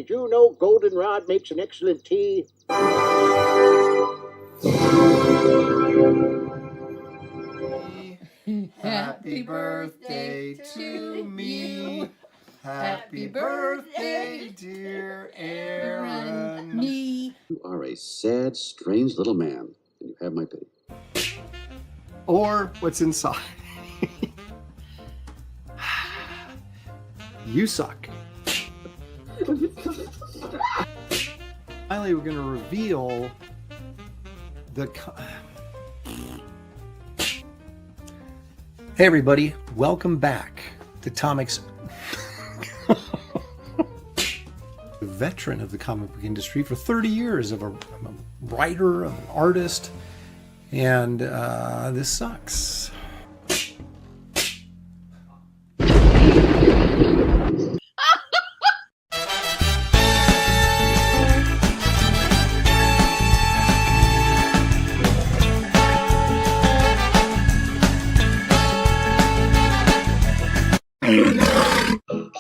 did you know goldenrod makes an excellent tea? Happy birthday to me. Happy birthday, dear Aaron. Me. You are a sad, strange little man, and you have my pity. Or what's inside. You suck. Finally, we're going to reveal the... Hey everybody, welcome back to Tomic's veteran of the comic book industry for 30 years. I'm a writer, I'm an artist, and this sucks.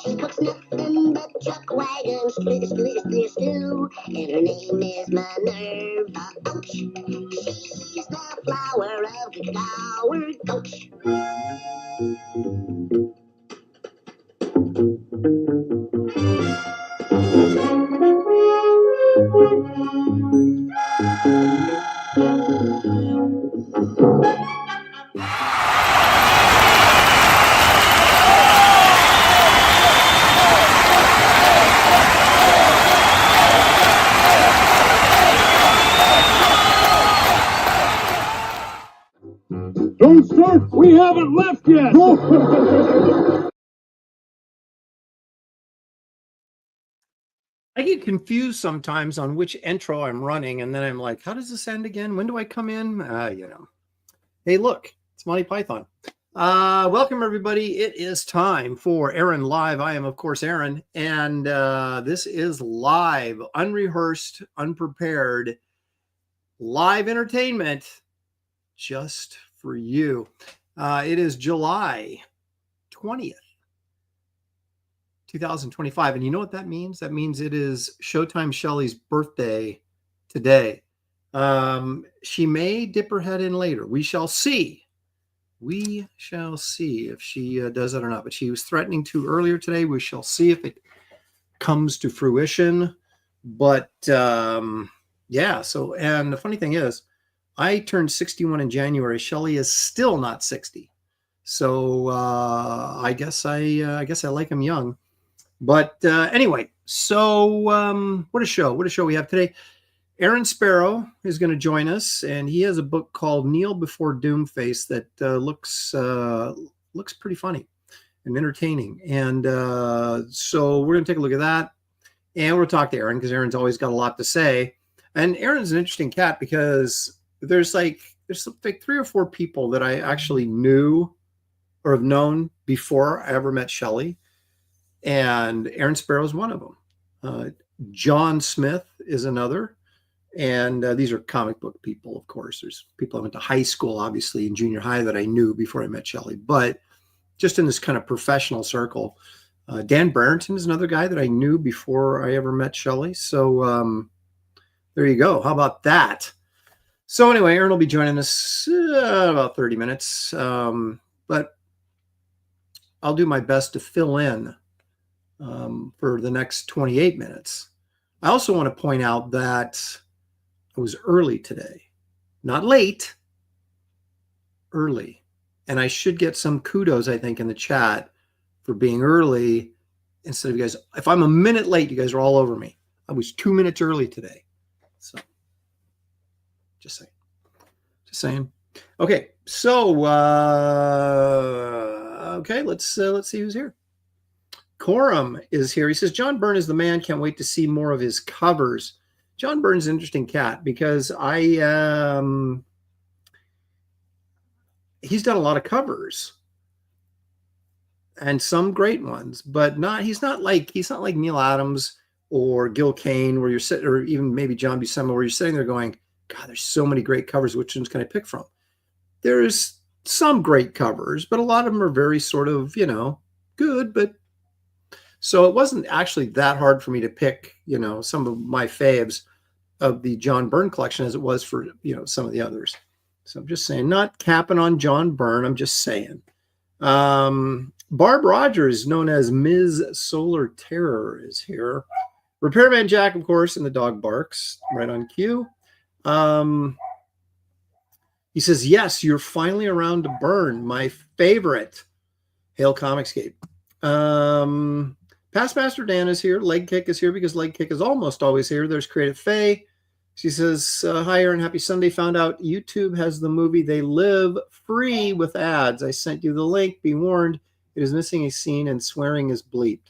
She cooks nothing but chuck wagons, stew, and her name is Minerva. Ouch! She's the flower of the flower, ouch! Don't start! We haven't left yet! I get confused sometimes on which intro I'm running, and then I'm like, how does this end again? When do I come in? You know. Hey, look, it's Monty Python. Welcome, everybody. It is time for Aaron Live. I am, of course, Aaron, and this is live, unrehearsed, unprepared, live entertainment just for you. It is July 20th. 2025. And you know what that means? That means it is Showtime Shelley's birthday today. She may dip her head in later. We shall see. We shall see if she does that or not. But she was threatening to earlier today. We shall see if it comes to fruition. But yeah, so, and the funny thing is, I turned 61 in January. Shelley is still not 60. So I guess I like him young. But anyway, so what a show we have today. Aaron Sparrow is going to join us, and he has a book called Kneel Before DOOMFACE that looks pretty funny and entertaining. And so we're going to take a look at that, and we'll talk to Aaron because Aaron's always got a lot to say. And Aaron's an interesting cat because there's like 3 or 4 people that I actually knew or have known before I ever met Shelley. And Aaron Sparrow is one of them. John Smith is another. And these are comic book people, of course. There's people I went to high school, obviously, in junior high that I knew before I met Shelley. But just in this kind of professional circle. Dan Barrington is another guy that I knew before I ever met Shelley. So there you go. How about that? So anyway, Aaron will be joining us about 30 minutes. But I'll do my best to fill in for the next 28 minutes. I also want to point out that I was early today, not late, early. And I should get some kudos, I think, in the chat for being early instead of you guys. If I'm a minute late, you guys are all over me. I was 2 minutes early today. So just saying. Okay. So, okay, let's see who's here. Corum is here. He says, John Byrne is the man. Can't wait to see more of his covers. John Byrne's an interesting cat because he's done a lot of covers and some great ones, but he's not like Neil Adams or Gil Kane, where you're sitting, or even maybe John Buscema, where you're sitting there going, God, there's so many great covers. Which ones can I pick from? There's some great covers, but a lot of them are very sort of, good, but So it wasn't actually that hard for me to pick, some of my faves of the John Byrne collection as it was for, some of the others. So I'm just saying, not capping on John Byrne. I'm just saying. Barb Rogers, known as Ms. Solar Terror, is here. Repairman Jack, of course, and the dog barks right on cue. He says, yes, you're finally around to Byrne, my favorite. Hail Comicscape. Past Master Dan is here. Leg Kick is here because Leg Kick is almost always here. There's Creative Faye. She says, hi, Aaron. Happy Sunday. Found out YouTube has the movie They Live free with ads. I sent you the link. Be warned, it is missing a scene and swearing is bleeped.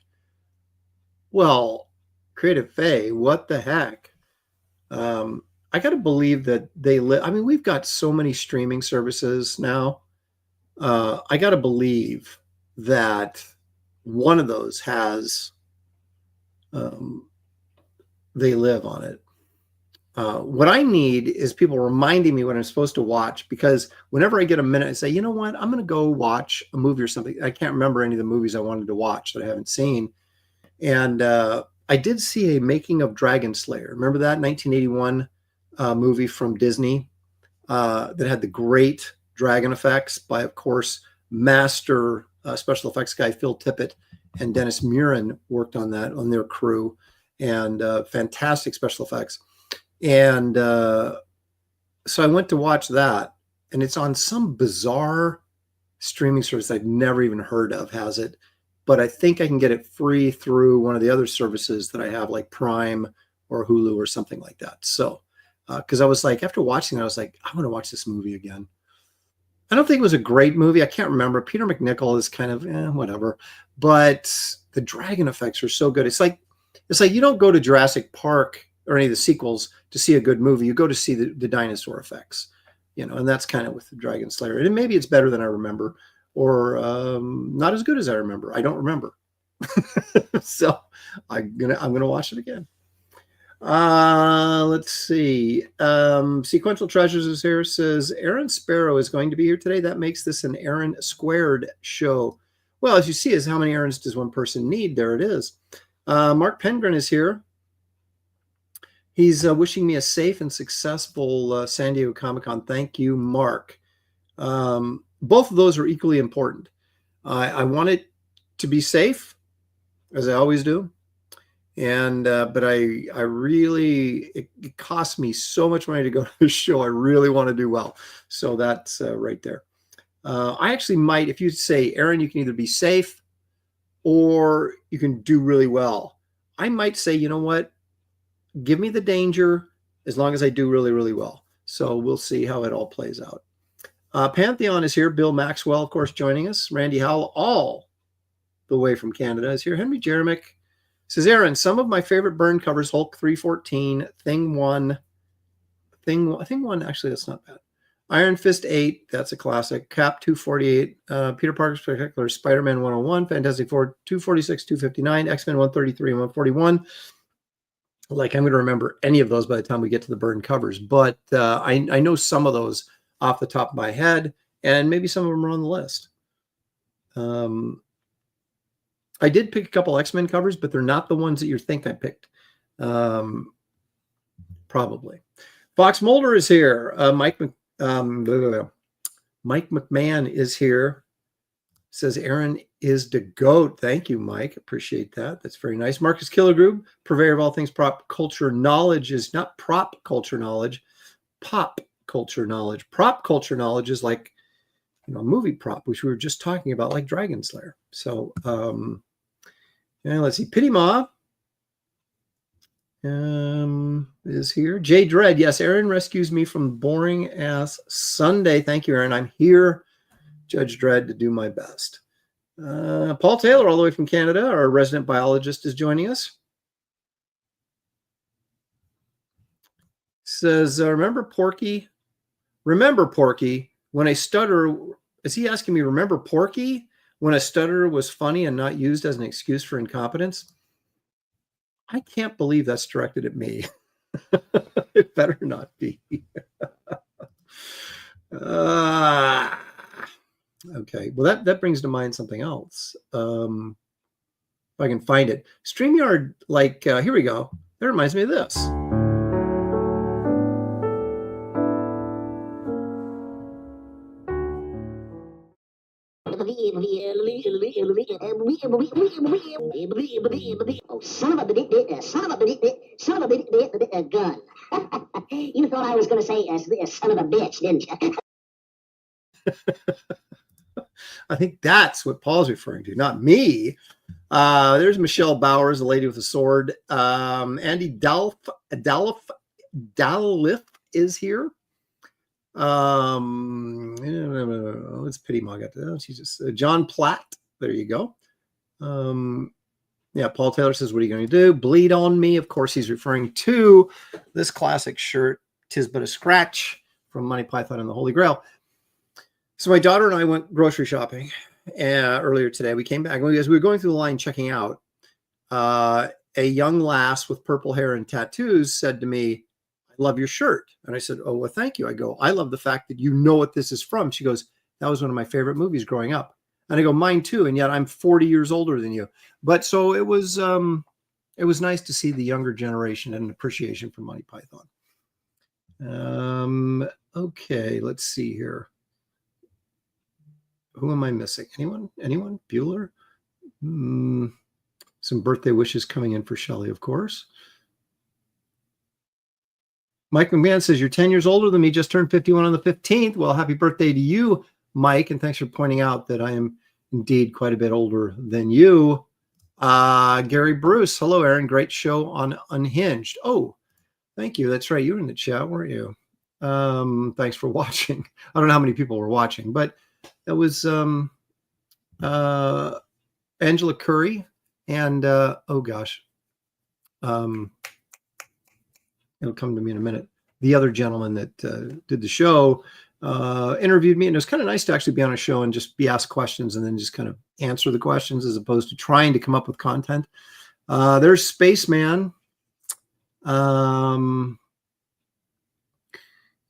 Well, Creative Faye, what the heck? I got to believe that They Live. I mean, we've got so many streaming services now. I got to believe that one of those has They Live on it. What I need is people reminding me what I'm supposed to watch, because whenever I get a minute, I say, you know what, I'm going to go watch a movie or something. I can't remember any of the movies I wanted to watch that I haven't seen. And I did see a Making of Dragon Slayer. Remember that 1981 movie from Disney that had the great dragon effects by, of course, master special effects guy Phil Tippett and Dennis Murin worked on that, on their crew, and fantastic special effects. And so I went to watch that, and it's on some bizarre streaming service I've never even heard of, has it. But I think I can get it free through one of the other services that I have, like Prime or Hulu or something like that. So, because I was like, after watching it, I was like, I want to watch this movie again. I don't think it was a great movie. I can't remember. Peter McNichol is kind of whatever. But the dragon effects are so good. It's like you don't go to Jurassic Park or any of the sequels to see a good movie. You go to see the dinosaur effects, and that's kind of with the Dragon Slayer. And maybe it's better than I remember, or not as good as I remember. I don't remember. So I'm gonna watch it again. Let's see. Sequential Treasures is here. Says Aaron Sparrow is going to be here today. That makes this an Aaron squared show. Well, as you see, is how many Aarons does one person need? There it is. Mark Pengren is here. He's wishing me a safe and successful San Diego Comic-Con. Thank you, Mark. Both of those are equally important. I want it to be safe, as I always do. And but I really, it costs me so much money to go to the show. I really want to do well. So that's right there. I actually might, if you say, Aaron, you can either be safe or you can do really well, I might say, you know what? Give me the danger as long as I do really, really well. So we'll see how it all plays out. Pantheon is here. Bill Maxwell, of course, joining us. Randy Howell, all the way from Canada, is here. Henry Jeremick says, Aaron, some of my favorite Byrne covers, Hulk 314, Thing 1, actually, that's not bad. Iron Fist 8, that's a classic. Cap 248, Peter Parker Spectacular, Spider-Man 101, Fantastic Four 246, 259, X-Men 133 and 141. Like, I'm going to remember any of those by the time we get to the Byrne covers, but I know some of those off the top of my head, and maybe some of them are on the list. I did pick a couple X-Men covers, but they're not the ones that you think I picked. Probably. Fox Mulder is here. Mike McMahon is here. Says Aaron is the GOAT. Thank you, Mike. Appreciate that. That's very nice. Marcus Killigrew, purveyor of all things prop culture knowledge, is not prop culture knowledge, pop culture knowledge. Prop culture knowledge is like, a movie prop, which we were just talking about, like Dragon Slayer. So, and let's see. Pity Ma is here. Jay Dredd. Yes, Aaron rescues me from boring ass Sunday. Thank you, Aaron. I'm here, Judge Dredd, to do my best. Paul Taylor, all the way from Canada, our resident biologist, is joining us. Says, remember Porky? Remember Porky when I stutter? Is he asking me, remember Porky when a stutter was funny and not used as an excuse for incompetence? I can't believe that's directed at me. It better not be. Okay, well, that brings to mind something else. I can find it. StreamYard, like, here we go. That reminds me of this. Oh, son of a gun. You thought I was going to say son of a bitch, didn't you? I think that's what Paul's referring to, not me. There's Michelle Bowers, the lady with the sword. Andy Dalif is here. Let's pity Mog. She's just John Platt. There you go. Yeah, Paul Taylor says, what are you going to do? Bleed on me. Of course, he's referring to this classic shirt, "'Tis But a Scratch," from Monty Python and the Holy Grail. So my daughter and I went grocery shopping earlier today. We came back, as we were going through the line checking out, a young lass with purple hair and tattoos said to me, "I love your shirt." And I said, "Oh, well, thank you." I go, "I love the fact that you know what this is from." She goes, "That was one of my favorite movies growing up." And I go, "Mine too. And yet I'm 40 years older than you." But so it was nice to see the younger generation and an appreciation for Monty Python. Okay, let's see here. Who am I missing? Anyone? Bueller? Some birthday wishes coming in for Shelley, of course. Mike McMahon says, "You're 10 years older than me, just turned 51 on the 15th. Well, happy birthday to you, Mike. And thanks for pointing out that I am indeed quite a bit older than you." Gary Bruce, hello, Aaron. Great show on Unhinged. Oh, thank you. That's right. You were in the chat, weren't you? Thanks for watching. I don't know how many people were watching, but it was Angela Curry and oh gosh, it'll come to me in a minute. The other gentleman that did the show interviewed me, and it was kind of nice to actually be on a show and just be asked questions and then just kind of answer the questions as opposed to trying to come up with content. There's Spaceman.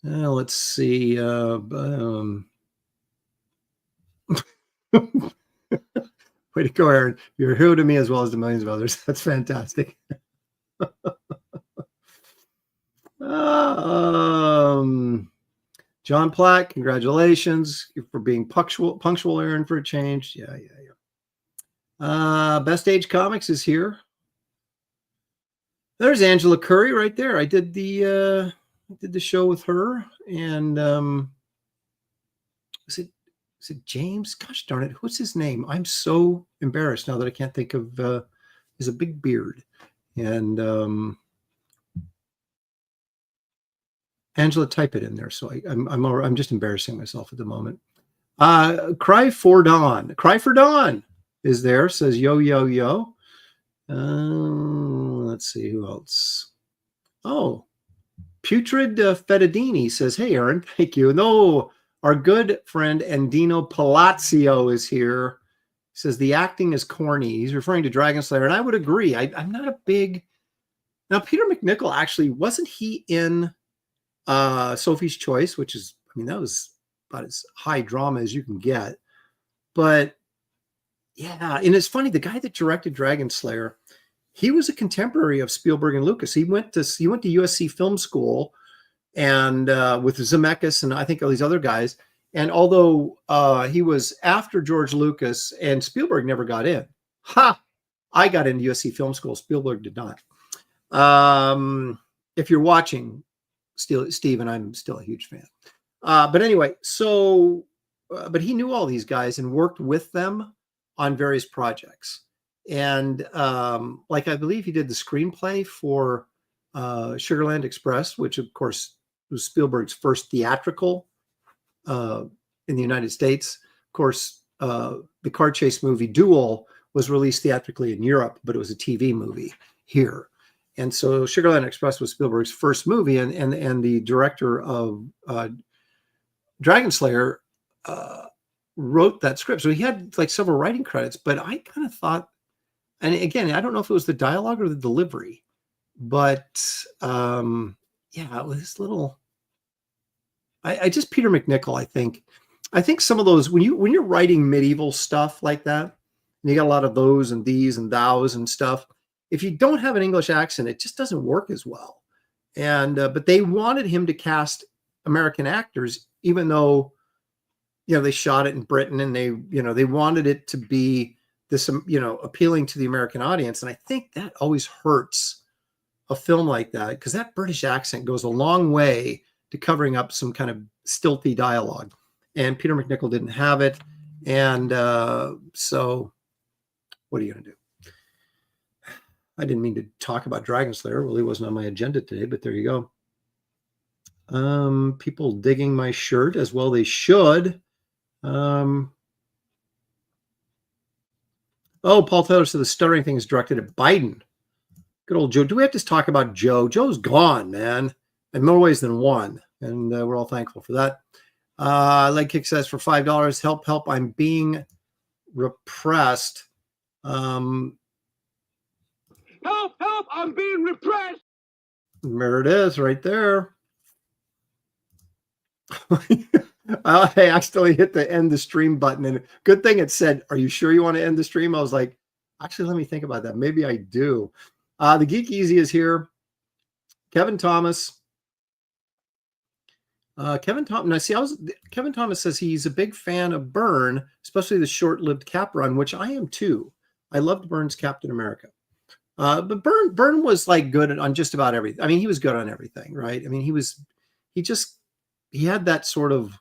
Let's see. Way to go, Aaron. You're a hero to me as well as to millions of others. That's fantastic. John Platt, congratulations for being punctual, Aaron, for a change. Yeah. Best Age Comics is here. There's Angela Curry right there. I did the show with her, and was it James? Gosh darn it, what's his name? I'm so embarrassed now that I can't think of. He's a big beard, and Angela, type it in there. So I'm just embarrassing myself at the moment. Cry for Dawn is there. Says yo. Let's see who else. Oh, Putrid Fetidini says, "Hey, Aaron, thank you." No, our good friend Andino Palazzo is here. He says the acting is corny. He's referring to Dragon Slayer, and I would agree. I'm not a big. Now, Peter McNichol actually wasn't he in Sophie's Choice, which is, I mean, that was about as high drama as you can get. But yeah, and it's funny, the guy that directed Dragon Slayer, he was a contemporary of Spielberg and Lucas. He went to USC Film School and with Zemeckis and I think all these other guys. And although he was after George Lucas and Spielberg never got in. I got into USC Film School. Spielberg did not. If you're watching, Steve, and I'm still a huge fan. But anyway, so, but he knew all these guys and worked with them on various projects. And like, I believe he did the screenplay for Sugarland Express, which of course was Spielberg's first theatrical in the United States. Of course, the car chase movie Duel was released theatrically in Europe, but it was a TV movie here. And so Sugarland Express was Spielberg's first movie, and the director of Dragon Slayer wrote that script. So he had like several writing credits, but I kind of thought, and again, I don't know if it was the dialogue or the delivery, but yeah, it was little. I just Peter McNichol. I think some of those when you're writing medieval stuff like that, and you got a lot of those and these and thous and stuff. If you don't have an English accent, it just doesn't work as well. And but they wanted him to cast American actors, even though, you know, they shot it in Britain, and they, you know, they wanted it to be this, you know, appealing to the American audience. And I think that always hurts a film like that, because that British accent goes a long way to covering up some kind of stilty dialogue. And Peter MacNicol didn't have it. And so what are you going to do? I didn't mean to talk about Dragon Slayer. It really wasn't on my agenda today, but there you go. People digging my shirt, as well they should. Oh, Paul Taylor said the stuttering thing is directed at Biden. Good old Joe. Do we have to talk about Joe? Joe's gone, man, in more ways than one. And we're all thankful for that. Leg Kick says for $5, help, help, I'm being repressed. Help, help, I'm being repressed. There it is right there. I accidentally hit the end the stream button, and good thing it said, are you sure you want to end the stream? I was like, actually, let me think about that. Maybe I do. The Geek Easy is here. Kevin Thomas. Kevin Thomas says he's a big fan of Byrne, especially the short-lived Cap run, which I am too. I loved Byrne's Captain America. But Byrne was like good on just about everything. I mean, he was good on everything, right? I mean, he had that sort of,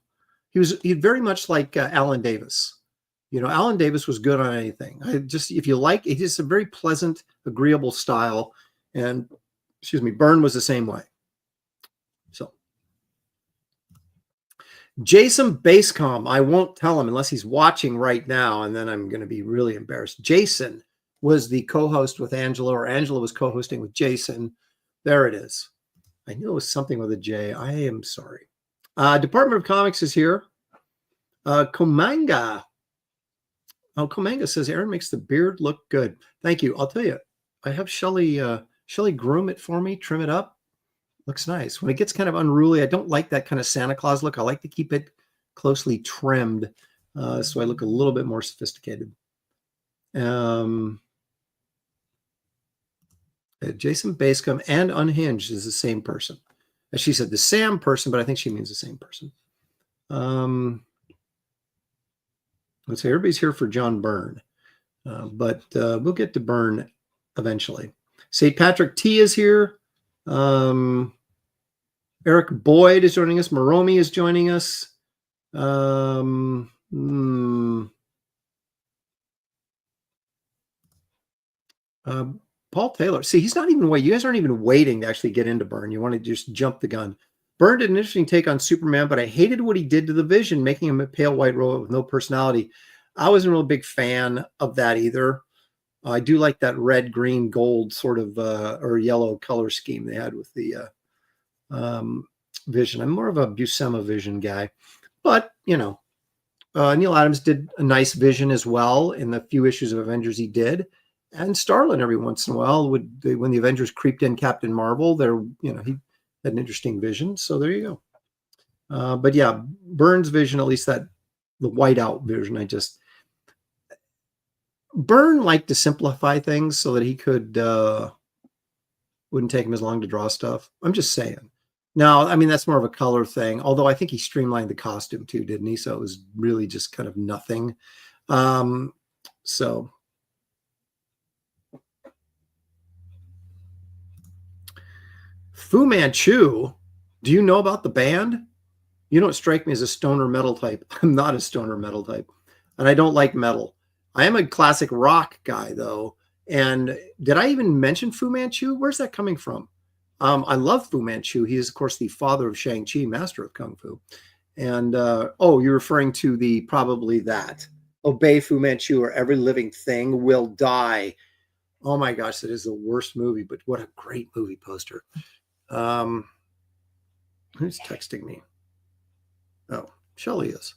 he very much like Alan Davis. You know, Alan Davis was good on anything. If you like, it's just a very pleasant, agreeable style. And excuse me, Byrne was the same way. So Jason Basecom, I won't tell him unless he's watching right now, and then I'm going to be really embarrassed. Jason was the co-host with Angela, or Angela was co-hosting with Jason. There it is. I knew it was something with a J. I am sorry. Department of Comics is here. Komanga. Oh, Komanga says Aaron makes the beard look good. Thank you. I'll tell you, I have Shelley groom it for me, trim it up. Looks nice. When it gets kind of unruly, I don't like that kind of Santa Claus look. I like to keep it closely trimmed, so I look a little bit more sophisticated. Jason Basecom and Unhinged is the same person. As she said, the Sam person, but I think she means the same person. Let's say everybody's here for John Byrne, but we'll get to Byrne eventually. St. Patrick T is here. Eric Boyd is joining us. Moromi is joining us. Paul Taylor. See, he's not even waiting. You guys aren't even waiting to actually get into Byrne. You want to just jump the gun. Byrne did an interesting take on Superman, but I hated what he did to the Vision, making him a pale white robot with no personality. I wasn't a real big fan of that either. I do like that red, green, gold sort of or yellow color scheme they had with the Vision. I'm more of a Buscema Vision guy, but you know, Neil Adams did a nice Vision as well in the few issues of Avengers he did. And Starlin every once in a while when the Avengers creeped in Captain Marvel, he had an interesting Vision. So there you go. But yeah, Byrne's Vision, at least the whiteout Vision, Byrne liked to simplify things so that he could wouldn't take him as long to draw stuff. I'm just saying. Now, I mean, that's more of a color thing, although I think he streamlined the costume too, didn't he? So it was really just kind of nothing. So Fu Manchu, do you know about the band? You don't strike me as a stoner metal type. I'm not a stoner metal type, and I don't like metal. I am a classic rock guy, though. And did I even mention Fu Manchu? Where's that coming from? I love Fu Manchu. He is, of course, the father of Shang-Chi, master of Kung Fu. And, you're referring to probably that. Obey Fu Manchu or every living thing will die. Oh my gosh, that is the worst movie, but what a great movie poster. Who's texting me? Oh, Shelley is.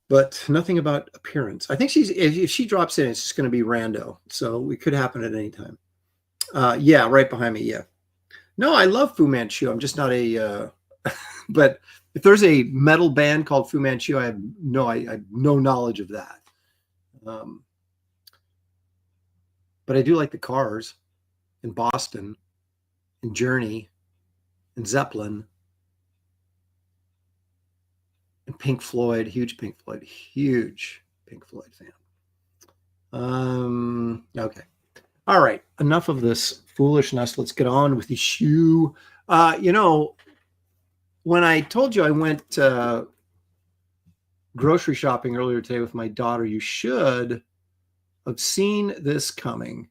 But nothing about appearance. I think if she drops in, it's just going to be rando. So it could happen at any time. Yeah, right behind me. Yeah. No, I love Fu Manchu. I'm just not but if there's a metal band called Fu Manchu, I have no knowledge of that. but I do like the Cars in Boston and Journey and Zeppelin and Pink Floyd. Huge Pink Floyd fan. Okay. All right. Enough of this foolishness. Let's get on with the shoe. You know, when I told you I went grocery shopping earlier today with my daughter, you should have seen this coming.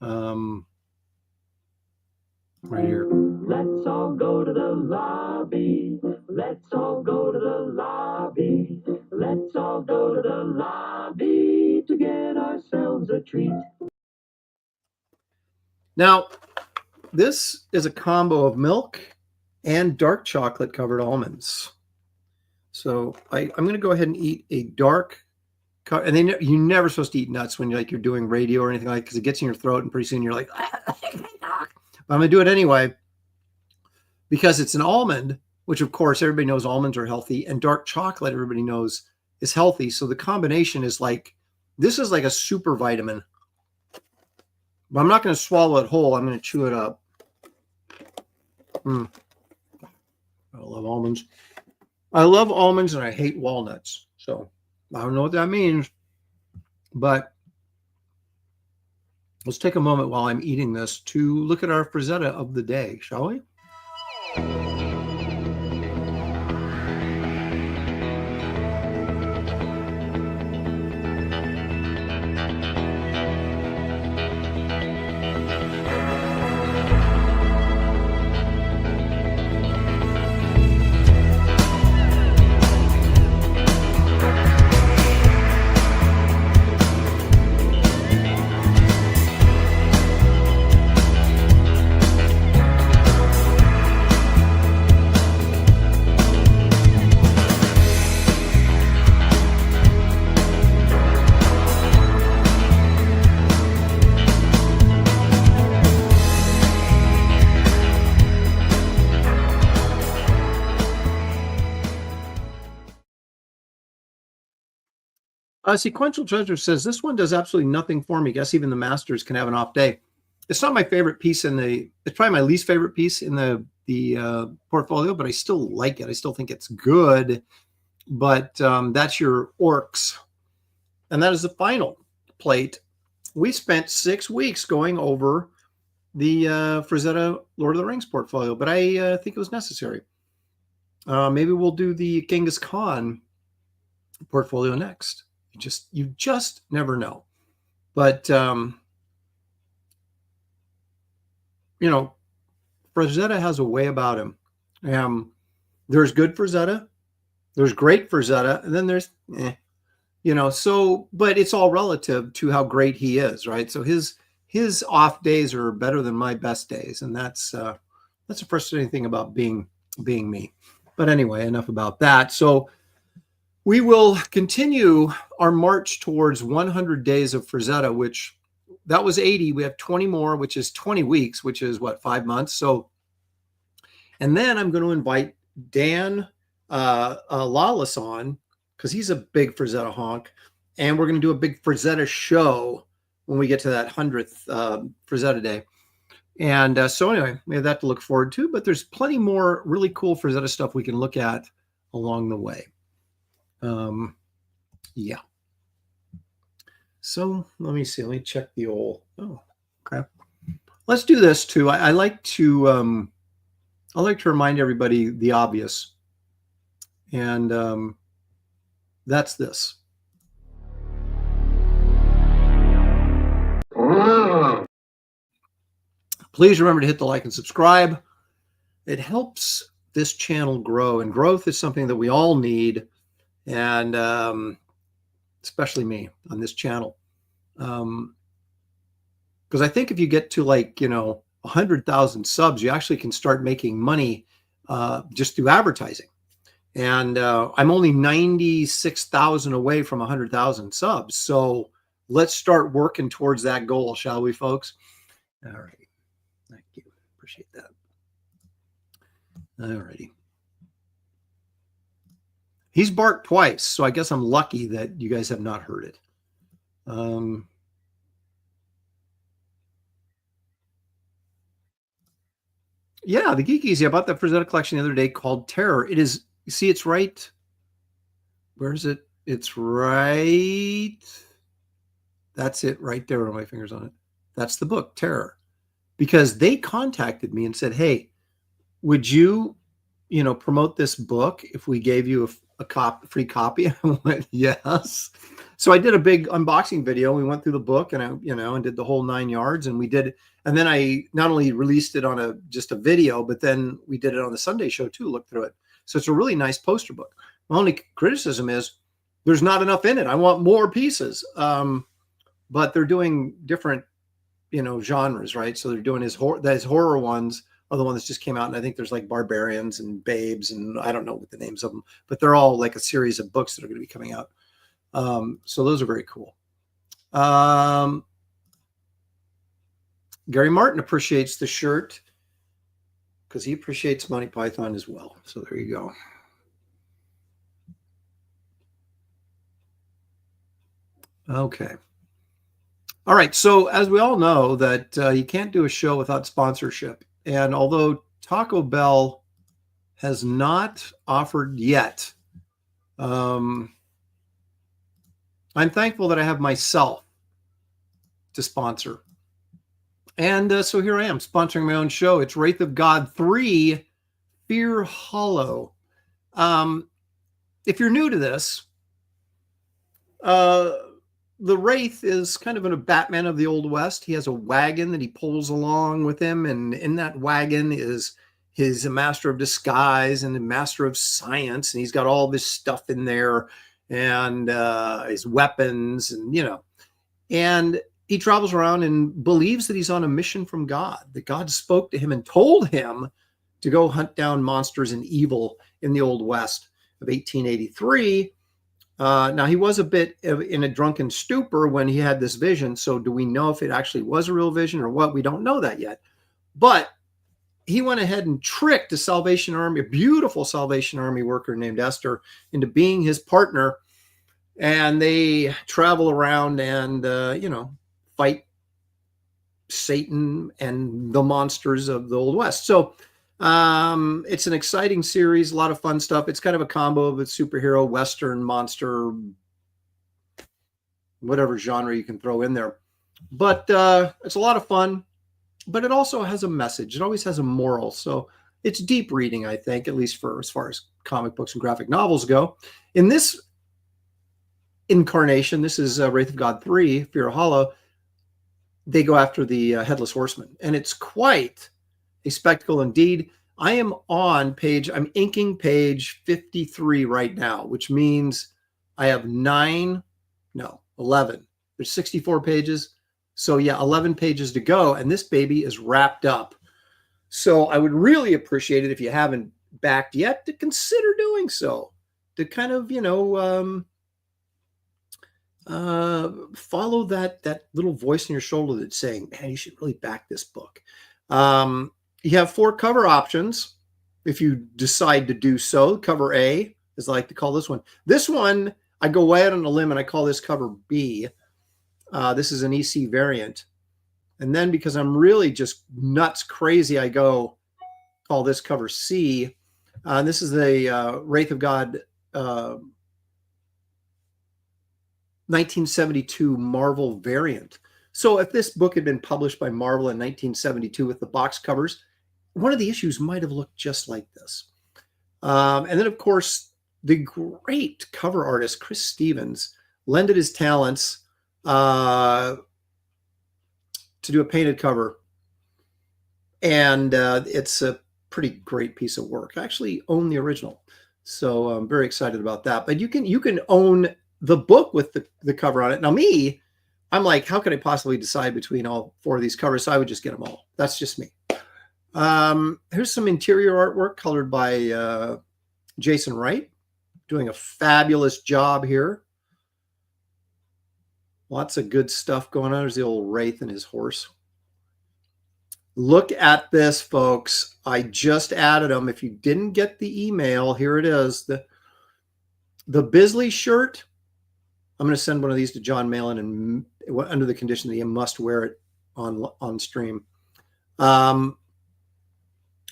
Right here. Let's all go to the lobby. Let's all go to the lobby. Let's all go to the lobby to get ourselves a treat. Now, this is a combo of milk and dark chocolate covered almonds. So I'm going to go ahead and eat a dark, and then you're never supposed to eat nuts when you're doing radio or anything like, because it gets in your throat and pretty soon you're like, but I'm going to do it anyway because it's an almond, which of course everybody knows almonds are healthy, and dark chocolate everybody knows is healthy. So the combination is like, this is like a super vitamin. But I'm not going to swallow it whole. I'm going to chew it up. I love almonds. I love almonds and I hate walnuts. So I don't know what that means. But let's take a moment while I'm eating this to look at our frizzetta of the day, shall we? Sequential Treasure says, this one does absolutely nothing for me. Guess even the masters can have an off day. It's not my favorite piece it's probably my least favorite piece in the portfolio, but I still like it. I still think it's good, but that's your orcs. And that is the final plate. We spent 6 weeks going over the Frizzetta Lord of the Rings portfolio, but I think it was necessary. Maybe we'll do the Genghis Khan portfolio next. You just never know. But you know, Frizzetta has a way about him. There's good Frizzetta, there's great Frizzetta, and then there's you know, so but it's all relative to how great he is, right? So his off days are better than my best days, and that's a frustrating thing about being me. But anyway, enough about that. So we will continue our march towards 100 days of Frizzetta, which that was 80. We have 20 more, which is 20 weeks, which is what, 5 months. So, and then I'm going to invite Dan Lawless on, because he's a big Frizzetta honk. And we're going to do a big Frizzetta show when we get to that 100th Frizzetta day. And so anyway, we have that to look forward to, but there's plenty more really cool Frizzetta stuff we can look at along the way. Yeah. So let me see. Let me check the old. Oh, okay. Let's do this too. I like to remind everybody the obvious, and that's this. Please remember to hit the like and subscribe. It helps this channel grow, and growth is something that we all need. And especially me on this channel, because I think if you get to 100,000 subs, you actually can start making money just through advertising. And I'm only 96,000 away from 100,000 subs, so let's start working towards that goal, shall we, folks? All right, thank you, appreciate that. All righty. He's barked twice, so I guess I'm lucky that you guys have not heard it. Yeah, the Geek Easy. I bought that Frazetta collection the other day called Terror. It is, you see, it's right. Where is it? It's right. That's it right there with my fingers on it. That's the book, Terror. Because they contacted me and said, hey, would you, promote this book if we gave you a free copy? I went, yes. So I did a big unboxing video. We went through the book and and did the whole 9 yards, and we did. And then I not only released it on just a video, but then we did it on the Sunday show too. Look through it. So it's a really nice poster book. My only criticism is there's not enough in it. I want more pieces. But they're doing different, genres, right? So they're doing his horror ones are the one that just came out, and I think there's like Barbarians and Babes, and I don't know what the names of them, but they're all like a series of books that are going to be coming out. So those are very cool. Gary Martin appreciates the shirt because he appreciates Monty Python as well. So there you go. Okay. All right. So as we all know that you can't do a show without sponsorship. And although Taco Bell has not offered yet, I'm thankful that I have myself to sponsor. And so here I am sponsoring my own show. It's Wraith of God 3, Fear Hollow. If you're new to this, the Wraith is kind of a Batman of the Old West. He has a wagon that he pulls along with him, and in that wagon is his master of disguise and a master of science, and he's got all this stuff in there, and his weapons, and and he travels around and believes that he's on a mission from God, that God spoke to him and told him to go hunt down monsters and evil in the Old West of 1883. Now, he was a bit in a drunken stupor when he had this vision. So do we know if it actually was a real vision or what? We don't know that yet. But he went ahead and tricked a Salvation Army, a beautiful Salvation Army worker named Esther, into being his partner. And they travel around and, fight Satan and the monsters of the Old West. So it's an exciting series, a lot of fun stuff. It's kind of a combo of a superhero, Western, monster, whatever genre you can throw in there. But it's a lot of fun, but it also has a message. It always has a moral. So it's deep reading, I think, at least for as far as comic books and graphic novels go. In this incarnation, this is Wraith of God 3, Fear Hollow, they go after the Headless Horseman. And it's quite a spectacle indeed. I am I'm inking page 53 right now, which means I have 11. There's 64 pages. So yeah, 11 pages to go. And this baby is wrapped up. So I would really appreciate it if you haven't backed yet to consider doing so, to kind of, follow that little voice in your shoulder that's saying, man, you should really back this book. You have 4 cover options if you decide to do so. Cover A, as I like to call this one. This one, I go way out on a limb and I call this cover B. This is an EC variant. And then because I'm really just nuts crazy, I call this cover C. This is the Wraith of God 1972 Marvel variant. So if this book had been published by Marvel in 1972 with the box covers, one of the issues might have looked just like this. And then, of course, the great cover artist, Chris Stevens, lended his talents to do a painted cover. And it's a pretty great piece of work. I actually own the original. So I'm very excited about that. But you can own the book with the cover on it. Now me, I'm like, how could I possibly decide between all 4 of these covers? So I would just get them all. That's just me. Here's some interior artwork colored by Jason Wright, doing a fabulous job here. Lots of good stuff going on. There's the old Wraith and his horse. Look at this, folks. I just added them. If you didn't get the email, here it is. The Bisley shirt. I'm going to send one of these to John Malin, and under the condition that he must wear it on stream.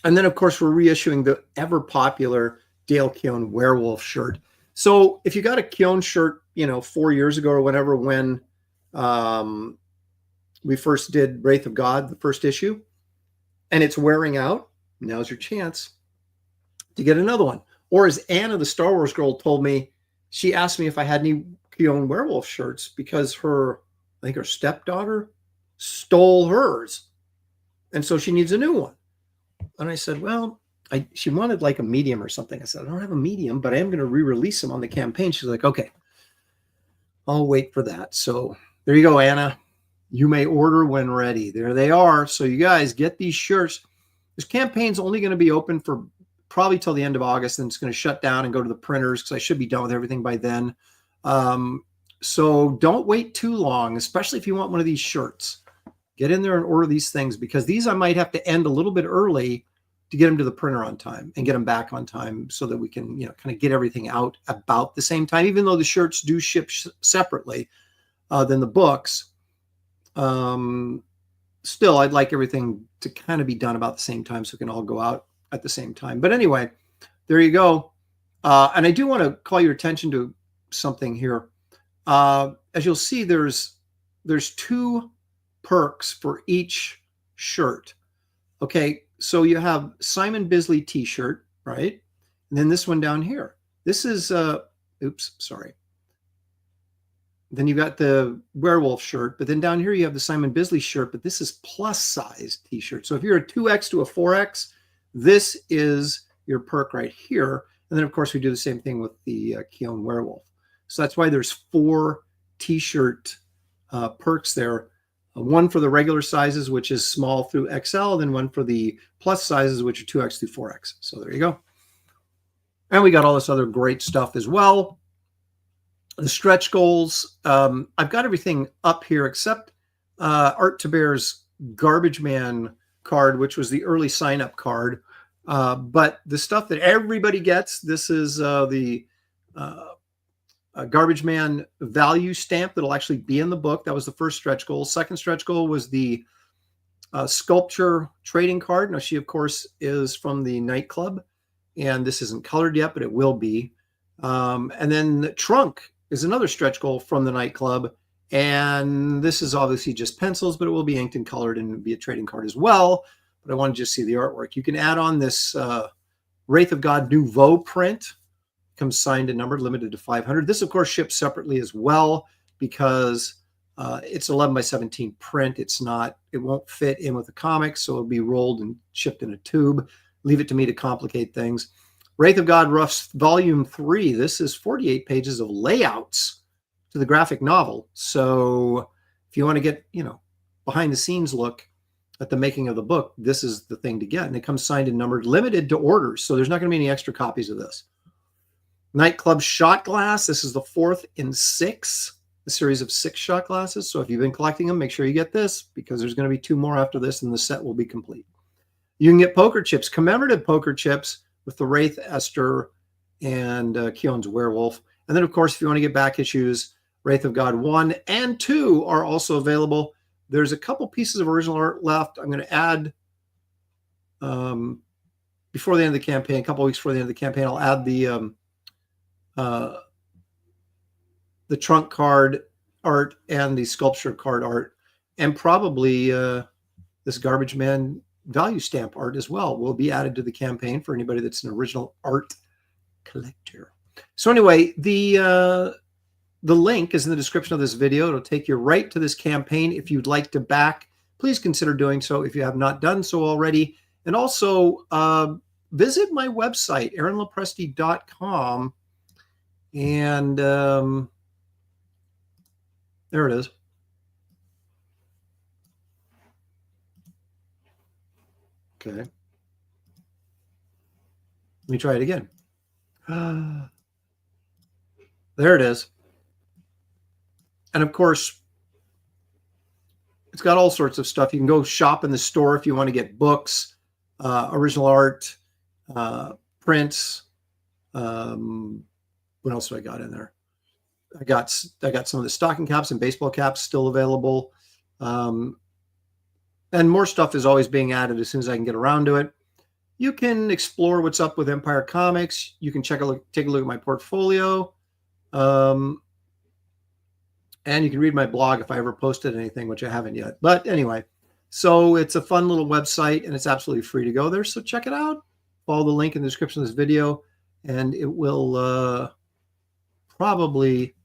And then, of course, we're reissuing the ever popular Dale Keown werewolf shirt. So if you got a Keown shirt, 4 years ago or whatever, when we first did Wraith of God, the first issue, and it's wearing out, now's your chance to get another one. Or as Anna, the Star Wars girl, told me, she asked me if I had any Keown werewolf shirts because I think her stepdaughter stole hers. And so she needs a new one. And I said, well, she wanted like a medium or something. I said, I don't have a medium, but I am going to re-release them on the campaign. She's like, okay, I'll wait for that. So there you go, Anna. You may order when ready. There they are. So you guys get these shirts. This campaign's only going to be open for probably till the end of August, and it's going to shut down and go to the printers because I should be done with everything by then. So don't wait too long, especially if you want one of these shirts. Get in there and order these things, because these I might have to end a little bit early to get them to the printer on time and get them back on time so that we can, kind of get everything out about the same time, even though the shirts do ship separately than the books. Still, I'd like everything to kind of be done about the same time so it can all go out at the same time. But anyway, there you go. And I do want to call your attention to something here. As you'll see, there's 2 perks for each shirt. Okay, so you have Simon Bisley t-shirt, right? And then this one down here. This is, oops, sorry. Then you've got the werewolf shirt, but then down here you have the Simon Bisley shirt, but this is plus size t-shirt. So if you're a 2X to a 4X, this is your perk right here. And then of course we do the same thing with the Keown werewolf. So that's why there's 4 t-shirt perks there. One for the regular sizes, which is small through XL, and then one for the plus sizes, which are 2X through 4X. So there you go. And we got all this other great stuff as well. The stretch goals. I've got everything up here except Art Taber's Garbage Man card, which was the early sign-up card. But the stuff that everybody gets, this is the Garbage Man value stamp that'll actually be in the book. That was the first stretch goal. Second stretch goal was the sculpture trading card. Now, she, of course, is from the nightclub, and this isn't colored yet, but it will be. And then the trunk is another stretch goal from the nightclub. And this is obviously just pencils, but it will be inked and colored and be a trading card as well. But I want to just see the artwork. You can add on this Wraith of God Nouveau print. Comes signed and numbered, limited to 500. This, of course, ships separately as well because it's 11 by 17 print. It won't fit in with the comics, so it'll be rolled and shipped in a tube. Leave it to me to complicate things. Wraith of God Roughs Volume 3. This is 48 pages of layouts to the graphic novel. So if you want to get, behind the scenes look at the making of the book, this is the thing to get. And it comes signed and numbered, limited to orders. So there's not going to be any extra copies of this. Nightclub Shot Glass. This is the 4th in 6, a series of 6 shot glasses. So if you've been collecting them, make sure you get this because there's going to be 2 more after this and the set will be complete. You can get poker chips, commemorative poker chips with the Wraith, Esther, and Keown's werewolf. And then, of course, if you want to get back issues, Wraith of God 1 and 2 are also available. There's a couple pieces of original art left. I'm going to add, before the end of the campaign, a couple weeks before the end of the campaign, I'll add the trunk card art and the sculpture card art, and probably this Garbage Man value stamp art as well will be added to the campaign for anybody that's an original art collector. So anyway, the link is in the description of this video. It'll take you right to this campaign. If you'd like to back, please consider doing so if you have not done so already. And also visit my website, aaronlopresti.com. And there it is. Okay. Let me try it again. There it is. And of course, it's got all sorts of stuff. You can go shop in the store if you want to get books, original art, prints. What else do I got in there? I got some of the stocking caps and baseball caps still available. And more stuff is always being added as soon as I can get around to it. You can explore what's up with Empire Comics. You can take a look at my portfolio. And you can read my blog if I ever posted anything, which I haven't yet. But anyway, so it's a fun little website, and it's absolutely free to go there. So check it out. Follow the link in the description of this video, and it will probably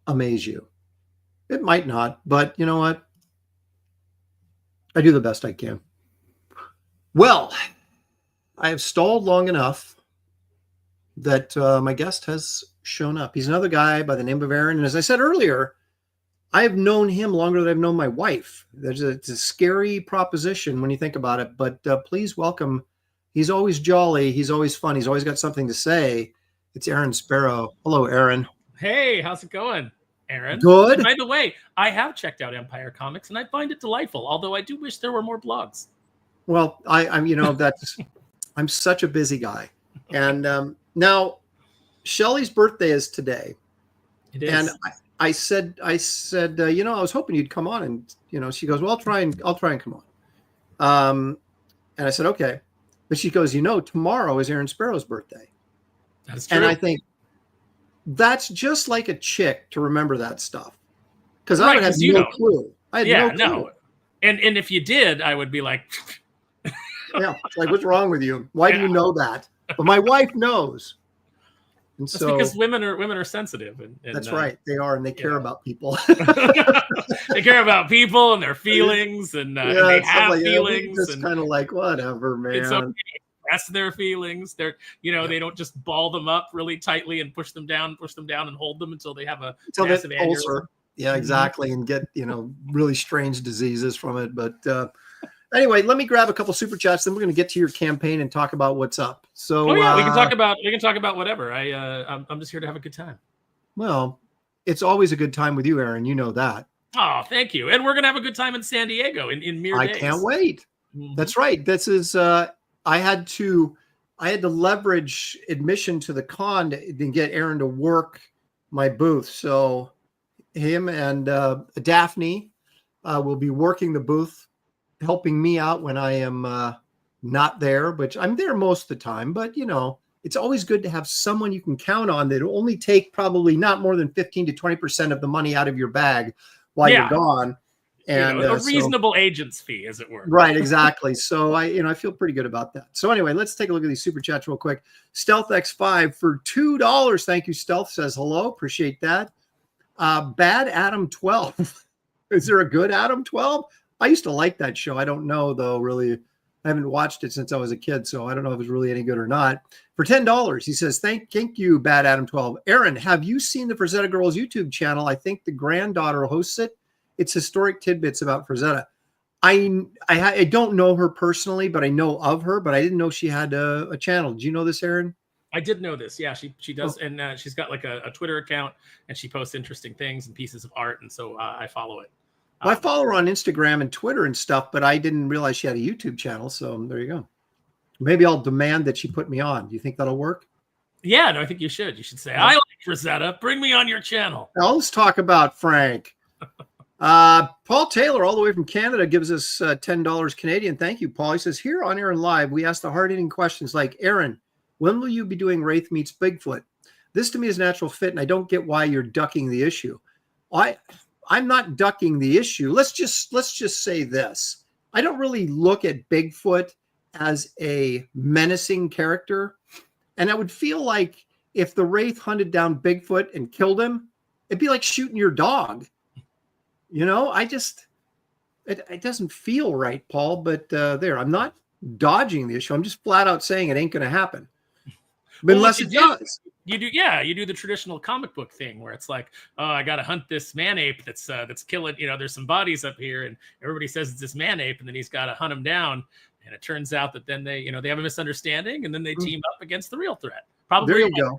amaze you. It might not, but you know what? I do the best I can. Well, I have stalled long enough that my guest has shown up. He's another guy by the name of Aaron. And as I said earlier, I have known him longer than I've known my wife. It's a scary proposition when you think about it, but please welcome. He's always jolly. He's always fun. He's always got something to say. It's Aaron Sparrow. Hello, Aaron. Hey, how's it going, Aaron? Good. And by the way, I have checked out Empire Comics, and I find it delightful, although I do wish there were more blogs. Well, I'm I'm such a busy guy. And now Shelley's birthday is today. It is. And I said, I was hoping you'd come on, and she goes, well, I'll try and come on. And I said, okay. But she goes, tomorrow is Aaron Sparrow's birthday. That's true. And I think that's just like a chick to remember that stuff. Because I Right, would have 'cause you no don't. clue. I had no clue. no. And if you did, I would be like, Yeah. It's like, what's wrong with you? Why do you know that? But my wife knows. And that's so because women are sensitive. And that's right. They are, and they care about people. They care about people and their feelings, and they have feelings. It's and kind of like, whatever, man. it's okay to express their feelings. They're, they don't just ball them up really tightly and push them down and hold them until they have a massive aneurysm. Yeah, exactly. And get, really strange diseases from it. But anyway, let me grab a couple super chats. Then we're going to get to your campaign and talk about what's up. So we can talk about whatever. I'm just here to have a good time. Well, it's always a good time with you, Aaron. You know that. Oh, thank you. And we're going to have a good time in San Diego in mere days. I can't wait. Mhm. That's right. This is, I had to leverage admission to the con to get Aaron to work my booth. So him and Daphne will be working the booth, helping me out when I am not there, which I'm there most of the time. But, it's always good to have someone you can count on that will only take probably not more than 15 to 20% of the money out of your bag while you're gone. And a reasonable agent's fee, as it were. Right, exactly. So I feel pretty good about that. So anyway, let's take a look at these super chats real quick. Stealth X5 for $2. Thank you. Stealth says hello. Appreciate that. Bad Adam 12. Is there a good Adam 12? I used to like that show. I don't know though, really. I haven't watched it since I was a kid, so I don't know if it's really any good or not. For $10, he says, thank you, Bad Adam 12. Aaron, have you seen the Frazetta Girls YouTube channel? I think the granddaughter hosts it. It's historic tidbits about Frazetta. I don't know her personally, but I know of her, but I didn't know she had a channel. Did you know this, Aaron? I did know this. Yeah, she does. And she's got like a Twitter account, and she posts interesting things and pieces of art. And so I follow it. Well, I follow her on Instagram and Twitter and stuff, but I didn't realize she had a YouTube channel. So there you go. Maybe I'll demand that she put me on. Do you think that'll work? Yeah, no, I think you should. You should say, I like Frazetta. Bring me on your channel. Now let's talk about Frank. Paul Taylor, all the way from Canada, gives us $10 Canadian. Thank you, Paul. He says, here on Aaron Live, we ask the hard-hitting questions like, Aaron, when will you be doing Wraith meets Bigfoot? This to me is natural fit, and I don't get why you're ducking the issue. I'm not ducking the issue. Let's just say this. I don't really look at Bigfoot as a menacing character. And I would feel like if the Wraith hunted down Bigfoot and killed him, it'd be like shooting your dog. It doesn't feel right, Paul, but I'm not dodging the issue. I'm just flat out saying it ain't going to happen. But unless it does. You do the traditional comic book thing where it's like, oh, I got to hunt this man ape that's killing, there's some bodies up here and everybody says it's this man ape and then he's got to hunt him down. And it turns out that then they have a misunderstanding and then they team up against the real threat. Probably. There you go.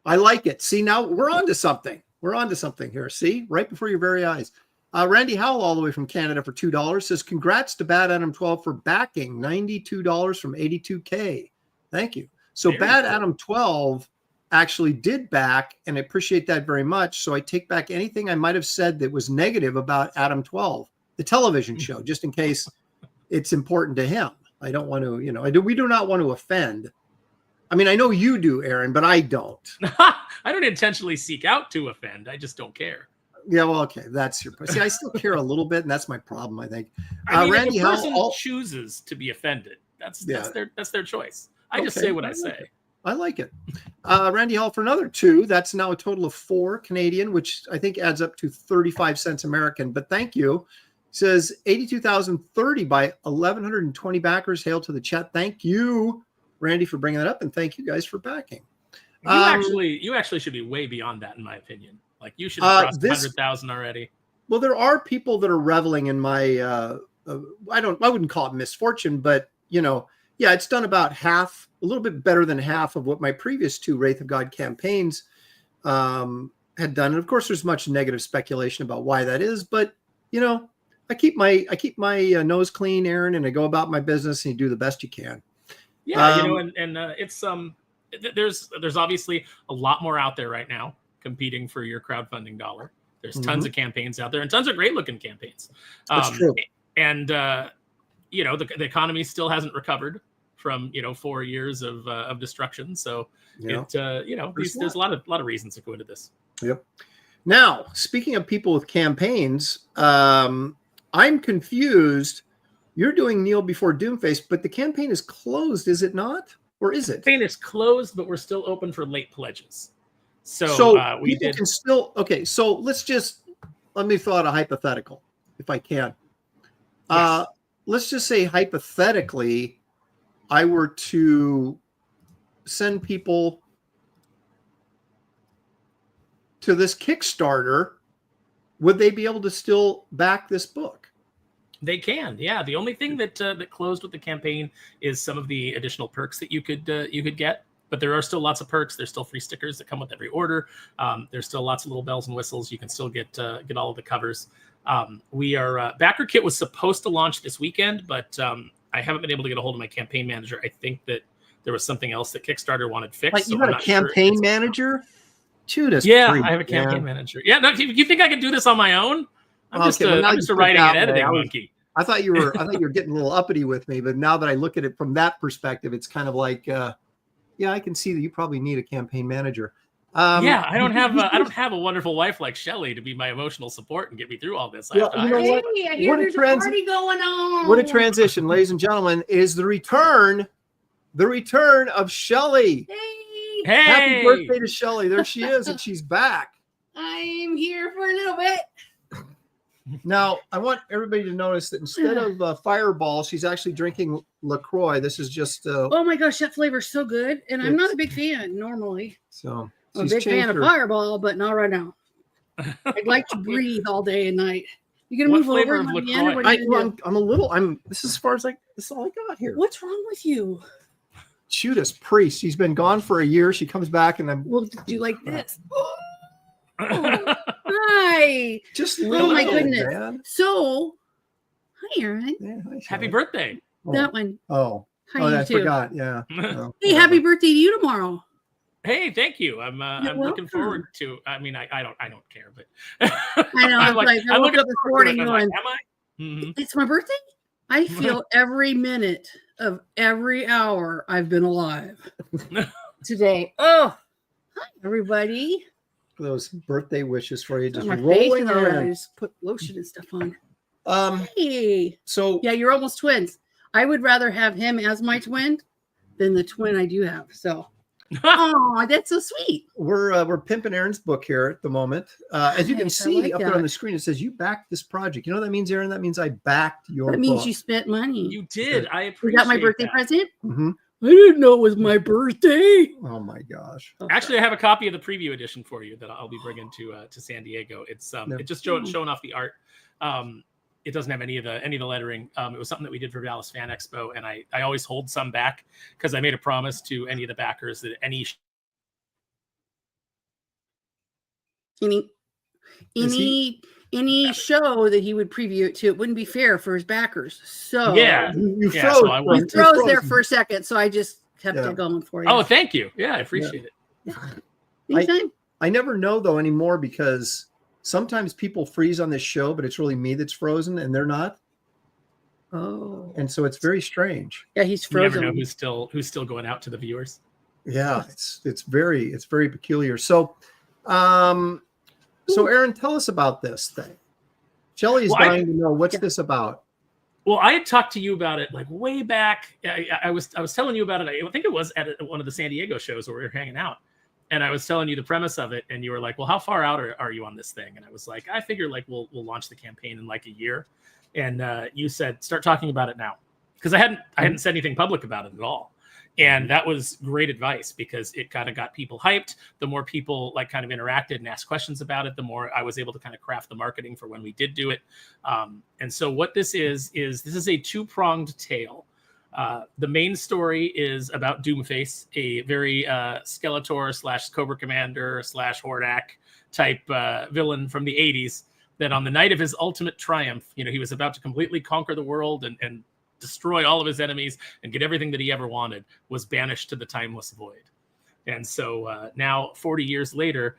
I like it. See, now we're on to something. We're on to something here. See, right before your very eyes. Randy Howell, all the way from Canada for $2, says, congrats to Bad Adam 12 for backing $92 from 82K. Thank you. So Bad Adam 12 actually did back, and I appreciate that very much. So I take back anything I might have said that was negative about Adam 12, the television show, just in case it's important to him. I don't want to, we do not want to offend. I mean, I know you do, Aaron, but I don't. I don't intentionally seek out to offend. I just don't care. Yeah, well, okay, that's your. See, I still care a little bit, and that's my problem. I think. I mean, Randy, if a person chooses to be offended, that's their choice. I just say what I say. I like it. Randy Hall for another 2. That's now a total of 4 Canadian, which I think adds up to 35 cents American. But thank you. Says 82,030 by 1,120 backers. Hail to the chat. Thank you, Randy, for bringing that up, and thank you guys for backing. You actually should be way beyond that, in my opinion. Like you should have crossed 100,000 already. Well, there are people that are reveling in my. I wouldn't call it misfortune, but yeah, it's done about half, a little bit better than half of what my previous 2 Wraith of God campaigns had done. And of course, there's much negative speculation about why that is, but I keep my nose clean, Aaron, and I go about my business, and you do the best you can. Yeah, it's there's obviously a lot more out there right now competing for your crowdfunding dollar. There's tons of campaigns out there and tons of great looking campaigns. That's true. And the economy still hasn't recovered from 4 years of destruction. So there's a lot of reasons to go into this. Yep. Now, speaking of people with campaigns, I'm confused. You're doing Kneel Before Doomface, but the campaign is closed, is it not? Or is it? The campaign is closed, but we're still open for late pledges. So people can still. Okay, so let me throw out a hypothetical, if I can. Yes. Let's just say hypothetically, I were to send people to this Kickstarter, would they be able to still back this book? They can, yeah. The only thing that closed with the campaign is some of the additional perks that you could get. But there are still lots of perks. There's still free stickers that come with every order. There's still lots of little bells and whistles. You can still get all of the covers. Backer Kit was supposed to launch this weekend, but I haven't been able to get a hold of my campaign manager. I think that there was something else that Kickstarter wanted fixed. Like you got a campaign manager? Judas. Yeah, I have a campaign manager. Yeah, no, you think I can do this on my own? I'm just a writing and editing monkey. I thought you were getting a little uppity with me, but now that I look at it from that perspective, it's kind of like, yeah, I can see that you probably need a campaign manager. I don't have a wonderful wife like Shelley to be my emotional support and get me through all this. Well, you know what? Hey, I hear there's a party going on. What a transition, ladies and gentlemen, is the return of Shelley. Hey, Happy birthday to Shelley. There she is, and she's back. I'm here for a little bit. Now, I want everybody to notice that instead of Fireball, she's actually drinking LaCroix. This is just... oh my gosh, that flavor's so good. And I'm not a big fan normally. So I'm a big fan of Fireball, but not right now. I'd like to breathe all day and night. You gonna move over again? This is as far as this is all I got here. What's wrong with you? Judas Priest. She's been gone for a year. She comes back and we'll do like this. Oh, hi. Just my goodness. Man. So, hi, Aaron. Yeah, hi, happy birthday. That one. Oh, hi, I forgot. Yeah. Oh, hey, happy birthday to you tomorrow. Hey, thank you. I'm looking forward to. I mean, I don't care, but I know. I'm looking up this morning going, am I? Mm-hmm. It's my birthday. I feel every minute of every hour I've been alive today. Oh, hi, everybody. Those birthday wishes for you, just my rolling around. I just put lotion and stuff on. Hey, so yeah, you're almost twins. I would rather have him as my twin than the twin I do have. So, oh, that's so sweet. We're pimping Aaron's book here at the moment. As you can see up there on the screen, it says you backed this project. You know what that means, Aaron? That means I backed your. That means book. You spent money. You did. I appreciate. You got my birthday present. Mm-hmm. I didn't know it was my birthday. Oh my gosh! Actually, I have a copy of the preview edition for you that I'll be bringing to San Diego. It's it's just showing off the art. It doesn't have any of the lettering. It was something that we did for Dallas Fan Expo, and I always hold some back because I made a promise to any of the backers that any show that he would preview it to, it wouldn't be fair for his backers. So you froze. So you froze there for a second, so I just kept it going for you. Oh, thank you. Yeah, I appreciate it. Anytime. I never know though anymore because sometimes people freeze on this show, but it's really me that's frozen and they're not. Oh. And so it's very strange. Yeah, he's You never frozen. know who's still going out to the viewers. Yeah, it's very peculiar. So, Aaron, tell us about this thing. Shelley is dying to know what's this about. Well, I had talked to you about it like way back. I was telling you about it. I think it was at one of the San Diego shows where we were hanging out, and I was telling you the premise of it, and you were like, "Well, how far out are you on this thing?" And I was like, "I figure like we'll launch the campaign in like a year," and you said, "Start talking about it now," because I hadn't said anything public about it at all. And that was great advice because it kind of got people hyped. The more people like kind of interacted and asked questions about it, the more I was able to kind of craft the marketing for when we did do it. And so what this is a two-pronged tale. The main story is about Doomface, a very Skeletor / Cobra Commander / Hordak type villain from the 80s that on the night of his ultimate triumph, he was about to completely conquer the world and destroy all of his enemies and get everything that he ever wanted, was banished to the timeless void. And so now 40 years later,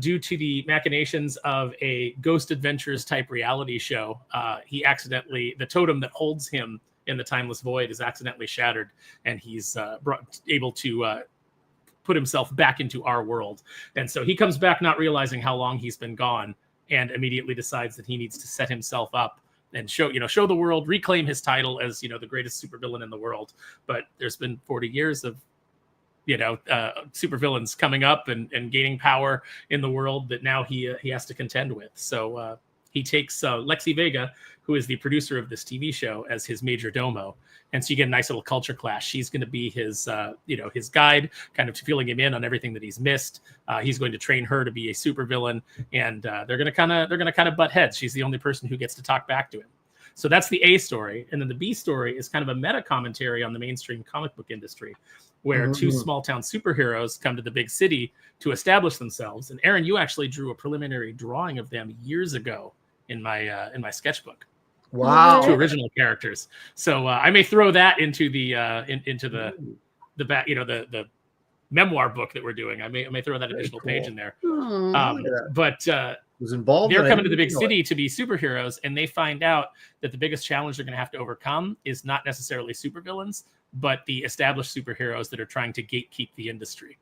due to the machinations of a Ghost Adventures type reality show, the totem that holds him in the timeless void is accidentally shattered, and he's able to put himself back into our world. And so he comes back not realizing how long he's been gone, and immediately decides that he needs to set himself up and show the world, reclaim his title as, the greatest supervillain in the world. But there's been 40 years of, supervillains coming up and gaining power in the world that now he has to contend with. So he takes Lexi Vega, who is the producer of this TV show, as his major domo. And so you get a nice little culture clash. She's going to be his, his guide, kind of filling him in on everything that he's missed. He's going to train her to be a supervillain, and they're going to kind of butt heads. She's the only person who gets to talk back to him. So that's the A story, and then the B story is kind of a meta commentary on the mainstream comic book industry, where two small town superheroes come to the big city to establish themselves. And Aaron, you actually drew a preliminary drawing of them years ago in my sketchbook. Wow. Two original characters. So I may throw that into the back, the memoir book that we're doing. I may throw that additional page in there. But was involved. They're coming to the big city to be superheroes, and they find out that the biggest challenge they're going to have to overcome is not necessarily supervillains, but the established superheroes that are trying to gatekeep the industry.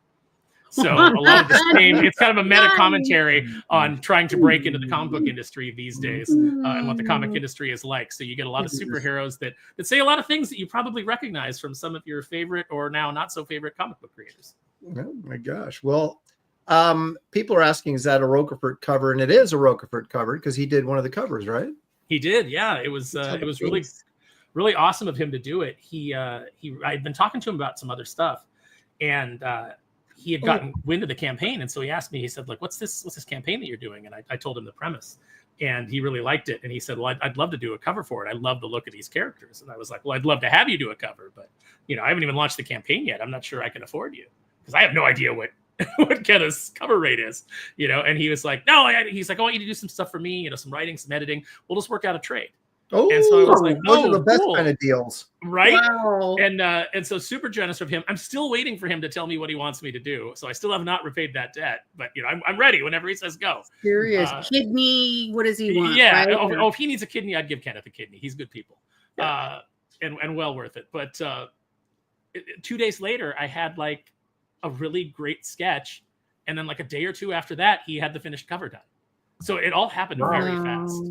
So a lot of the same, it's kind of a meta commentary on trying to break into the comic book industry these days and what the comic industry is like. So you get a lot of superheroes that say a lot of things that you probably recognize from some of your favorite or now not so favorite comic book creators. Oh my gosh. Well, people are asking, is that a Rocafort cover? And it is a Rocafort cover because he did one of the covers, right? He did. Yeah. It was really, really awesome of him to do it. I'd been talking to him about some other stuff, and he had gotten wind of the campaign. And so he asked me, he said, like, what's this campaign that you're doing? And I told him the premise, and he really liked it. And he said, well, I'd love to do a cover for it. I love the look of these characters. And I was like, well, I'd love to have you do a cover, but I haven't even launched the campaign yet. I'm not sure I can afford you because I have no idea what Kenna's cover rate is, and he was like, no, he's like, I want you to do some stuff for me, some writing, some editing. We'll just work out a trade. Oh, and so I was like, those are the best kind of deals. Right. Wow. And so super generous of him. I'm still waiting for him to tell me what he wants me to do. So I still have not repaid that debt, but I'm ready whenever he says go. Serious kidney. What does he want? Yeah. Right? If he needs a kidney, I'd give Kenneth a kidney. He's good people. Yeah. And well worth it. But 2 days later, I had like a really great sketch. And then like a day or two after that, he had the finished cover done. So it all happened very fast.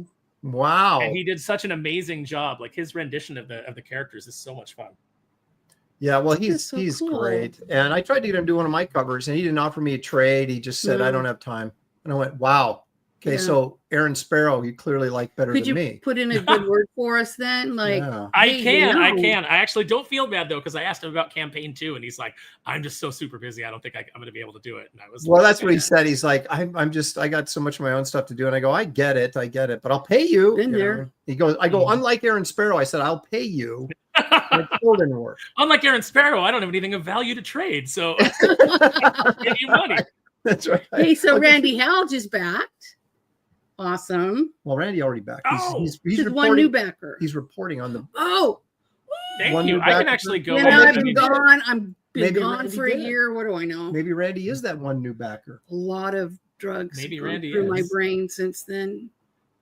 Wow. And he did such an amazing job. Like his rendition of the characters is so much fun. Yeah, well, he's cool. great. And I tried to get him to do one of my covers, and he didn't offer me a trade. He just said, I don't have time. And I went, wow. Okay, so Aaron Sparrow, you clearly like better than me. Could you put in a good word for us then? Like, I can. I actually don't feel bad though, because I asked him about campaign 2, and he's like, I'm just so super busy. I don't think I'm going to be able to do it. And I was that's what he said. He's like, I got so much of my own stuff to do. And I go, I get it, but I'll pay you. Been there. He goes, unlike Aaron Sparrow, I said, I'll pay you. It still didn't work. Unlike Aaron Sparrow, I don't have anything of value to trade. So I'll give you money. That's right. Hey, so Randy Hal just backed. Awesome. Well, Randy already backed. He's reporting, one new backer. He's reporting on the. Thank you. I can actually go. I've been gone. I'm been gone for a year. What do I know? Maybe Randy is that one new backer. A lot of drugs. Maybe Randy through is. my brain since then.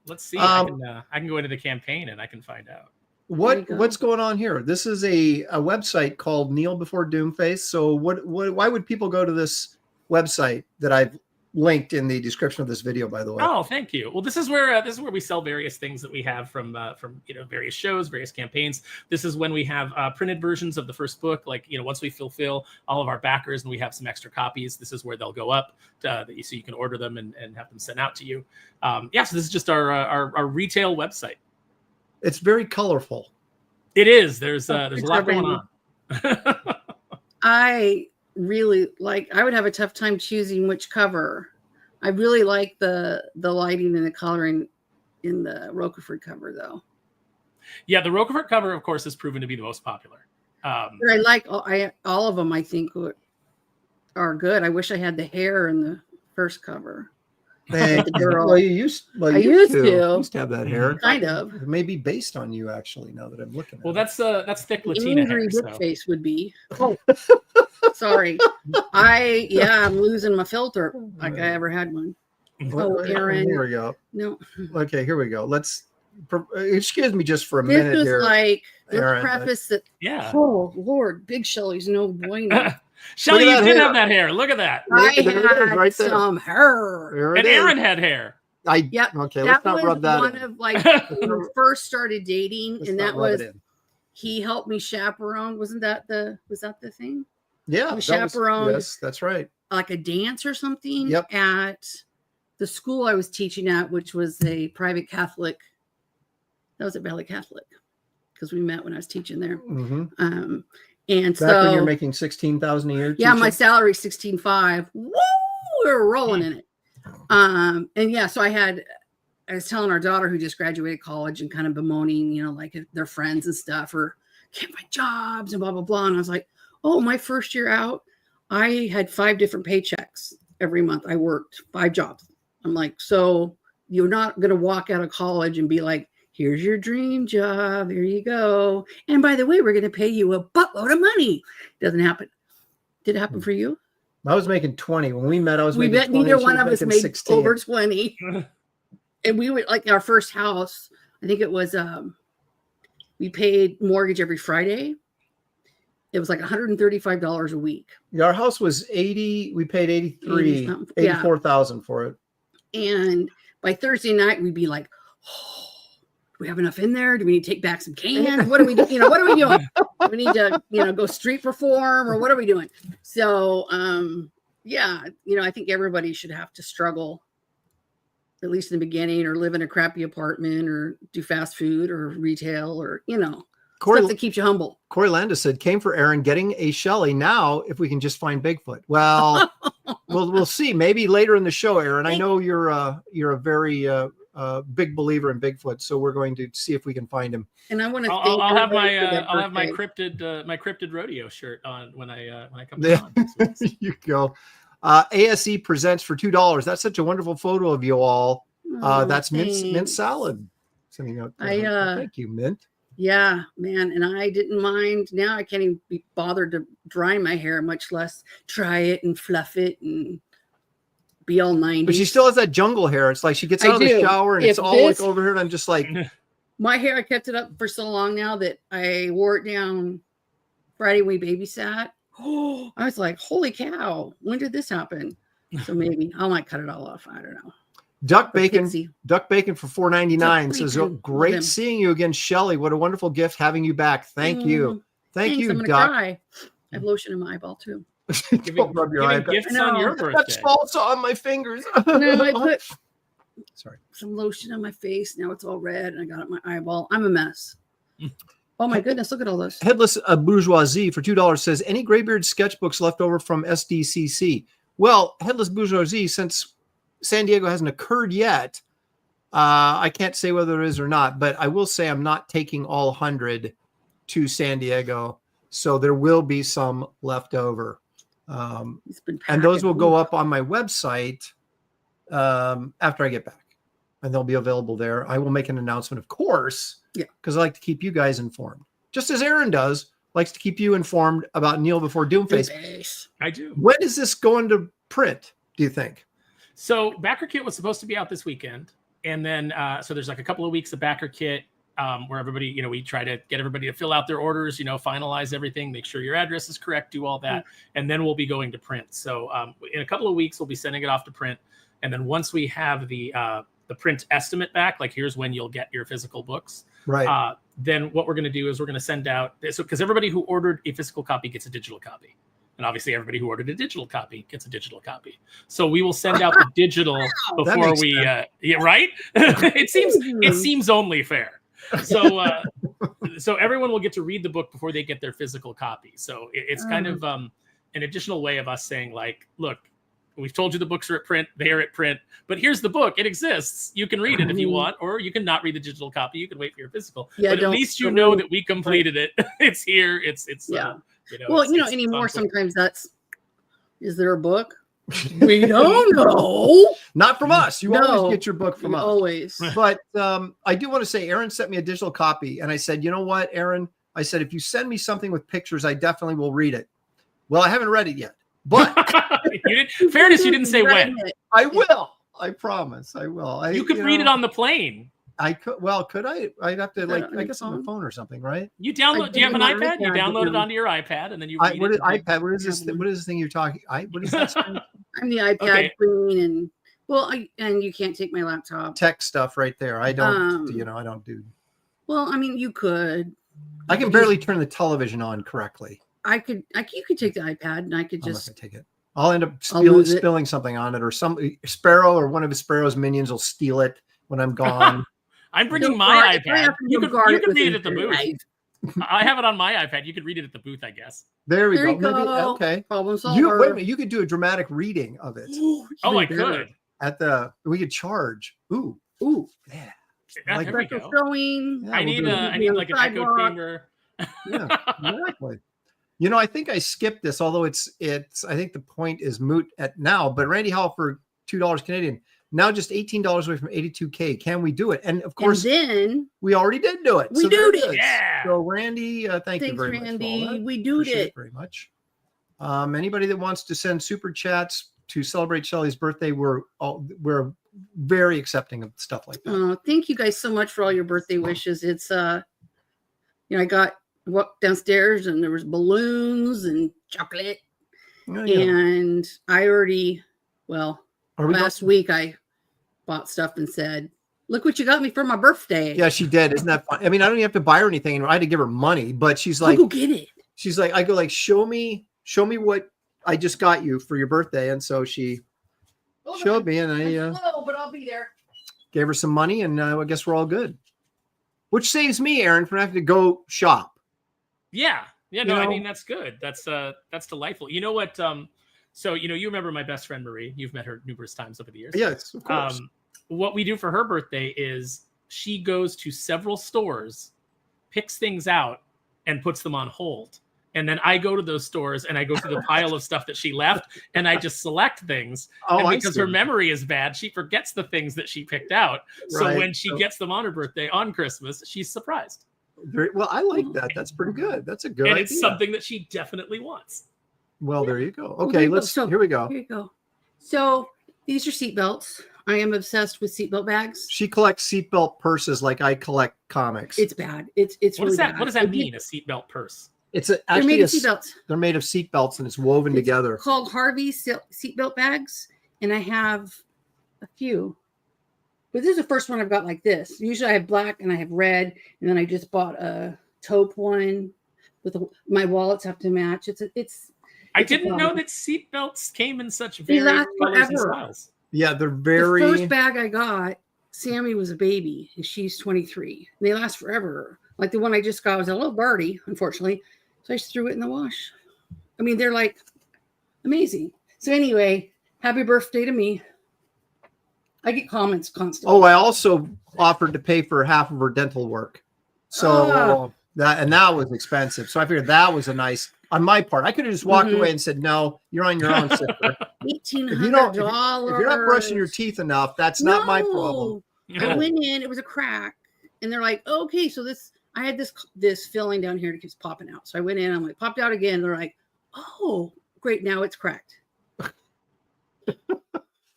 Let's see. I can go into the campaign and I can find out. What's going on here? This is a website called Kneel Before Doomface. So why would people go to this website that I've linked in the description of this video, by the way? Oh, thank you. Well, this is where we sell various things that we have from various shows, various campaigns. This is when we have printed versions of the first book. Like, once we fulfill all of our backers and we have some extra copies, this is where they'll go up so you can order them and have them sent out to you. So this is just our retail website. It's very colorful. It is. There's a lot going on. I really I would have a tough time choosing which cover. I really like the lighting and the coloring in the Roquefort cover, though. Yeah, the Roquefort cover, of course, has proven to be the most popular. But I like all of them. I think are good. I wish I had the hair in the first cover. The girl. Well, I used to have that hair. Kind of. It may be based on you, actually, now that I'm looking at it. Well, that's thick Latina hair. Face would be. Oh, sorry. I'm losing my filter like I ever had one. Oh, Aaron. Here we go. No. Okay, here we go. Let's excuse me just for a minute here. Aaron, let's preface that. Yeah. Oh, Lord. Big Shelley's no bueno. Shelley, you did have that hair. Look at that. I had some hair. And Aaron had hair. Okay, let's not rub that in. Of when we first started dating, and that was he helped me chaperone. Wasn't that the thing? Yeah, chaperone. Yes, that's right. Like a dance or something. Yep. At the school I was teaching at, which was a private Catholic. That was at Valley Catholic, because we met when I was teaching there. Mm-hmm. And back when you're making $16,000 a year. Yeah, my salary $16,500. Woo! We were rolling in it. And so I was telling our daughter who just graduated college and kind of bemoaning, like their friends and stuff, or can't find jobs and blah blah blah. And I was like, oh, my first year out, I had 5 different paychecks every month. I worked 5 jobs. I'm like, so you're not gonna walk out of college and be like, here's your dream job. Here you go. And by the way, we're going to pay you a buttload of money. Doesn't happen. Did it happen for you? I was making 20 when we met. I was making 20. Neither one of us made 16. over 20. And we would our first house. I think it was we paid mortgage every Friday. It was like $135 a week. Yeah, our house was 80. We paid 84,000 for it. And by Thursday night, we'd be like, oh, we have enough in there? Do we need to take back some cans? What are we doing? What are we doing? Do we need to, go street perform, or what are we doing? So, I think everybody should have to struggle, at least in the beginning, or live in a crappy apartment, or do fast food, or retail, or stuff that keeps you humble. Corey Landis said, came for Aaron getting a Shelley now if we can just find Bigfoot. Well, we'll see. Maybe later in the show, Aaron. I know you're a very big believer in Bigfoot, so we're going to see if we can find him. And I want to. I'll have my cryptid rodeo shirt on when I come on. You go. ASE presents for $2. That's such a wonderful photo of you all. That's mint salad. Sending out. Thank you, Mint. Yeah, man. And I didn't mind. Now I can't even be bothered to dry my hair, much less try it and fluff it and be all 90s. But she still has that jungle hair. It's like she gets out of the shower and it's all like over here. And I'm just like, my hair, I kept it up for so long now that I wore it down Friday we babysat. Oh, I was like, holy cow, when did this happen? So maybe I might cut it all off. I don't know. Duck bacon for $4.99 says, great seeing you again, Shelley. What a wonderful gift having you back. Thank you. Thanks, you, I'm Duck. cry. I have lotion in my eyeball too. Don't rub your eyeball. Gifts on your birthday. That's salsa on my fingers. No, I put some lotion on my face. Now it's all red and I got it in my eyeball. I'm a mess. Oh my goodness, look at all this. Headless Bourgeoisie for $2 says, any Graybeard sketchbooks left over from SDCC? Well, Headless Bourgeoisie, since San Diego hasn't occurred yet, I can't say whether there is or not, but I will say I'm not taking all 100 to San Diego, so there will be some left over. And those will go up on my website after I get back, and they'll be available there. I will make an announcement, of course, because I like to keep you guys informed, just as Aaron does, likes to keep you informed about Kneel Before Doomface. I do. When is this going to print, do you think? So Backer Kit was supposed to be out this weekend. And then, so there's like a couple of weeks of Backer Kit. where everybody, you know, we try to get everybody to fill out their orders, you know, finalize everything, make sure your address is correct, do all that. And then we'll be going to print. So in a couple of weeks, we'll be sending it off to print. And then once we have the print estimate back, like here's when you'll get your physical books. Right. Then what we're going to do is we're going to send out, so because everybody who ordered a physical copy gets a digital copy. And obviously everybody who ordered a digital copy gets a digital copy. So we will send out the digital before we, yeah, right? It seems only fair. So, so everyone will get to read the book before they get their physical copy. So it's kind of an additional way of us saying, like, look, we've told you the books are at print, they are at print, but here's the book. It exists. You can read it if you want, or you can not read the digital copy. You can wait for your physical. Yeah, but at least you know that we completed it. It's here. It's yeah. You know, well, you know, anymore sometimes is there a book? We don't know. Not from us. You always get your book from us. Always. But I do want to say, Aaron sent me a digital copy, and I said, you know what, Aaron? I said, if you send me something with pictures, I definitely will read it. Well, I haven't read it yet, but fairness, you didn't say when. I will. I promise. I will. You could read it on the plane. I could. Well, could I? I'd have to, like, I guess on the phone or something, right? You download. Do you have an iPad? You download it onto your iPad, and then you. What is iPad? What is this? What is this thing you're talking? What is that? I'm the iPad queen, and and you can't take my laptop. Tech stuff right there. I don't. You know, I don't do. Well, I mean, you could. I can barely turn the television on correctly. You could take the iPad, and I could just take it. I'll end up spilling something on it, or some Sparrow or one of his Sparrow's minions will steal it when I'm gone. I'm bringing my iPad. You could read it at the booth. I have it on my iPad. You could read it at the booth, I guess. There we go. Maybe, okay. Problem solver. Wait a minute. You could do a dramatic reading of it. Oh, I could. We could charge. Ooh. Yeah. Like there we go. Showing. I need like an echo chamber. Yeah, exactly. You know, I think I skipped this, although it's. I think the point is moot at now. But Randy Howell for $2 Canadian. Now just $18 away from 82K. Can we do it? And of course, then we already did do it. We did it. Yeah. So Randy, thanks you very Randy. much. We do it very much. Anybody that wants to send super chats to celebrate Shelley's birthday, we're very accepting of stuff like that. Thank you guys so much for all your birthday wishes. It's you know, I walked downstairs and there was balloons and chocolate, and I already last week I bought stuff and said, look what you got me for my birthday. Yeah, she did. Isn't that fun? I mean, I don't even have to buy her anything. I had to give her money, but she's like, go get it. She's like, I go like, show me what I just got you for your birthday. And so she showed me, and I but I'll be there. Gave her some money, and I guess we're all good. Which saves me, Aaron, from having to go shop. Yeah. Yeah, no, I mean, that's good. That's delightful. You know what? So, you know, you remember my best friend, Marie. You've met her numerous times over the years. Yes, of course. What we do for her birthday is she goes to several stores, picks things out, and puts them on hold. And then I go to those stores and I go through the pile of stuff that she left, and I just select things. And because her memory is bad, she forgets the things that she picked out. So when she gets them on her birthday on Christmas, she's surprised. Well, I like that. That's pretty good. That's a good idea. And it's something that she definitely wants. Well, there you go. Okay, here we go. Here you go. So these are seatbelts. I am obsessed with seatbelt bags. She collects seatbelt purses like I collect comics. It's bad. It's what really is that? bad. What does that mean? A seatbelt purse? It's actually they're made of seatbelts. They're made of seatbelts, and it's woven together. Called Harvey seatbelt bags, and I have a few. But this is the first one I've got like this. Usually I have black and I have red, and then I just bought a taupe one with my wallets have to match. I didn't know that seatbelts came in such various colors and styles. Yeah, they're very. The first bag I got, Sammy was a baby, and she's 23. And they last forever. Like the one I just got was a little birdie, unfortunately. So I just threw it in the wash. I mean, they're like amazing. So anyway, happy birthday to me. I get comments constantly. Oh, I also offered to pay for half of her dental work. So that was expensive. So I figured that was a nice on my part. I could have just walked away and said, no, you're on your own, sister. $1,800. If you're not brushing your teeth enough, that's not my problem. I went in, it was a crack, and they're like, okay, so I had this filling down here that keeps popping out. So I went in, I'm like, popped out again. They're like, oh, great, now it's cracked.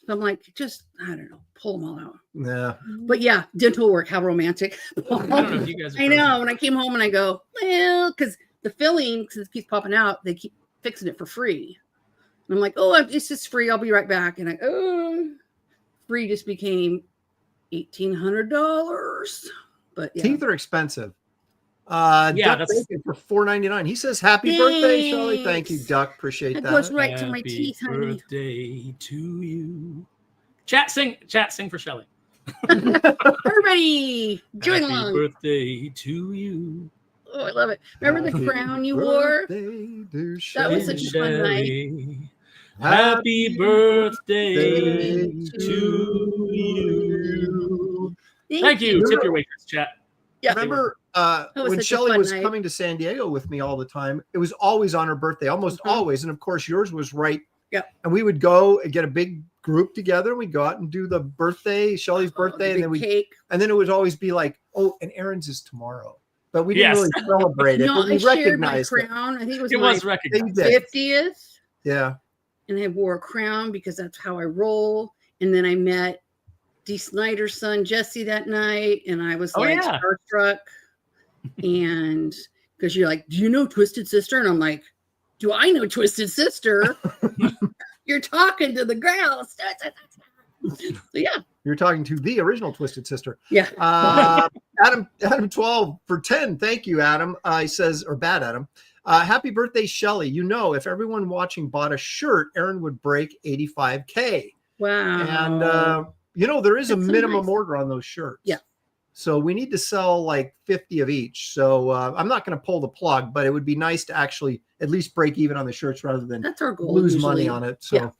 So I'm like, just, I don't know, pull them all out. Yeah. But yeah, dental work, how romantic. I don't know if you guys are I know. When I came home and I go, well, because the filling, because it keeps popping out, they keep fixing it for free. And I'm like, oh, it's just free. I'll be right back. And free just became $1,800. But yeah. Teeth are expensive. Yeah, Duck that's Bacon for $4.99. He says, "Happy birthday, Shelley." Thank you, Duck. Appreciate That that. goes right to my Happy teeth, honey. birthday to you. Chat, sing for Shelley. Everybody, join Happy along. birthday to you. Oh, I love it. Remember the crown you wore? That was such a fun night. Happy birthday to to you. Thank you. you. Tip your waitress, chat. Yeah. Remember was when such a Shelley fun was night. coming to San Diego with me all the time? It was always on her birthday, almost always. And of course, yours was right. Yep. And we would go and get a big group together. We'd go out and do the birthday, Shelley's birthday, and then we cake. and then it would always be like, oh, and Aaron's is tomorrow. But we didn't really celebrate it. No, but we I shared my recognized it. crown. I think it was It my was recognized. 50th. Yeah. And I wore a crown because that's how I roll. And then I met Dee Snyder's son, Jesse, that night. And I was starstruck. And because you're like, do you know Twisted Sister? And I'm like, do I know Twisted Sister? You're talking to the girls. So yeah. You're talking to the original Twisted Sister. Yeah. Adam 12 for 10. Thank you, Adam. He says, or bad Adam. Happy birthday, Shelley. You know, if everyone watching bought a shirt, Aaron would break 85K. Wow. And there is a That's so minimum nice. order on those shirts. Yeah. So we need to sell like 50 of each. So I'm not going to pull the plug, but it would be nice to actually at least break even on the shirts rather than That's our goal. lose usually. money on it. So, Yeah.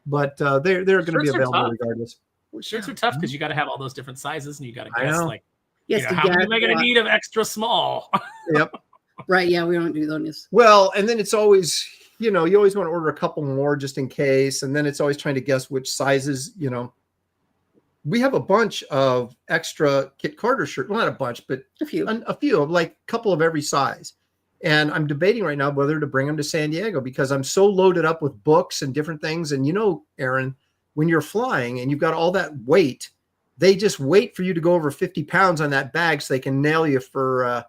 but they're going to be Shirts are available tough. regardless. Shirts are tough because you got to have all those different sizes, and you got to guess like, Yes, how many am I going to need of extra small? Yep. Right. Yeah, we don't do those. Well, and then it's always, you always want to order a couple more just in case. And then it's always trying to guess which sizes, We have a bunch of extra Kit Carter shirts. Well, not a bunch, but a few of like a couple of every size. And I'm debating right now whether to bring them to San Diego because I'm so loaded up with books and different things. And Aaron, when you're flying and you've got all that weight, they just wait for you to go over 50 pounds on that bag so they can nail you for,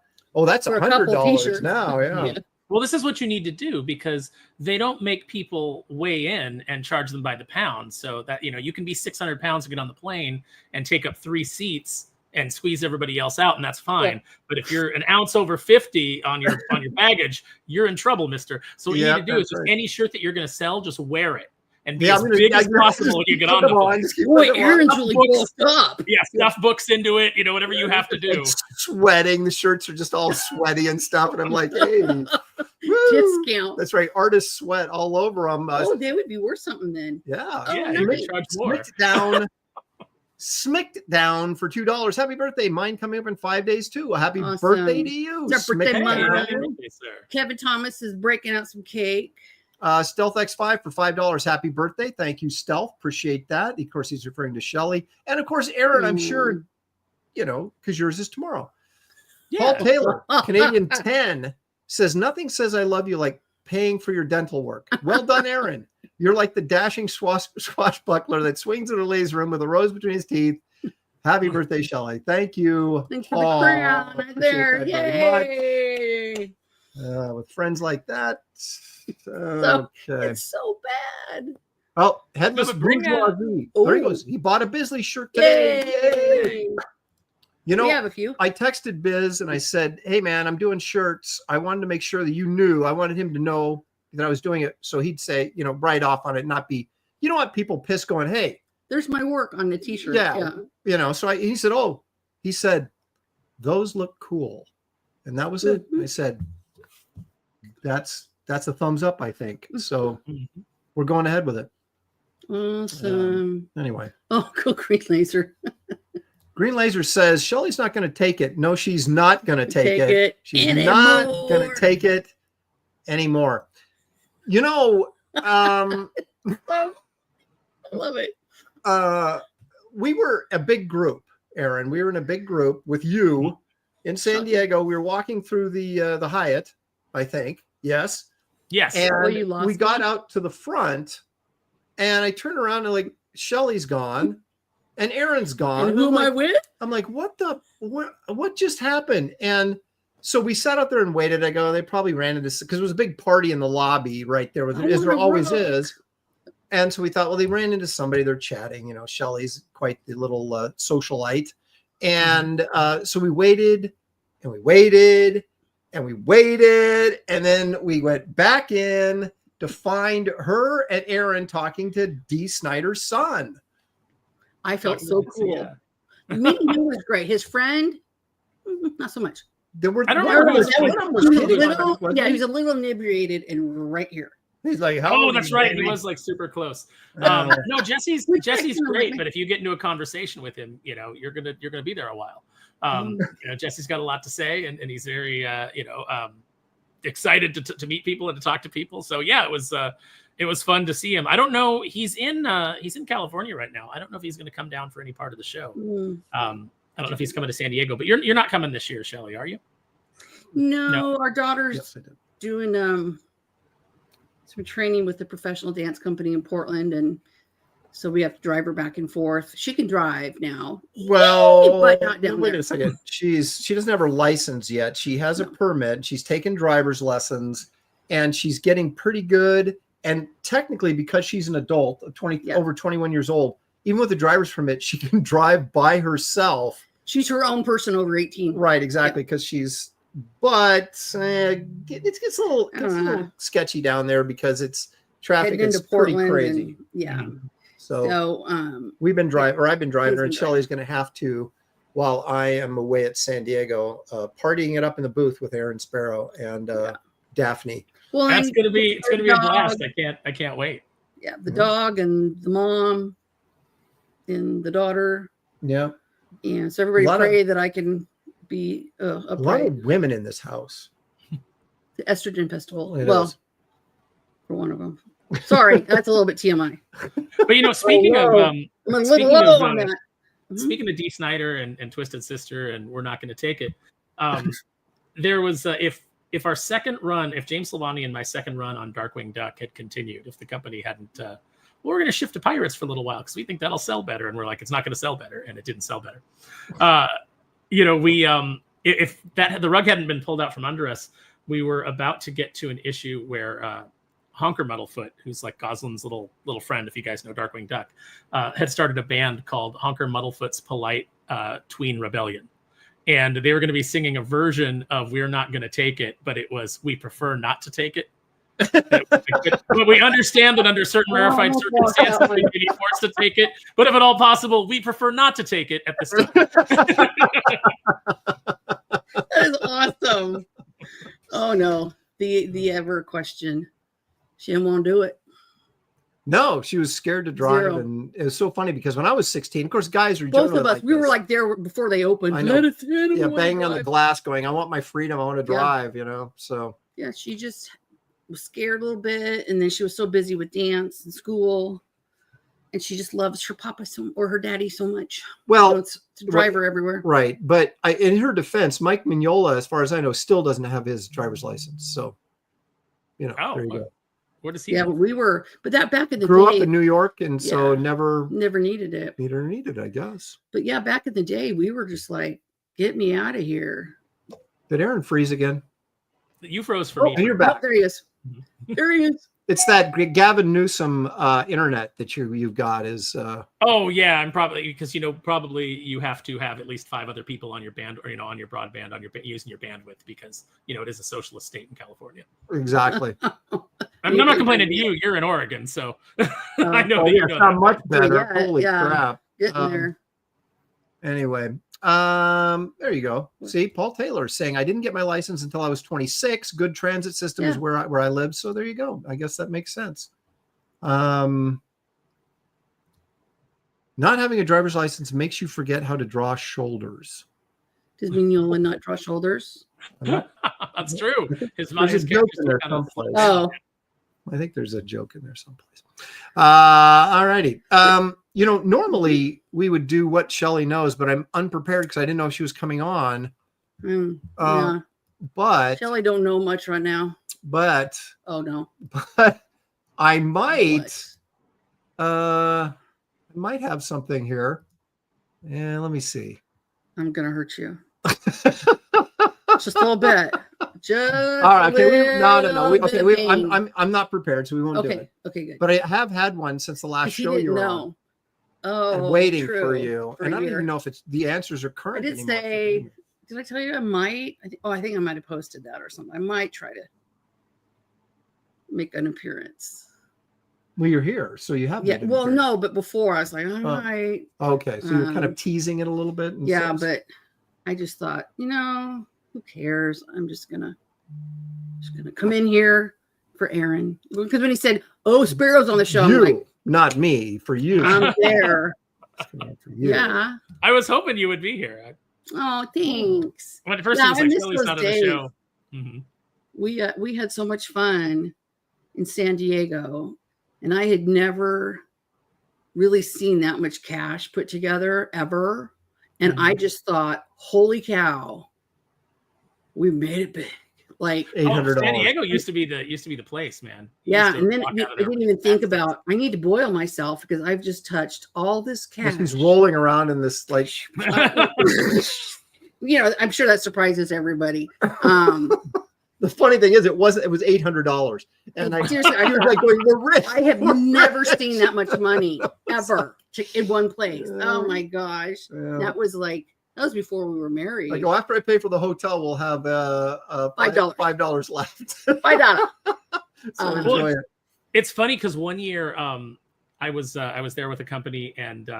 that's For a couple $100 t-shirts. now. Yeah. Well, this is what you need to do because they don't make people weigh in and charge them by the pound. So that, you can be 600 pounds to get on the plane and take up 3 seats and squeeze everybody else out, and that's fine. Yeah. But if you're an ounce over 50 on your baggage, you're in trouble, mister. So what you need to do is just any shirt that you're going to sell, just wear it. And be as big as possible when you get on the plane. Boy, Aaron's really bulked up. Yeah, stuff books into it, whatever you have to do. Sweating. The shirts are just all sweaty and stuff. And I'm like, hey. Discount. That's right. Artist sweat all over them. They would be worth something then. Yeah. Yeah, you can charge more. Smicked down for $2. Happy birthday. Mine coming up in 5 days too. A happy Awesome. birthday to you. It's our birthday month. Happy birthday, sir. Kevin Thomas is breaking out some cake. Stealth X5 for $5. Happy birthday. Thank you, Stealth. Appreciate that. Of course, he's referring to Shelley. And of course, Aaron, I'm sure, because yours is tomorrow. Yeah. Paul Taylor, Canadian 10, says, nothing says I love you like paying for your dental work. Well done, Aaron. You're like the dashing swashbuckler that swings in a laser room with a rose between his teeth. Happy birthday, Shelley. Thank you. Thanks for the crown right there. Yay. With friends like that. It's so bad. Oh, headless bourgeoisie. There he goes. He bought a Bisley shirt today. Yay. We have a few. I texted Biz and I said, hey man, I'm doing shirts. I wanted to make sure that you knew. I wanted him to know that I was doing it. So he'd say, write off on it, not be, people pissed going, hey, there's my work on the t-shirt. Yeah. So he said, those look cool. And that was it. I said, that's a thumbs up, I think. So we're going ahead with it. Awesome. Anyway. Oh, cool. Green Laser. Green Laser says, Shelley's not going to take it. No, she's not going to take it. She's not going to take it anymore. I love it. We were a big group, Aaron. We were in a big group with you in San Diego. We were walking through the Hyatt, I think. Yes. Yes. And we got out to the front and I turned around and Shelley's gone and Aaron's gone. And who am I with? I'm like, what just happened? And so we sat out there and waited. I go, they probably ran into, because there was a big party in the lobby right there, as there always is. And so we thought, well, they ran into somebody. They're chatting. You know, Shelley's quite the little socialite. And so we waited and we waited and we waited. And then we went back in to find her and Aaron talking to Dee Snider's son. I felt so cool. Meeting him was great. His friend, not so much. I don't remember. He was a little inebriated and right here. He's like, oh, that's right. He was like super close. No, Jesse's great, but if you get into a conversation with him, you know, you're gonna be there a while. You know, Jesse's got a lot to say, and he's very excited to meet people and to talk to people. So yeah, it was fun to see him. I don't know. He's in California right now. I don't know if he's going to come down for any part of the show. I don't know if he's coming to San Diego, but you're not coming this year, Shelley, are you? No. Our daughter's doing some training with the professional dance company in Portland, and so we have to drive her back and forth. She can drive now. Well, but not down wait there. a second. She doesn't have her license yet. She has a permit. She's taken driver's lessons, and she's getting pretty good. And technically, because she's an adult, over 21 years old, even with the driver's permit, she can drive by herself. She's her own person over 18. Right, exactly, because but it gets a little sketchy down there because traffic is pretty crazy. So we've been driving, or I've been driving her, and Shelley's going to have to, while I am away at San Diego, partying it up in the booth with Aaron Sparrow and Daphne. Well, it's gonna be a blast. I can't wait. Yeah, the dog and the mom and the daughter. Yeah. And so everybody pray that I can be a lot of women in this house. The estrogen festival. It is. For one of them. Sorry, that's a little bit TMI. But you know, speaking of Dee Snider and Twisted Sister, and we're not going to take it. There was if our second run, if James Silvani and my second run on Darkwing Duck had continued, if the company hadn't, we're going to shift to pirates for a little while because we think that'll sell better, and we're like, it's not going to sell better, and it didn't sell better. You know, we if the rug hadn't been pulled out from under us, we were about to get to an issue where Honker Muddlefoot, who's like Goslin's little friend, if you guys know Darkwing Duck, had started a band called Honker Muddlefoot's Polite Tween Rebellion. And they were going to be singing a version of We're Not Going to Take It, but it was We Prefer Not to Take It. But we understand that under certain rarefied circumstances, we may be forced to take it. But if at all possible, we prefer not to take it at this time. That is awesome. Oh, no. The ever question. She didn't want to do it. No, she was scared to drive. Zero. And it was so funny because when I was 16, of course, guys were both of us. We were like there before they opened. I know. Yeah, banging on the glass, going, "I want my freedom. I want to drive." You know. So yeah, she just was scared a little bit, and then she was so busy with dance and school, and she just loves her papa or her daddy so much. Well, to drive her everywhere. Right, but in her defense, Mike Mignola, as far as I know, still doesn't have his driver's license. So, you know, there you go. Where does he? Yeah, but that back in the grew day, up in New York, and so never needed it. Neither needed, I guess. But yeah, back in the day, we were just like, "Get me out of here." Did Aaron freeze again? You froze for me. And you're back. Oh, there he is. There he is. It's that Gavin Newsom internet that you've got is. Oh yeah, I'm probably because probably you have to have at least 5 other people on your band or on your broadband using your bandwidth because it is a socialist state in California. Exactly. I'm not complaining to you. You're in Oregon, so I know that you're not much better. Yeah, Holy crap! Getting there. Anyway, there you go. See, Paul Taylor saying, "I didn't get my license until I was 26. Good transit system is where I live." So there you go. I guess that makes sense. Not having a driver's license makes you forget how to draw shoulders. Does Mignola not draw shoulders? That's true. His joke in there someplace. Oh. I think there's a joke in there someplace. All righty. Normally we would do what Shelley knows, but I'm unprepared because I didn't know she was coming on. Yeah. But Shelley don't know much right now. But oh no. But I might. I I might have something here. And let me see. I'm gonna hurt you. Just a little bit. Just all right. Okay. No. I'm not prepared, so we won't do okay. it. Okay, good. But I have had one since the last show you were on. Oh, and waiting true. for you. For and I don't year. even know if it's the answers are current. I did anymore. say, did I tell you I might? I think I might have posted that or something. I might try to make an appearance. Well, you're here, so you have. Yeah. Well, no, but before I was like, all right. Okay, so you're kind of teasing it a little bit. Yeah, but I just thought, who cares? I'm just gonna come in here for Aaron, because when he said, "Oh, Sparrow's on the show," I'm like, not me, for you. I'm there. For you. Yeah. I was hoping you would be here. Oh, thanks. When at first it was like Shelly's not on the show. Mm-hmm. We had so much fun in San Diego, and I had never really seen that much cash put together ever. And I just thought, holy cow, we made it big. Like $800. San Diego used to be the place, man. Yeah, and then I didn't even think about. I need to boil myself because I've just touched all this cash. He's rolling around in this like. I'm sure that surprises everybody. The funny thing is, it was $800, and seriously, I was like, "We're rich." I have never seen that much money ever in one place. Oh my gosh, that was before we were married. Like, after I pay for the hotel, we'll have $5 left. $5. So enjoy it. It's funny because one year I was there with a company and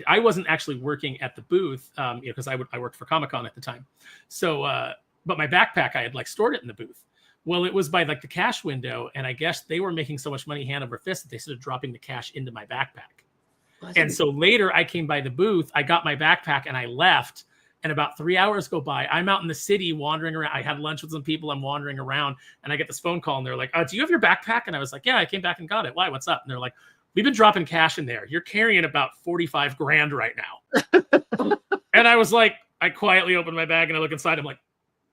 I wasn't actually working at the booth because I worked for Comic-Con at the time. So but my backpack, I had stored it in the booth. Well, it was by the cash window, and I guess they were making so much money hand over fist that they started dropping the cash into my backpack. And so later I came by the booth, I got my backpack and I left. And about 3 hours go by. I'm out in the city wandering around. I had lunch with some people. I'm wandering around and I get this phone call and they're like, do you have your backpack? And I was like, yeah, I came back and got it. Why? What's up? And they're like, we've been dropping cash in there. You're carrying about 45 grand right now. And I was like, I quietly opened my bag and I look inside. I'm like,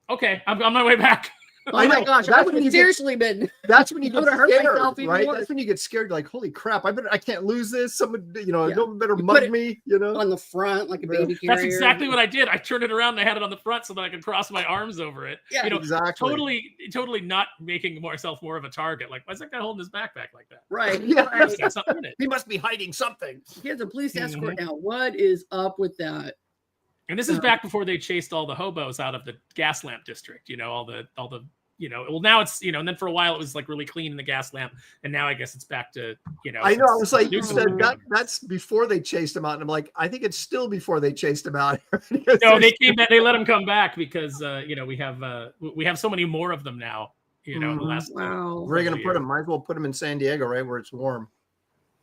okay, I'm on my way back. Oh my gosh, that's when you seriously been. That's when you get hurt scared, myself even right? more. That's when you get scared. Like, holy crap! I can't lose this. Someone, no one better mug me. On the front like a baby carrier. That's exactly what I did. I turned it around and I had it on the front so that I could cross my arms over it. Yeah, exactly. Totally not making myself more of a target. Like, why's that guy holding his backpack like that? Right. Yeah. Right. Something in it. He must be hiding something. He has a police escort now. What is up with that? And this is back before they chased all the hobos out of the gas lamp district. All the. Well, now it's, and then for a while it was really clean in the gas lamp. And now I guess it's back to, I know. I was like, you said that's before they chased him out. And I'm like, I think it's still before they chased him out. No, they came back. They let him come back because, we have so many more of them now, the last. Wow. We're going to put him, might as well put him in San Diego, right? Where it's warm.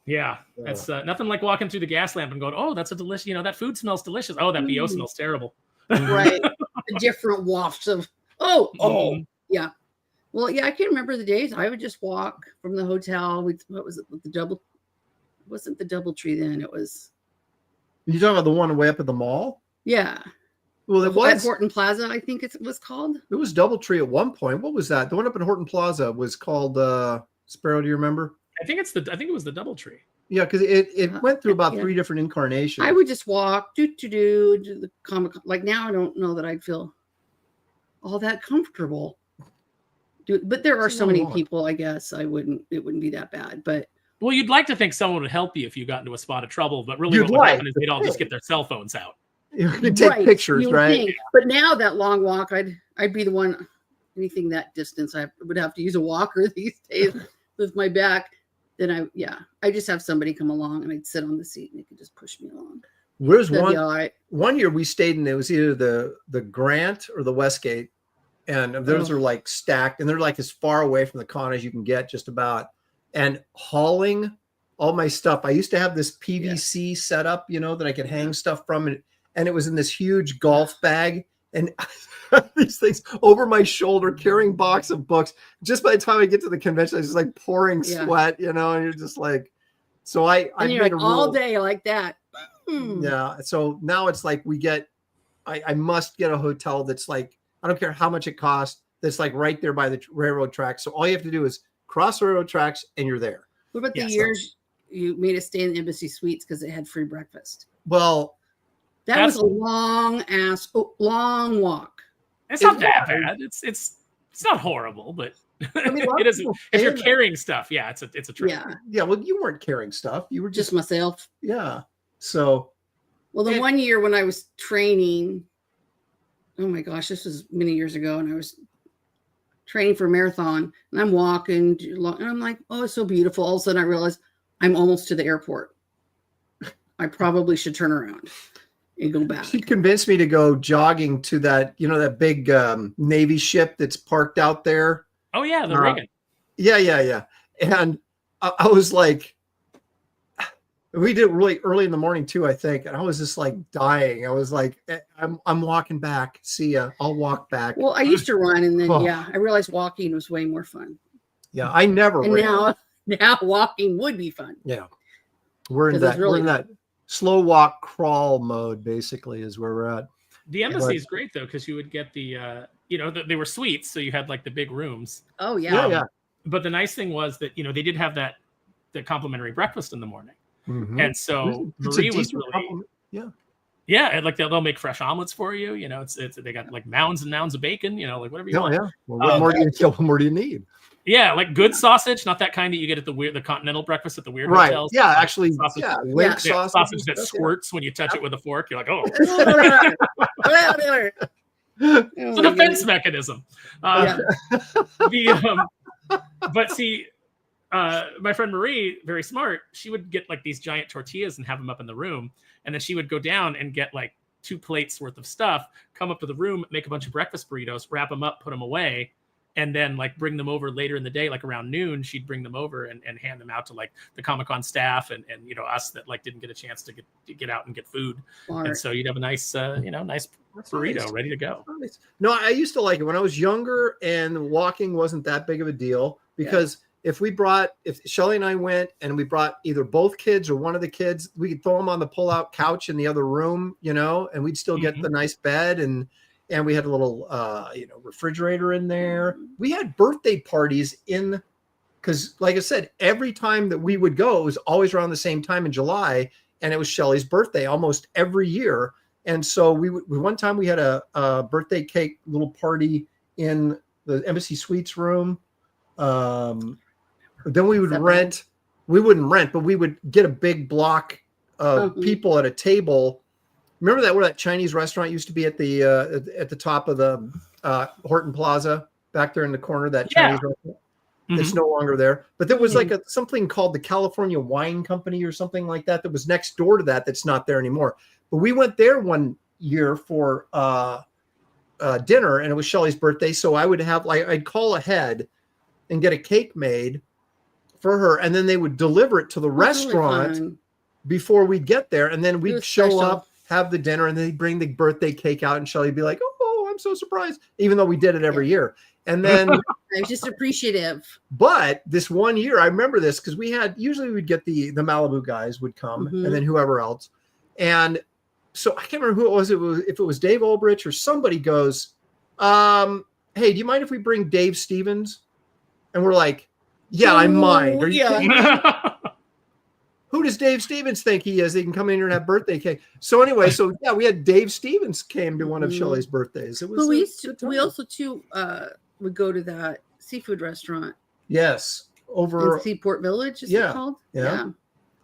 Yeah. That's nothing like walking through the gas lamp and going, oh, that's a delicious, that food smells delicious. Oh, that BO smells terrible. Right. Different wafts of, yeah. Well, yeah, I can remember the days I would just walk from the hotel. What was it? It wasn't the Doubletree then. It was. You talking about the one way up at the mall? Yeah. Well, it was at Horton Plaza, I think it was called. It was Doubletree at one point. What was that? The one up in Horton Plaza was called Sparrow. Do you remember? I think it was the Doubletree. Yeah, because it went through about 3 different incarnations. I would just walk to the comic. Like now, I don't know that I'd feel all that comfortable. But there are so many people. I guess it wouldn't be that bad. But well, you'd like to think someone would help you if you got into a spot of trouble. But really, what would happen is they'd all just get their cell phones out. You can take pictures, right? Think. But now that long walk, I'd be the one. Anything that distance, I would have to use a walker these days with my back. Then I just have somebody come along and I'd sit on the seat and they could just push me along. Where's one year we stayed in, it was either the Grant or the Westgate, and those are stacked and they're as far away from the con as you can get, just about. And hauling all my stuff, I used to have this PVC setup, that I could hang stuff from, and it was in this huge golf bag, and these things over my shoulder, carrying box of books. Just by the time I get to the convention, I was just pouring sweat, and you're just so I made a rule all day like that. Yeah. So now it's I must get a hotel that's I don't care how much it costs. That's right there by the railroad tracks. So all you have to do is cross railroad tracks and you're there. What about the years you made us stay in the Embassy Suites because it had free breakfast. Well, That was a long walk. It's not that bad. It's not horrible, but I mean, it isn't. If you're that. carrying stuff, yeah, it's a trip. Yeah. Yeah. Well, you weren't carrying stuff. You were Just myself. Yeah. So. Well, the one year when I was training, oh my gosh, this was many years ago, and I was training for a marathon, and I'm walking, and I'm like, oh, it's so beautiful. All of a sudden, I realized I'm almost to the airport. I probably should turn around and go back. She convinced me to go jogging to that, that big Navy ship that's parked out there. Oh yeah, the Reagan. Yeah. And I was like, we did it really early in the morning too, I think. And I was just like dying. I was like, I'm walking back. See ya. I'll walk back. Well, I used to run, and then I realized walking was way more fun. Yeah, I never and ran. Now walking would be fun. Yeah. We're in that slow walk crawl mode, basically, is where we're at. The Embassy is great though, because you would get the they were suites, so you had like the big rooms. Oh yeah. Yeah. But the nice thing was that they did have the complimentary breakfast in the morning. Mm-hmm. And so Marie was really and like they'll make fresh omelets for you. They got like mounds and mounds of bacon. Like whatever you want. Yeah. Well, what more do you need? Yeah, like good sausage, not that kind that you get at the continental breakfast at the weird hotels. Yeah, actually, sausage, sausage that squirts when you touch it with a fork. You're like, oh, it's a defense mechanism. But see. My friend Marie, very smart, she would get like these giant tortillas and have them up in the room. And then she would go down and get like 2 plates worth of stuff, come up to the room, make a bunch of breakfast burritos, wrap them up, put them away, and then like bring them over later in the day, like around noon, she'd bring them over and hand them out to like the Comic-Con staff and us that like didn't get a chance to get out and get food. And so you'd have a nice, nice burrito ready to go. Nice. No, I used to like it when I was younger and walking wasn't that big of a deal because if Shelley and I went and we brought either both kids or one of the kids, we could throw them on the pull-out couch in the other room, and we'd still get the nice bed and we had a little, refrigerator in there. We had birthday parties because like I said, every time that we would go, it was always around the same time in July, and it was Shelley's birthday almost every year. And so one time we had a birthday cake little party in the Embassy Suites room. Then we would we wouldn't rent, but we would get a big block of people at a table. Remember where that Chinese restaurant used to be at the top of the Horton Plaza back there in the corner, that Chinese restaurant? It's no longer there, but there was like something called the California Wine Company or something like that was next door to that's not there anymore. But we went there one year for dinner, and it was Shelley's birthday. So I would have I'd call ahead and get a cake made for her, and then they would deliver it to the restaurant really before we'd get there, and then we'd show up, have the dinner, and they'd bring the birthday cake out, and Shelley'd be like, oh, I'm so surprised, even though we did it every year. And then I was just appreciative. But this one year, I remember this because usually we'd get the Malibu guys would come, and then whoever else. And so I can't remember who it was. If it was Dave Olbrich or somebody goes, hey, do you mind if we bring Dave Stevens? And we're like, yeah, I mind. Are you kidding me? Who does Dave Stevens think he is? He can come in here and have birthday cake. So anyway, we had Dave Stevens came to one of Shelley's birthdays. It was. We also too would go to that seafood restaurant. Yes, over in Seaport Village. Is it called? Yeah.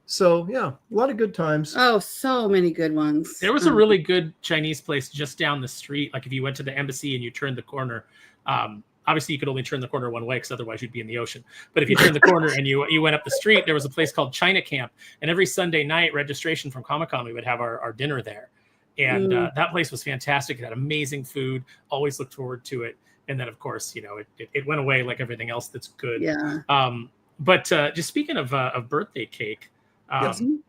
So a lot of good times. Oh, so many good ones. There was a really good Chinese place just down the street. Like if you went to the Embassy and you turned the corner. Obviously, you could only turn the corner one way because otherwise you'd be in the ocean. But if you turned the corner and you went up the street, there was a place called China Camp. And every Sunday night, registration from Comic-Con, we would have our dinner there. And that place was fantastic. It had amazing food. Always looked forward to it. And then, of course, it went away like everything else that's good. Yeah. But just speaking of birthday cake, so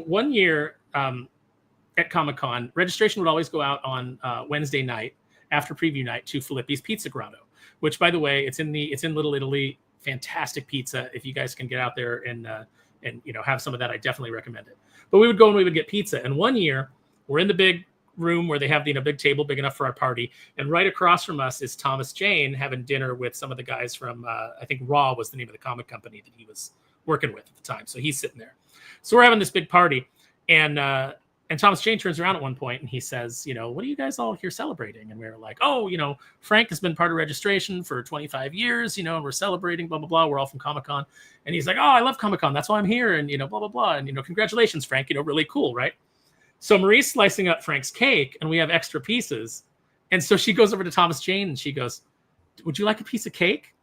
one year at Comic-Con, registration would always go out on Wednesday night after preview night to Filippi's Pizza Grotto, which, by the way, it's in Little Italy. Fantastic pizza. If you guys can get out there and have some of that, I definitely recommend it. But we would go and we would get pizza. And one year, we're in the big room where they have big table big enough for our party, and right across from us is Thomas Jane having dinner with some of the guys from I think Raw was the name of the comic company that he was working with at the time. So he's sitting there. So we're having this big party, and Thomas Jane turns around at one point and he says, what are you guys all here celebrating? And we were like, oh, Frank has been part of registration for 25 years, and we're celebrating, blah, blah, blah. We're all from Comic-Con. And he's like, oh, I love Comic-Con. That's why I'm here. And, blah, blah, blah. And, congratulations, Frank, really cool, right? So Marie's slicing up Frank's cake and we have extra pieces. And so she goes over to Thomas Jane and she goes, would you like a piece of cake?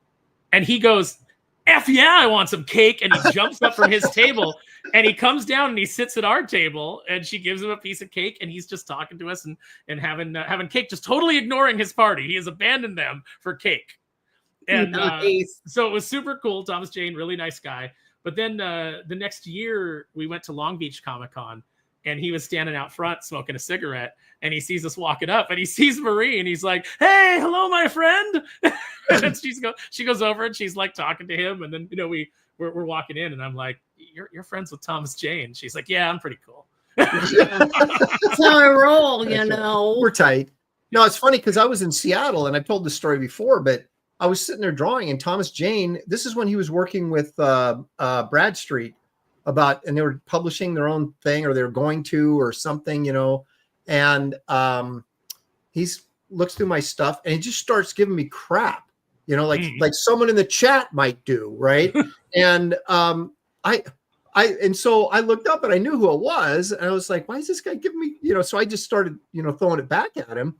And he goes, F yeah, I want some cake. And he jumps up from his table and he comes down and he sits at our table and she gives him a piece of cake and he's just talking to us and having cake, just totally ignoring his party. He has abandoned them for cake. And Nice. So it was super cool. Thomas Jane, really nice guy. But then the next year we went to Long Beach Comic-Con and he was standing out front smoking a cigarette and he sees us walking up and he sees Marie and he's like, hey, hello, my friend. And she goes over and she's like talking to him. And then, we're walking in and I'm like, you're friends with Thomas Jane. She's like, yeah, I'm pretty cool. That's how I roll, We're tight. No, it's funny because I was in Seattle and I've told this story before, but I was sitting there drawing and Thomas Jane, this is when he was working with Bradstreet and they were publishing their own thing or they were going to or something, and he looks through my stuff and he just starts giving me crap, like someone in the chat might do, right? And so I looked up and I knew who it was and I was like, why is this guy giving me, so I just started, throwing it back at him.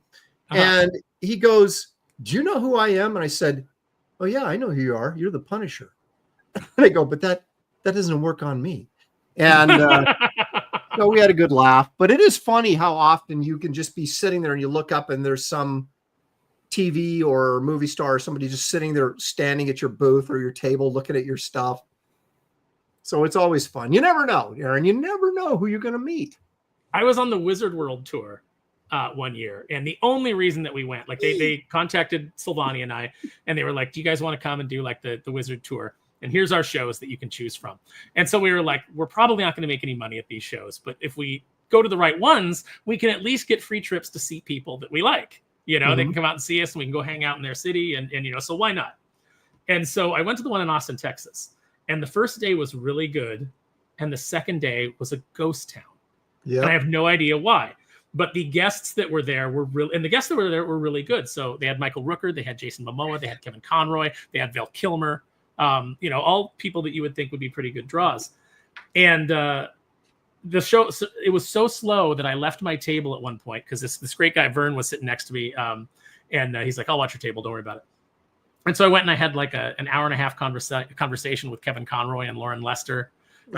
And he goes, do you know who I am? And I said, oh yeah, I know who you are. You're the Punisher. And I go, but that doesn't work on me. And so we had a good laugh, but it is funny how often you can just be sitting there and you look up and there's some TV or movie star or somebody just sitting there standing at your booth or your table looking at your stuff. So it's always fun. You never know, Aaron. You never know who you're going to meet. I was on the Wizard World tour one year, and the only reason that we went, like they contacted Silvani and I, and they were like, do you guys want to come and do like the Wizard tour? And here's our shows that you can choose from. And so we were like, we're probably not going to make any money at these shows, but if we go to the right ones, we can at least get free trips to see people that we like. They can come out and see us and we can go hang out in their city. And so why not? And so I went to the one in Austin, Texas. And the first day was really good. And the second day was a ghost town. Yeah. And I have no idea why. But the guests that were there were really good. So they had Michael Rooker, they had Jason Momoa, they had Kevin Conroy, they had Val Kilmer. All people that you would think would be pretty good draws. And the show, it was so slow that I left my table at one point because this great guy, Byrne, was sitting next to me. And he's like, I'll watch your table. Don't worry about it. And so I went and I had like an hour and a half conversation with Kevin Conroy and Lauren Lester.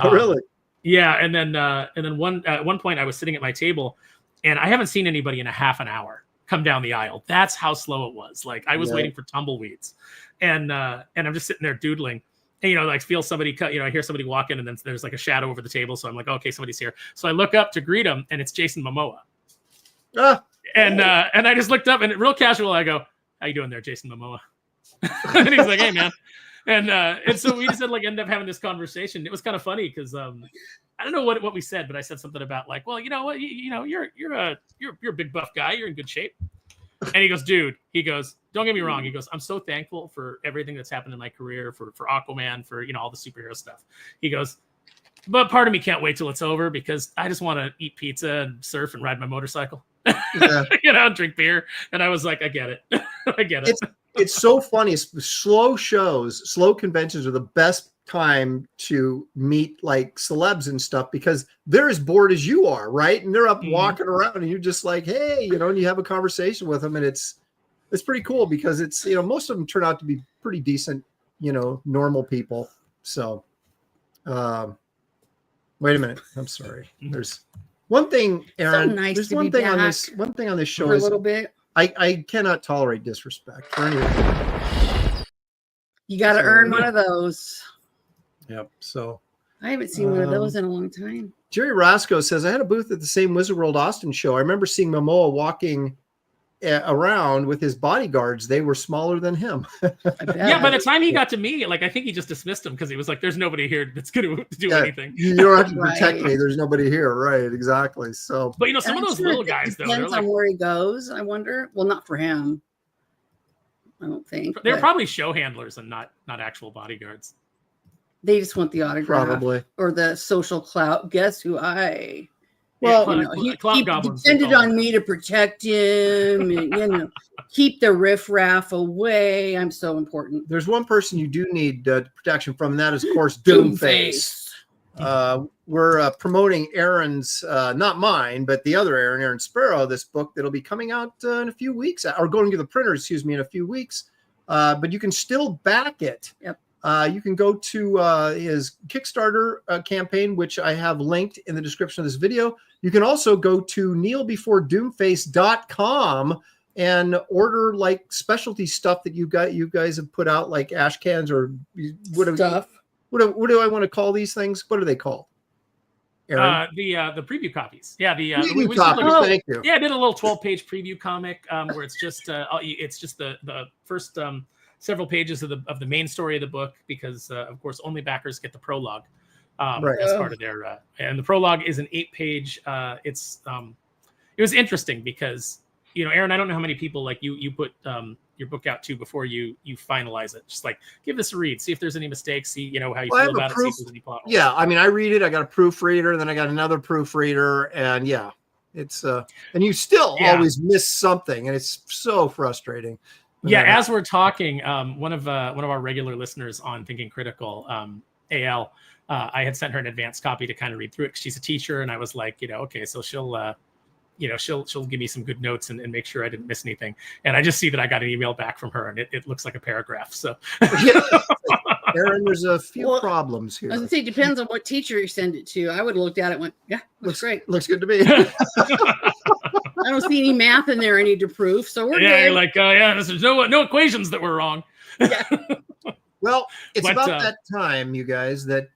Oh, really? Yeah. And then at one point I was sitting at my table and I haven't seen anybody in a half an hour come down the aisle. That's how slow it was. Like I was waiting for tumbleweeds and I'm just sitting there doodling and, like feel somebody cut, I hear somebody walk in and then there's like a shadow over the table. So I'm like, okay, somebody's here. So I look up to greet him and it's Jason Momoa. And I just looked up and real casual, I go, how you doing there, Jason Momoa? And he's like, hey man. And so we just ended up having this conversation. It was kind of funny because I don't know what we said, but I said something about like, well, you know what, you're a big buff guy, you're in good shape. And he goes, dude, don't get me wrong. He goes, I'm so thankful for everything that's happened in my career, for Aquaman, for all the superhero stuff. He goes, but part of me can't wait till it's over because I just want to eat pizza and surf and ride my motorcycle. Yeah. Drink beer. And I was like, I get it. I get it. It's so funny. Slow conventions are the best time to meet like celebs and stuff because they're as bored as you are, right? And they're up walking around and you're just like, hey, and you have a conversation with them and it's pretty cool because it's, most of them turn out to be pretty decent, normal people. So, wait a minute. I'm sorry. There's one thing, Aaron, so nice there's to one be thing back on this show for is a little bit. I cannot tolerate disrespect for anyone. You got to earn one of those. Yep. So I haven't seen one of those in a long time. Jerry Roscoe says, I had a booth at the same Wizard World Austin show. I remember seeing Momoa walking around with his bodyguards. They were smaller than him. Yeah, by the time he got to me, like I think he just dismissed him because he was like, there's nobody here that's going to do anything. You don't have to protect me. There's nobody here. Right. Exactly. So, but some of those little guys, though, depends on where he goes. I wonder. Well, not for him. I don't think they're probably show handlers and not actual bodyguards. They just want the autograph Probably. or the social clout. Guess who I? Well, You know, he goblins depended would call on me to protect him, and keep the riffraff away. I'm so important. There's one person you do need protection from, and that is, of course, DOOMFACE. We're promoting Aaron's, not mine, but the other Aaron Sparrow, this book that'll be coming out in a few weeks, or going to the printer, excuse me, in a few weeks. But you can still back it. Yep. You can go to his Kickstarter campaign, which I have linked in the description of this video. You can also go to kneelbeforedoomface.com and order like specialty stuff that you guys have put out, like ash cans or Stuff. What do I want to call these things? What are they called? Aaron? The preview copies. Yeah, preview copies. Thank you. Yeah, I did a little 12-page preview comic where it's just the first several pages of the main story of the book, because of course only backers get the prologue as part of their and the prologue is an 8-page. It was interesting because Aaron, I don't know how many people like you put your book out to before you finalize it. Just like give this a read, see if there's any mistakes, see how you feel about it, see if there's any plot holes. Yeah, I mean, I read it. I got a proofreader, then I got another proofreader, and yeah, it's and you still always miss something, and it's so frustrating. Yeah, as we're talking, one of our regular listeners on Thinking Critical, AL, I had sent her an advanced copy to kind of read through it because she's a teacher, and I was like, okay, so she'll give me some good notes and make sure I didn't miss anything. And I just see that I got an email back from her, and it looks like a paragraph. So, Aaron, there's a few problems here. I was gonna say, it depends on what teacher you send it to. I would have looked at it and went, yeah, looks great. Looks good to me. I don't see any math in there I need to prove, so we're good. You're like, there's no equations that were wrong. Yeah. Well, it's about that time, you guys, that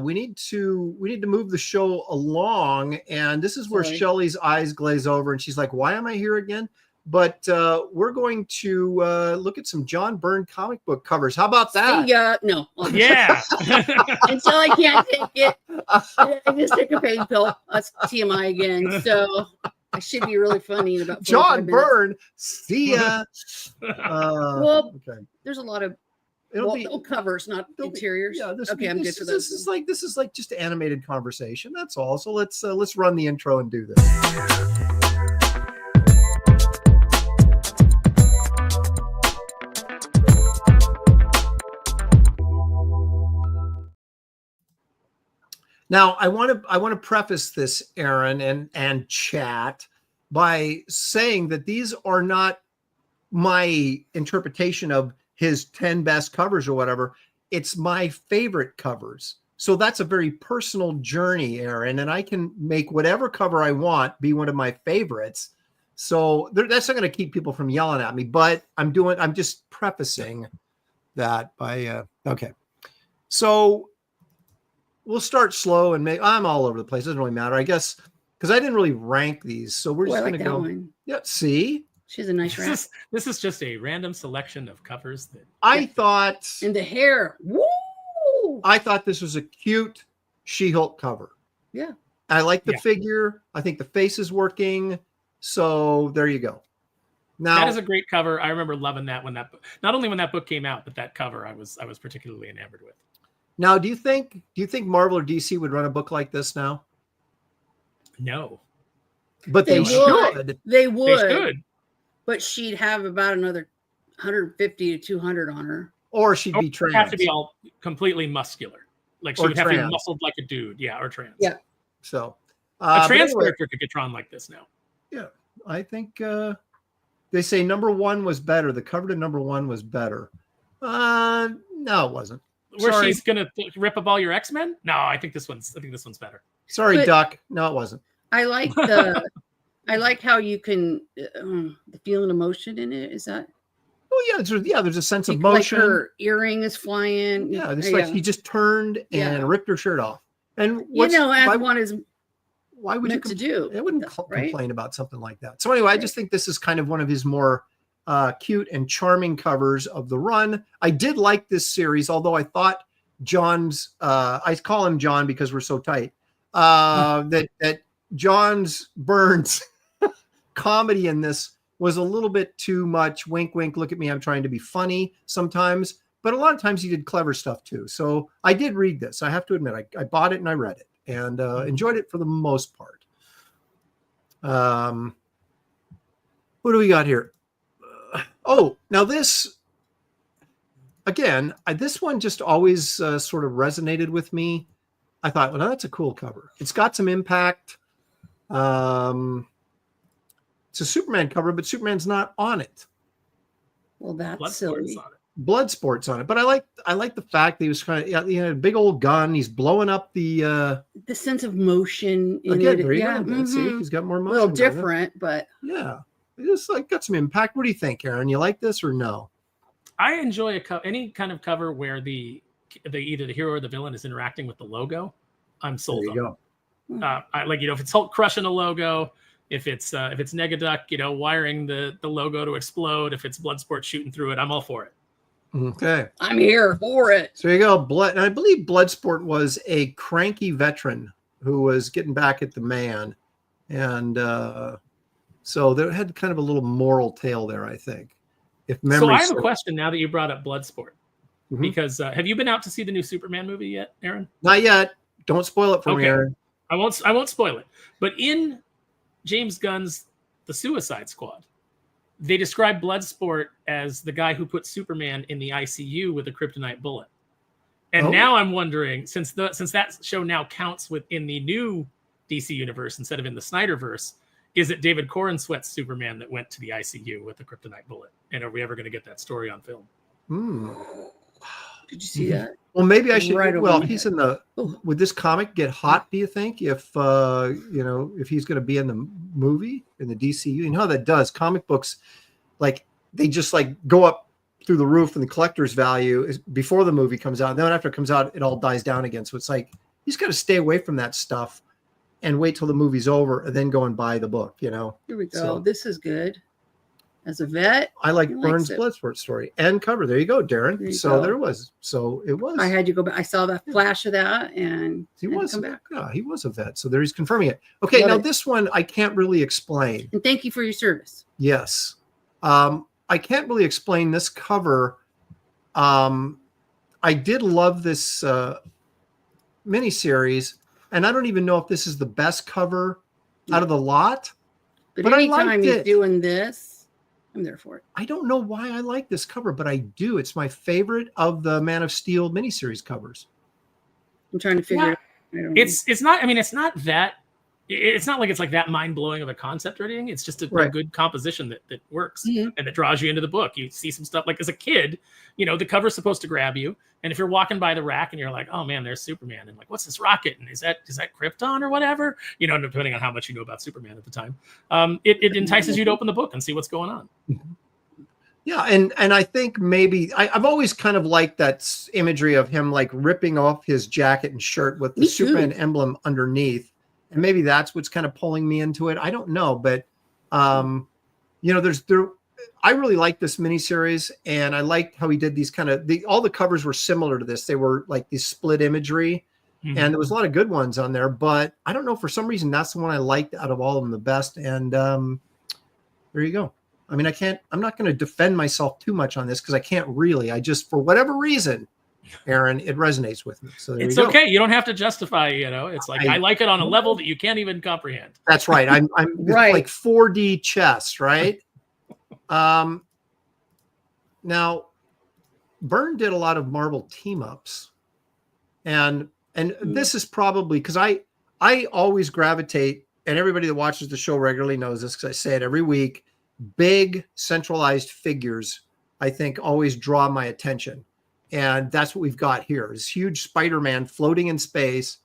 we need to move the show along, and this is where Shelley's eyes glaze over, and she's like, "Why am I here again?" But we're going to look at some John Byrne comic book covers. How about that? No. Yeah. Until I can't take it, I just take a pain pill. That's TMI again. So I should be really funny in about 45 John minutes. Byrne. See ya. There's a lot of It'll be covers, not interiors. I'm good for those. This is like just animated conversation. That's all. So let's run the intro and do this. Now, I want to preface this, Aaron and chat, by saying that these are not my interpretation of his 10 best covers or whatever. It's my favorite covers. So that's a very personal journey, Aaron, and I can make whatever cover I want be one of my favorites. So that's not going to keep people from yelling at me, but I'm just prefacing that by, okay. So we'll start slow and I'm all over the place. It doesn't really matter, I guess, because I didn't really rank these. So we're just going to go. One. Yeah, see? She's a nice rat. This is just a random selection of covers that I thought. And the hair. Woo! I thought this was a cute She-Hulk cover. Yeah. I like the figure. I think the face is working. So there you go. Now that is a great cover. I remember loving that not only when that book came out, but that cover I was particularly enamored with. Now, do you think Marvel or DC would run a book like this now? No. But they should. They would. They should. But she'd have about another 150 to 200 on her. Or she'd be trans. Have to be all completely muscular. Like she would have to be muscled like a dude. Yeah, or trans. Yeah. So a trans character could get drawn like this now. Yeah. I think they say number one was better. The cover to number one was better. No, it wasn't. Where she's gonna rip up all your X-Men? No, I think this one's better. Sorry, Duck. No, it wasn't. I like how you can the feeling emotion in it. Is that? Oh yeah, there's a sense of motion. Like her earring is flying. Yeah, it's like he just turned and ripped her shirt off. And as one is why would meant you to do? I wouldn't complain about something like that. So anyway, I just think this is kind of one of his more cute and charming covers of the run. I did like this series, although I thought John's I call him John because we're so tight. That John's Byrne's comedy in this was a little bit too much. Wink, wink. Look at me. I'm trying to be funny sometimes. but a lot of times he did clever stuff too. So I did read this. I have to admit, I bought it and I read it and enjoyed it for the most part. What do we got here? Oh, now this, again, this one just always sort of resonated with me. I thought, well, that's a cool cover. It's got some impact. It's a Superman cover, but Superman's not on it. Well, that's Bloodsport's silly. on it. Bloodsport's on it, but I like the fact that he was kind of, he had a big old gun. He's blowing up the sense of motion in again. it. There you Yeah, go. See, mhm. he's got more A motion. little going on. different, but Yeah, it's like got some impact. What do you think, Aaron? You like this or no? I enjoy any kind of cover where the either the hero or the villain is interacting with the logo. I'm sold There you on. go. I like, if it's Hulk crushing a logo, if it's Negaduck, wiring the logo to explode, if it's Bloodsport shooting through it, I'm all for it. Okay. I'm here for it. So there you go. And I believe Bloodsport was a cranky veteran who was getting back at the man. And so there had kind of a little moral tale there, I think. If memory So I have a serves. question now that you brought up Bloodsport. Mhm. Because have you been out to see the new Superman movie yet, Aaron? Not yet. Don't spoil it for me, Okay. Aaron. I won't spoil it. But in James Gunn's The Suicide Squad, they describe Bloodsport as the guy who put Superman in the ICU with a kryptonite bullet. And Oh. now I'm wondering, since that show now counts within the new DC universe instead of in the Snyderverse, is it David Corenswet's Superman that went to the ICU with a kryptonite bullet? And are we ever going to get that story on film? Hmm. Did you see that? Well, maybe I should. Right over Well, my he's head. in the. Oh. Would this comic get hot? Do you think if if he's going to be in the movie in the DCU? You know how that does. Comic books, like they just like go up through the roof, and the collector's value is before the movie comes out. And then after it comes out, it all dies down again. So it's like he's got to stay away from that stuff and wait till the movie's over, and then go and buy the book. You know. Here we go. So- This is good. As a vet, I like He likes Byrne's it. Bloodsport story and cover. There you go, Darren. There you So go. there it was. So it was. I had to go back. I saw the flash of that, and He had to was. come back. Yeah, he was a vet. So there he's confirming it. Okay, Love now it. this one I can't really explain. And thank you for your service. Yes. I can't really explain this cover. I did love this miniseries, and I don't even know if this is the best cover out of the lot. But I anytime liked he's it. doing this, I'm there for it. I don't know why I like this cover, but I do. It's my favorite of the Man of Steel miniseries covers. I'm trying to figure Yeah. it out. I don't know. It's not. I mean, it's not that. It's not like it's like that mind blowing of a concept or anything. It's just a Right. good composition that works Mhm. and that draws you into the book. You see some stuff like as a kid, the cover's supposed to grab you. And if you're walking by the rack and you're like, oh man, there's Superman, and like, what's this rocket? And is that Krypton or whatever? Depending on how much you know about Superman at the time, it entices you to open the book and see what's going on. Yeah, and I think maybe I've always kind of liked that imagery of him like ripping off his jacket and shirt with the Me too. Superman emblem underneath, and maybe that's what's kind of pulling me into it. I don't know, but I really like this miniseries, and I liked how he did these kind of all the covers were similar to this. They were like these split imagery, Mhm. and there was a lot of good ones on there. But I don't know, for some reason that's the one I liked out of all of them the best. And there you go. I mean, I'm not going to defend myself too much on this because I can't really. I just, for whatever reason, Aaron, it resonates with me. So there It's you go. okay. You don't have to justify. It's like I- I like it on a level that you can't even comprehend. That's right. I'm Right. like 4D chess, right? Now, Byrne did a lot of Marvel team ups, and this is probably because I always gravitate, and everybody that watches the show regularly knows this because I say it every week. Big centralized figures, I think, always draw my attention, and that's what we've got here. This huge Spider-Man floating in space,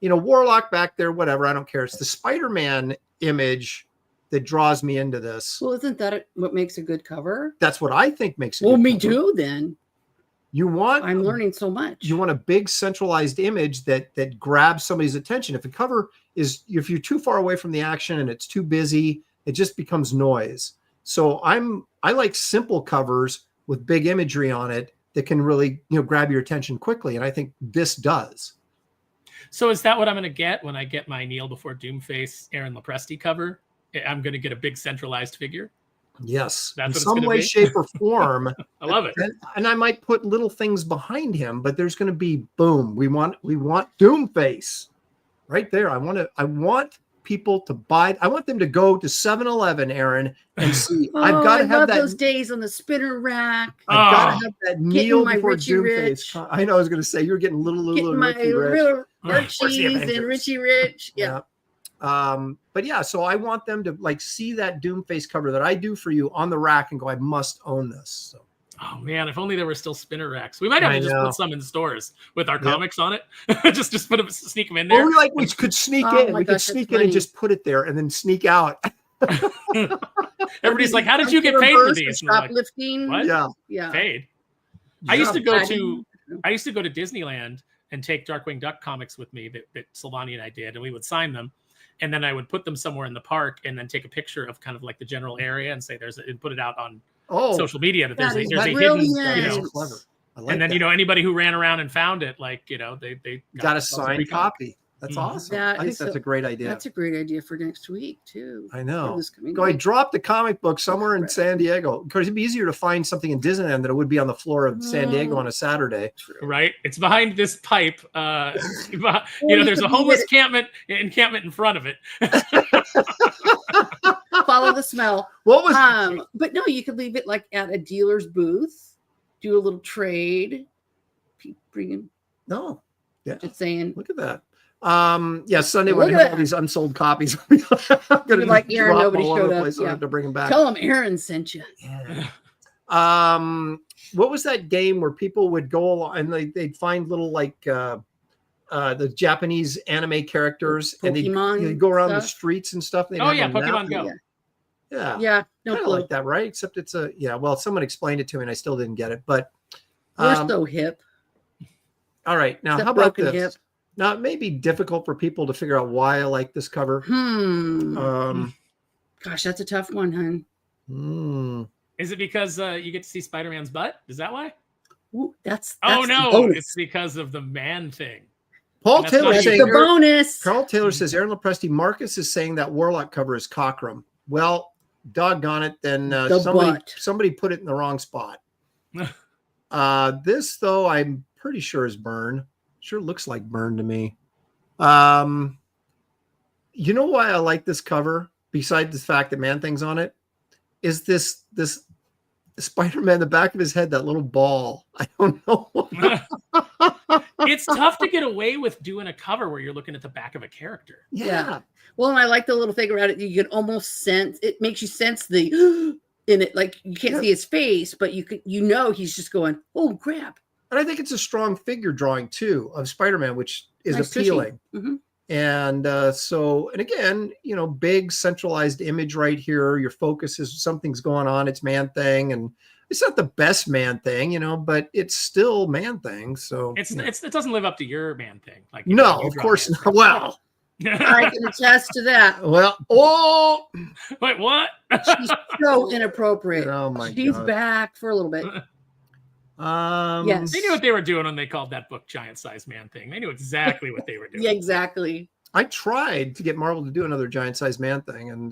Warlock back there, whatever. I don't care. It's the Spider-Man image that draws me into this. Well, isn't that what makes a good cover? That's what I think makes it. Well, me too. Then I'm learning so much. You want a big centralized image that grabs somebody's attention. If a cover is, if you're too far away from the action and it's too busy, it just becomes noise. So I like simple covers with big imagery on it that can really grab your attention quickly, and I think this does. So is that what I'm going to get when I get my Kneel Before Doomface Aaron Lopresti cover? I'm going to get a big centralized figure. Yes, That's in what it's some gonna way, be? shape, or form. I love it. And I might put little things behind him, but there's going to be boom. We want DOOMFACE right there. I want people to buy. I want them to go to 7-Eleven, Aaron, and see. Oh, I've got I to have love that. those days on the spinner rack. I've got to Oh, have that getting meal my before Richie DOOMFACE. Rich. I know. I was going to say you're getting little Lulu Getting and my Richie Rich. little Where's the Archies and Avengers? Richie Rich. Yeah. But yeah, so I want them to like see that DOOMFACE cover that I do for you on the rack and go, I must own this. So. Oh man, if only there were still spinner racks. We might have to just put some in stores with our comics on it. just put them, sneak them in there. Or we could sneak in. We could sneak in and just put it there and then sneak out. Everybody's like, "How did you get paid for these?" Shoplifting. Like, what? Yeah. Paid. Yeah. I used to go to Disneyland and take Darkwing Duck comics with me that Silvani and I did, and we would sign them. And then I would put them somewhere in the park and then take a picture of kind of like the general area and say and put it out on social media that there's a hidden, clever. And then, anybody who ran around and found it, like, they got a signed copy. That's awesome. I think that's a great idea. That's a great idea for next week too. I know. I dropped a comic book somewhere in San Diego because it'd be easier to find something in Disneyland than it would be on the floor of San Diego on a Saturday. Right. It's behind this pipe. There's a homeless encampment in front of it. Follow the smell. What was? But no, you could leave it like at a dealer's booth. Do a little trade. Bring in. No. Yeah. Just saying. Look at that. Sunday when I have all these unsold copies. I'm gonna like Aaron, nobody showed up. Yeah. To bring them back. Tell them Aaron sent you. Yeah. What was that game where people would go along and they'd find little like the Japanese anime characters Pokemon and they'd go around the streets and stuff. And Pokemon Go. Yeah. Kind of like that, right? Except it's someone explained it to me and I still didn't get it, but we're so hip. All right. Now, how about this? Hip. Now, it may be difficult for people to figure out why I like this cover. Gosh, that's a tough one, hon. Is it because you get to see Spider-Man's butt? Is that why? Ooh, that's it's because of the man thing. Paul Taylor saying the bonus. Carl Taylor says Aaron Lepresti Marcus is saying that Warlock cover is Cockrum. Well, doggone it, then somebody put it in the wrong spot. This though, I'm pretty sure is Byrne. Sure looks like Byrne to me. You know why I like this cover, besides the fact that Man-Thing's on it, is this Spider-Man, the back of his head, that little ball. I don't know. It's tough to get away with doing a cover where you're looking at the back of a character. Yeah. Well, and I like the little thing around it. You can almost sense, it makes you sense the in it. Like you can't see his face, but he's just going, oh crap. And I think it's a strong figure drawing too of Spider-Man, which is appealing. And and again, big centralized image right here. Your focus is something's going on. It's Man-Thing, and it's not the best Man-Thing, but it's still Man-Thing. So it doesn't live up to your Man-Thing. Like no, of course not. Well, I can attest to that. Well, wait, what? She's so inappropriate. Oh my God. She's back for a little bit. Yes, they knew what they were doing when they called that book Giant Size Man-Thing. They knew exactly what they were doing. Yeah, exactly. I tried to get Marvel to do another Giant Size Man-Thing, and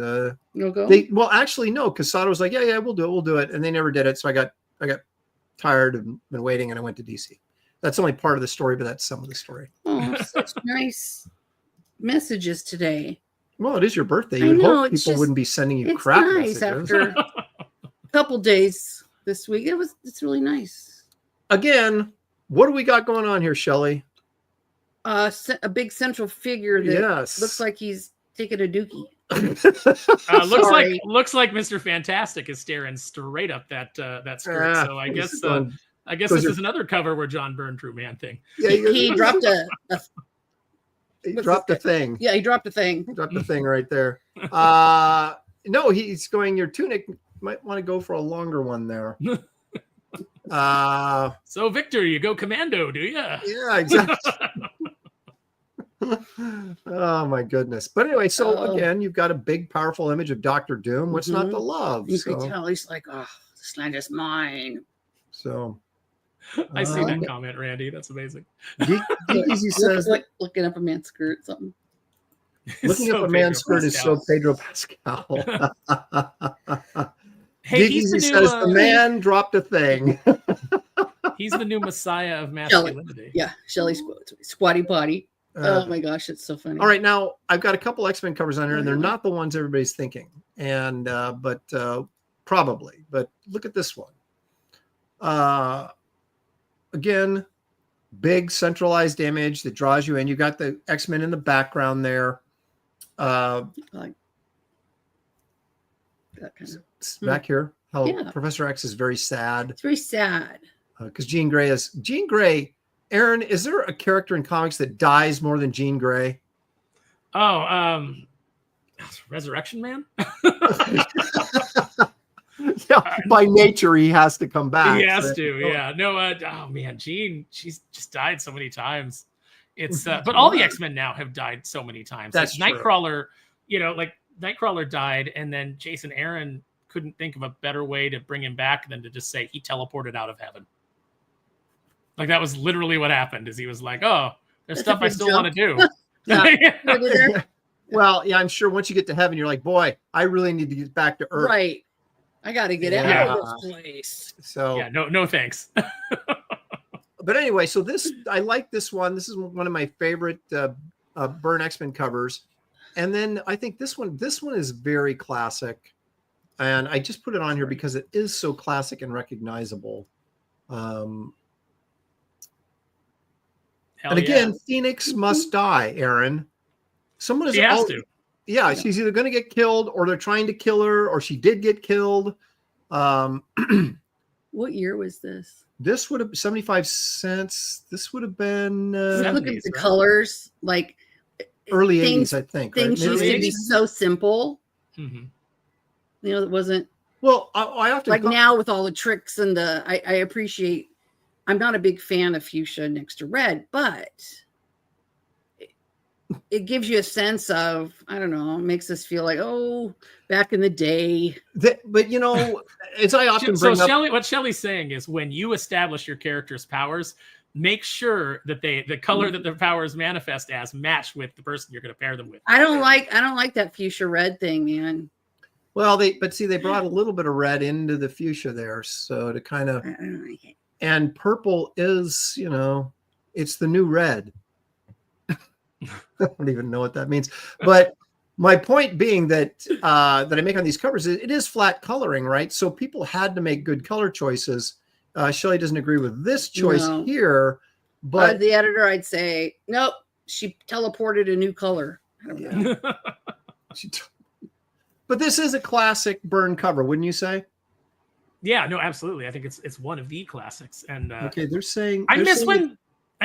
you'll go. Actually, no, because Sato was like, yeah, we'll do it, and they never did it. So I got tired and been waiting, and I went to DC. That's only part of the story, but that's some of the story. Oh, such nice messages today. Well, it is your birthday. You would hope people wouldn't be sending you crap nice messages. After a couple days this week. It's really nice. Again, what do we got going on here, Shelley? A big central figure that looks like he's taking a dookie. Looks like Mr. Fantastic is staring straight up that skirt. So I guess this is another cover where John Byrne drew Man-Thing. Yeah, he dropped he dropped a thing. Yeah, he dropped a thing. He dropped a thing right there. No, he's going. Your tunic might want to go for a longer one there. So Victor, you go commando, do you? Yeah, exactly. Oh my goodness. But anyway, so again, you've got a big, powerful image of Dr. Doom. What's not to love? You can tell he's like, oh, this land is mine. So I see that comment, Randy. That's amazing. Easy says like looking up a man's skirt, something. Looking up a man's skirt is so Pedro Pascal. Hey, he's the He new. says the man dropped a thing. He's the new messiah of Shelley. masculinity. Yeah, Shelley Squatty Potty. Uh, Oh my gosh, it's so funny. All right, now I've got a couple X-Men covers on here, and they're not the ones everybody's thinking, and but probably. But look at this one. Again, big centralized image that draws you in. You got the X-Men in the background there. Like that kind of. Back here, how Yeah. Professor X is very sad It's very sad. because Jean Grey. Aaron, is there a character in comics that dies more than Jean Grey? Oh, Resurrection Man. Yeah, by nature he has to come back. He has to, yeah. No, oh man, Jean, she's just died so many times. It's but all the X-Men now have died so many times. That's like true. Nightcrawler, like Nightcrawler died, and then Jason Aaron couldn't think of a better way to bring him back than to just say he teleported out of heaven. Like that was literally what happened. Is he was like, oh, there's That's stuff a I big still jump. want to do. Well, yeah, I'm sure once you get to heaven, you're like, boy, I really need to get back to Earth. Right. I got to get Yeah. out of this place. So Yeah, no thanks. but anyway, so this I like this one. This is one of my favorite Byrne X-Men covers. And then I think this one is very classic. And I just put it on here because it is so classic and recognizable. And again, Phoenix must die, Aaron. Someone is She has to. Yeah, she's either going to get killed or they're trying to kill her or she did get killed. What year was this? This would have 75 cents. This would have been Look at the right? colors, like early things, 80s, I think. Things right? used Maybe to be 80s? so simple. Mhm. It wasn't Well, I often like now with all the tricks and I appreciate. I'm not a big fan of fuchsia next to red, but it gives you a sense of, I don't know, makes us feel like, oh, back in the day. But as I often So bring up, what Shelley's saying is when you establish your character's powers, make sure that the color that their powers manifest as match with the person you're going to pair them with. I don't like that fuchsia red thing, man. well, they brought a little bit of red into the fuchsia there, so to kind of, I don't like it. and purple is, it's the new red. I don't even know what that means, but my point being that that I make on these covers is it is flat coloring, right? So people had to make good color choices. Shelley doesn't agree with this choice here, but the editor, I'd say, nope, she teleported a new color. I don't know. But this is a classic Byrne cover, wouldn't you say? Yeah, no, absolutely. I think it's one of the classics. And Okay, they're saying I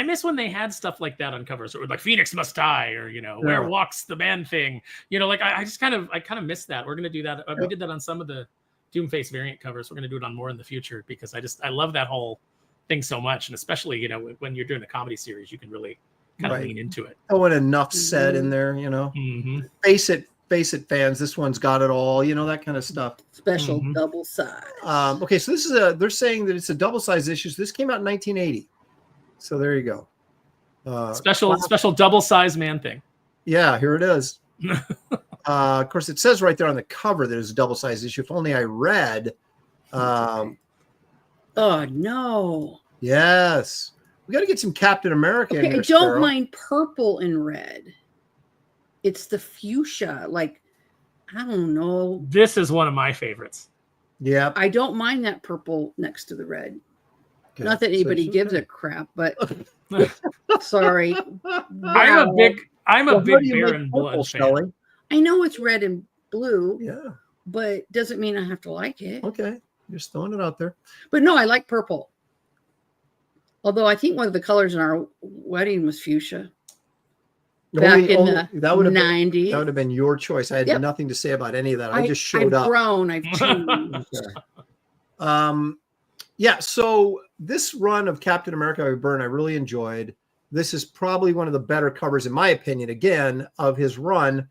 miss when they had stuff like that on covers, or like Phoenix must die, or where walks the man thing. I kind of miss that. We're gonna do that. We did that on some of the Doomface variant covers. We're gonna do it on more in the future because I love that whole thing so much, and especially when you're doing a comedy series, you can really kind of lean into it. Oh, and enough said in there, Mm-hmm. Face it, fans. This one's got it all. That kind of stuff. Special double size. Okay, so this is they're saying that it's a double size issue. So this came out in 1980. So there you go. Special double size man thing. Yeah, here it is. Of course, it says right there on the cover that it's a double size issue. If only I read. Oh no. Yes, we got to get some Captain America in Okay, here. I don't Sparrow. mind purple and red. It's the fuchsia. Like, I don't know. This is one of my favorites. Yeah, I don't mind that purple next to the red. okay. Not that anybody gives a crap, but sorry. I'm a big How do you make Baron purple, Blood fan. Shelley? I know it's red and blue, Yeah. but doesn't mean I have to like it. Okay, just throwing it out there. But no, I like purple. Although I think one of the colors in our wedding was fuchsia. Back in the that would have 90s. been, that would have been your choice. I had Yep. nothing to say about any of that. I just showed I've up. grown. I've changed. Okay. Yeah, so this run of Captain America by Byrne, I really enjoyed. This is probably one of the better covers, in my opinion, again, of his run.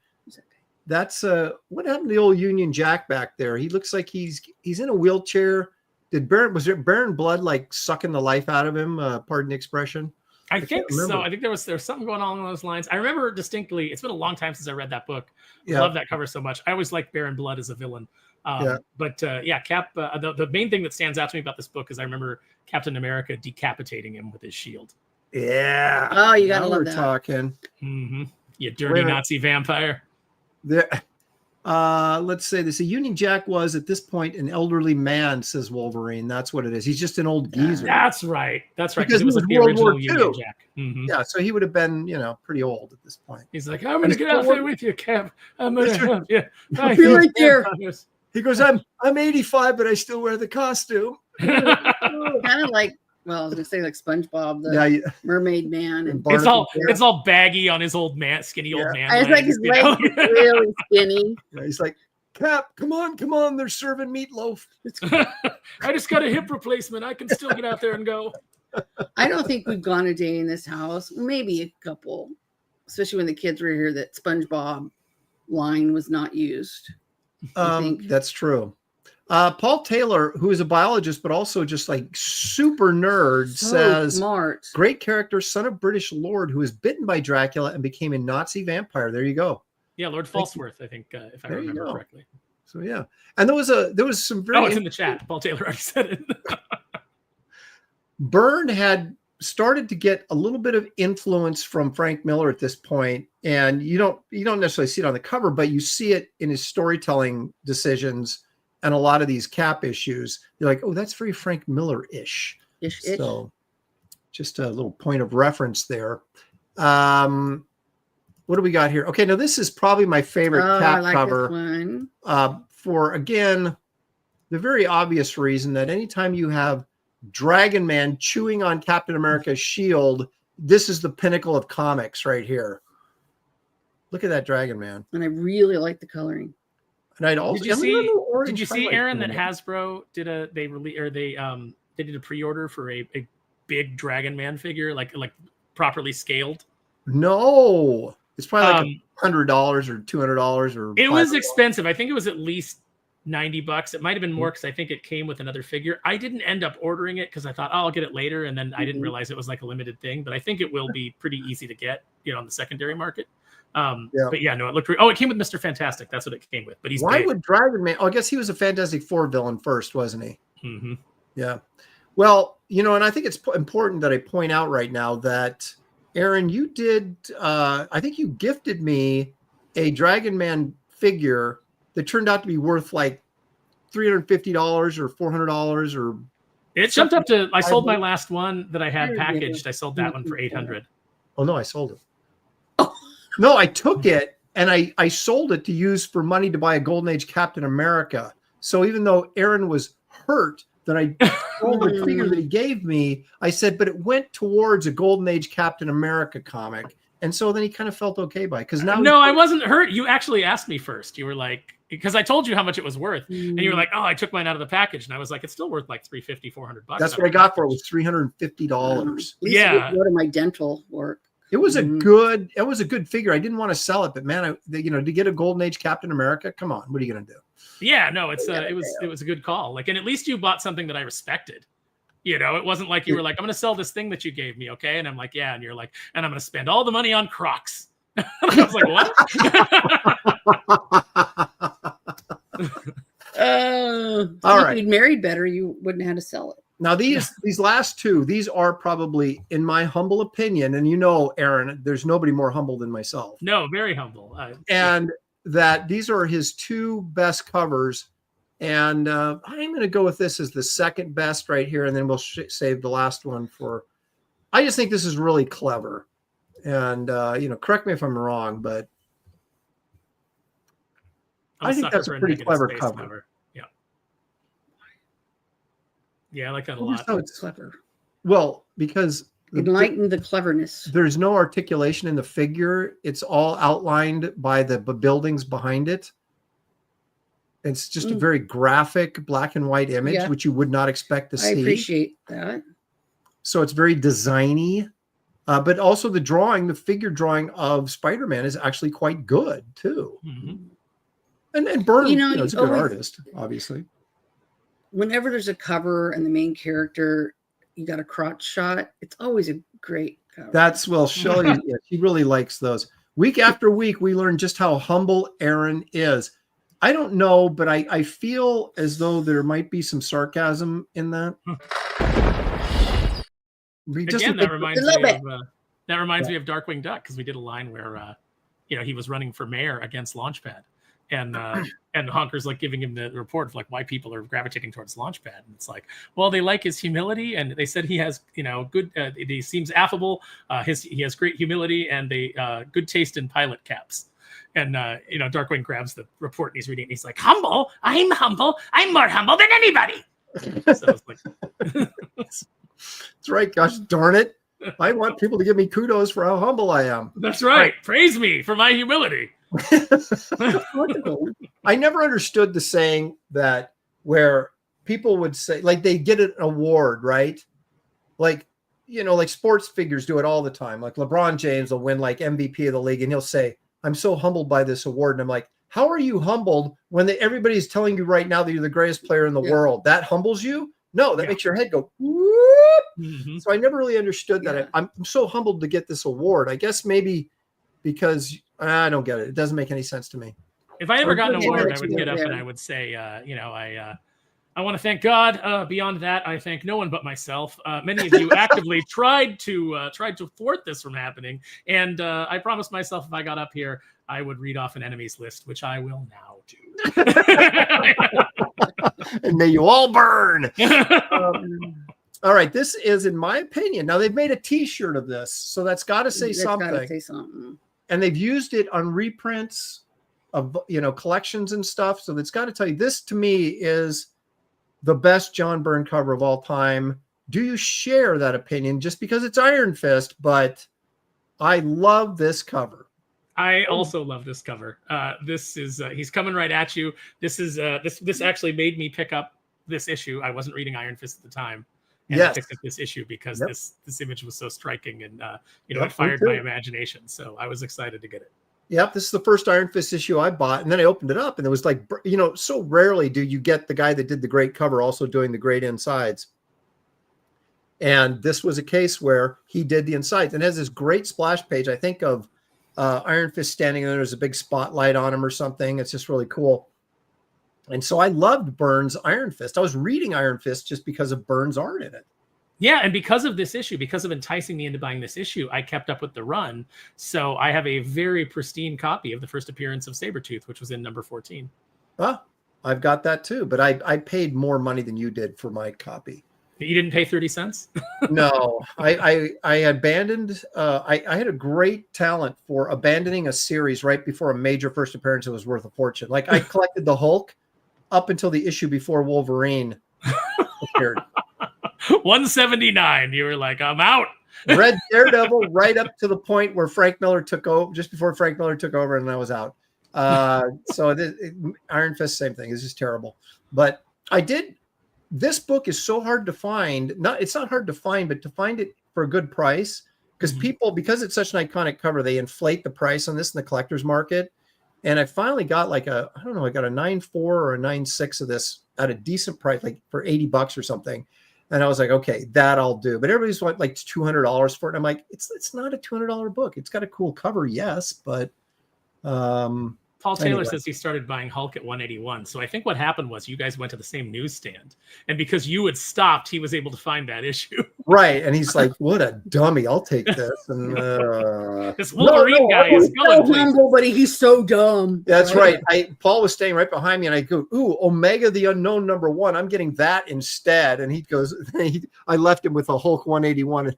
That's what happened to the old Union Jack back there? He looks like he's in a wheelchair. Was there Byrne blood like sucking the life out of him? Pardon the expression. I think can't remember. so. I think there was something going on along those lines. I remember distinctly. It's been a long time since I read that book. I Yeah. love that cover so much. I always liked Baron Blood as a villain. But yeah, Cap. The main thing that stands out to me about this book is I remember Captain America decapitating him with his shield. Yeah. Oh, you gotta Now love we're that. talking. Mm-hmm. You dirty Nazi vampire. Let's say this. A Union Jack was at this point an elderly man, says Wolverine. That's what it is. He's just an old geezer. That's right. That's right. Because It was like the World War original Union II. Jack. Mm-hmm. Yeah, so he would have been, pretty old at this point. He's like, I'm going to get out there with you, Cap. I'm going to help you. I'll be right there. He goes, I'm 85, but I still wear the costume. Kind of like, well, I was gonna say like SpongeBob, the Mermaid Man, and it's all baggy on his old man, skinny old man. It's like his legs are really skinny. Yeah, he's like, Cap, come on, they're serving meatloaf. I just got a hip replacement. I can still get out there and go. I don't think we've gone a day in this house, maybe a couple, especially when the kids were here, that SpongeBob line was not used. That's true. Paul Taylor, who is a biologist, but also just like super nerd, says, smart. Great character, son of British lord who was bitten by Dracula and became a Nazi vampire. There you go. Yeah, Lord Falsworth, I think, if I remember correctly. So yeah, and there was some very. Oh, it's in the chat. Paul Taylor already said it. Byrne had started to get a little bit of influence from Frank Miller at this point, and you don't necessarily see it on the cover, but you see it in his storytelling decisions and a lot of these Cap issues. You're like, oh, that's very Frank Miller-ish. So just a little point of reference there. What do we got here? Okay, now this is probably my favorite Cap cover. For, again, the very obvious reason that anytime you have Dragon Man chewing on Captain America's shield, this is the pinnacle of comics right here. Look at that Dragon Man. And I really like the coloring. And I'd also did you see Aaron that Hasbro did they did a pre-order for a big Dragon Man figure, like properly scaled? No. It's probably like $100 or $200 or it was expensive. I think it was at least $90. It might have been more because I think it came with another figure. I didn't end up ordering it because I thought, I'll get it later, and then I didn't realize it was like a limited thing. But I think it will be pretty easy to get, on the secondary market. But yeah, no, it looked. It came with Mr. Fantastic. That's what it came with. But he's why big. would Dragon Man? Oh, I guess he was a Fantastic Four villain first, wasn't he? Mm-hmm. Yeah. Well, and I think it's important that I point out right now that Aaron, you did. I think you gifted me a Dragon Man figure that turned out to be worth like $350 or $400 or. It jumped up to. I sold my last one that I had packaged. I sold that one for $800. Oh no, I sold it. No, I took it and I sold it to use for money to buy a Golden Age Captain America. So even though Aaron was hurt that I sold the figure that he gave me, I said, but it went towards a Golden Age Captain America comic. And so then he kind of felt okay by it. Because now I wasn't hurt. You actually asked me first. You were like, because I told you how much it was worth. And you were like, oh, I took mine out of the package. And I was like, it's still worth like $350, $400. That's what I got for it, was $350. Yeah. Go to my dental work. It was a good figure. I didn't want to sell it, but man, to get a Golden Age Captain America, come on, what are you going to do? Yeah, no, it was a good call. Like, and at least you bought something that I respected. It wasn't like you were like, I'm going to sell this thing that you gave me, okay? And I'm like, yeah, and you're like, and I'm going to spend all the money on Crocs. I was like, what? All right. If you'd married better, you wouldn't have had to sell it. Now, these last two, these are probably, in my humble opinion, and Aaron, there's nobody more humble than myself. No, very humble. And that these are his two best covers. And I'm going to go with this as the second best right here, and then we'll save the last one for. I just think this is really clever. And, correct me if I'm wrong, but I think that's a pretty clever cover. Yeah, I like that a lot. Oh, it's clever. Well, because enlighten the cleverness. There's no articulation in the figure. It's all outlined by the buildings behind it. It's just a very graphic black and white image, which you would not expect to see. I appreciate that. So it's very designy, but also the figure drawing of Spider-Man is actually quite good too. Mm-hmm. And Byrne, is a good artist, obviously. Whenever there's a cover and the main character, you got a crotch shot. It's always a great cover. Shelley, she really likes those. Week after week, we learn just how humble Aaron is. I don't know, but I feel as though there might be some sarcasm in that. Again, that reminds me of Darkwing Duck, because we did a line where he was running for mayor against Launchpad, and Honker's like giving him the report of like why people are gravitating towards Launchpad, and it's like, well, they like his humility, and they said he has good. He seems affable. He has great humility and good taste in pilot caps. And Darkwing grabs the report and he's reading it. And he's like, humble. I'm humble. I'm more humble than anybody. So it's like, that's right. Gosh darn it! I want people to give me kudos for how humble I am. That's right. Praise me for my humility. I never understood the saying that where people would say, like, they get an award, right? Like, like sports figures do it all the time. Like LeBron James will win like MVP of the league and he'll say, I'm so humbled by this award. And I'm like, how are you humbled when everybody's telling you right now that you're the greatest player in the world? That humbles you? No, that makes your head go, whoop. Mm-hmm. So I never really understood that. I'm so humbled to get this award. I guess maybe because I don't get it. It doesn't make any sense to me. If I ever got an award, I would get up and I would say, I want to thank God. Beyond that, I thank no one but myself. Many of you actively tried to thwart this from happening, and I promised myself if I got up here, I would read off an enemies list, which I will now do. And may you all burn. All right, this is, in my opinion, now they've made a T-shirt of this, so that's got to say something. And they've used it on reprints of collections and stuff, so that's got to tell you. This to me is the best John Byrne cover of all time. Do you share that opinion? Just because it's Iron Fist, but I love this cover. I also love this cover. This is he's coming right at you. This is this actually made me pick up this issue. I wasn't reading Iron Fist at the time, and I picked up this issue because this image was so striking, and it fired my imagination. So I was excited to get it. Yep, this is the first Iron Fist issue I bought, and then I opened it up, and it was like, so rarely do you get the guy that did the great cover also doing the great insides. And this was a case where he did the insides, and it has this great splash page. I think of Iron Fist standing there. There's a big spotlight on him or something. It's just really cool. And so I loved Byrne's Iron Fist. I was reading Iron Fist just because of Byrne's art in it. Yeah, and because of this issue, because of enticing me into buying this issue, I kept up with the run. So I have a very pristine copy of the first appearance of Sabretooth, which was in number 14. Ah, I've got that too, but I paid more money than you did for my copy. You didn't pay 30 cents? No, I abandoned. I had a great talent for abandoning a series right before a major first appearance that was worth a fortune. Like I collected the Hulk up until the issue before Wolverine appeared. 179. You were like, I'm out. Red Daredevil right up to the point where Frank Miller took over, just before Frank Miller took over, and I was out. So Iron Fist, same thing. It's just terrible. But I did. This book is so hard to find. It's not hard to find, but to find it for a good price, because because it's such an iconic cover, they inflate the price on this in the collector's market. And I finally got I got a 9.4 or a 9.6 of this at a decent price, like for $80 or something. And I was like, okay, that I'll do. But everybody's like $200 for it. And I'm like, it's not a $200 book. It's got a cool cover, yes, but Paul Taylor says he started buying Hulk at 181. So I think what happened was you guys went to the same newsstand, and because you had stopped, he was able to find that issue. Right, and he's like, "What a dummy! I'll take this." And this Wolverine guy is going so humble, but he's so dumb. That's right. Paul was staying right behind me, and I go, "Ooh, Omega the Unknown #1. I'm getting that instead." And he goes, "I left him with a Hulk 181."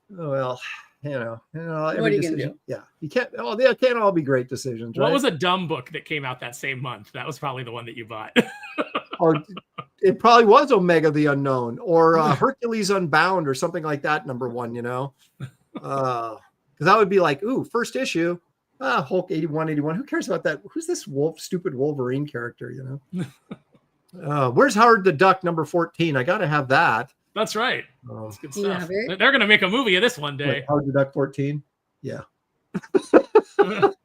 Well. What are you gonna do? Yeah, you can't. Oh, they can't all be great decisions. Right? What was a dumb book that came out that same month? That was probably the one that you bought. Or it probably was Omega the Unknown, or Hercules Unbound, or something like that. #1, because that would be like, ooh, first issue, Hulk 81. Who cares about that? Who's this stupid Wolverine character? Where's Howard the Duck #14? I got to have that. That's right. That's good stuff. They're going to make a movie of this one day. Howard the Duck 14? Yeah. Of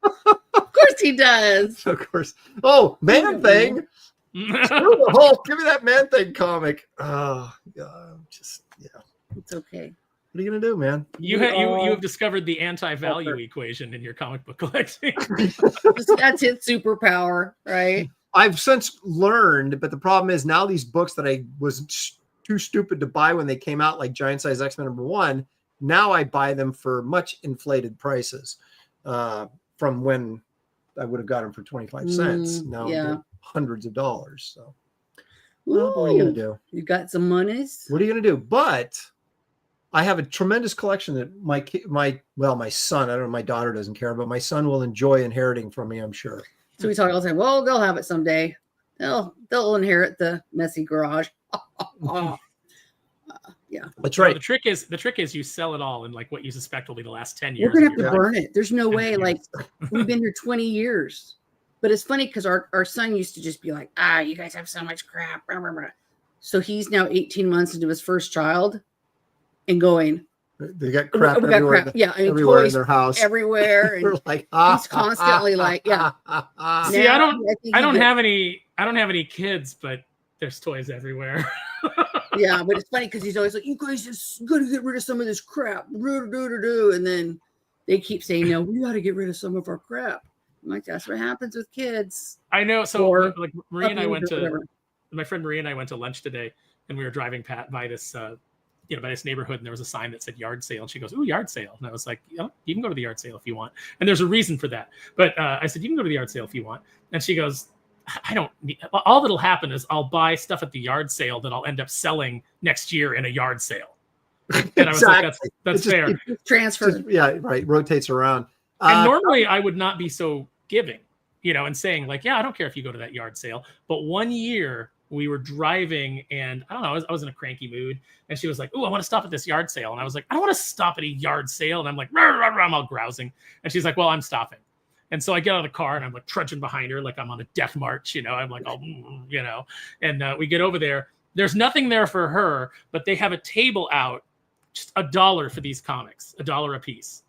course he does. Of course. Oh, Man-Thing. Screw the Hulk. Give me that Man-Thing comic. Oh, God. It's okay. What are you gonna do, man? You have discovered the anti-value equation in your comic book collecting. That's its superpower, right? I've since learned, but the problem is now these books that I was too stupid to buy when they came out, like Giant Size X-Men #1, now I buy them for much inflated prices from when I would have got them for 25 cents. Now they're hundreds of dollars. So well, what are you gonna do? You got some monies. What are you gonna do? But I have a tremendous collection that my son, I don't know, my daughter doesn't care, but my son will enjoy inheriting from me, I'm sure. So we talk all the time. Well, they'll have it someday. They'll inherit the messy garage. Yeah, that's right. The trick is you sell it all in like what you suspect will be the last 10 years. We're gonna have to burn it. There's no way. Like we've been here 20 years. But it's funny because our son used to just be like, you guys have so much crap. Blah, blah, blah. So he's now 18 months into his first child and going, they got crap everywhere. Crap. Yeah, everywhere in their house. Everywhere. And they're like, he's constantly like, yeah. See, I don't have any kids, but there's toys everywhere. Yeah, but it's funny because he's always like, you guys just gotta get rid of some of this crap. And then they keep saying, no, we gotta get rid of some of our crap. I'm like, that's what happens with kids. I know. So like Marie and I my friend Marie and I went to lunch today, and we were driving by this by this neighborhood, and there was a sign that said yard sale, and she goes, "Ooh, yard sale." And I was like, "You can go to the yard sale if you want." And there's a reason for that. But I said, "You can go to the yard sale if you want." And she goes, "I don't need, all that'll happen is I'll buy stuff at the yard sale that I'll end up selling next year in a yard sale." And I was like, that's fair. Transfer. Yeah, right. Rotates around. And normally I would not be so giving, and saying like, yeah, I don't care if you go to that yard sale. But one year we were driving and I don't know, I was in a cranky mood, and she was like, "Oh, I want to stop at this yard sale." And I was like, "I don't want to stop at a yard sale." And I'm like, rah, rah, rah, I'm all grousing. And she's like, "Well, I'm stopping." And so I get out of the car and I'm like trudging behind her like I'm on a death march, I'm like, and we get over there. There's nothing there for her, but they have a table out, just $1 for these comics, $1 a piece.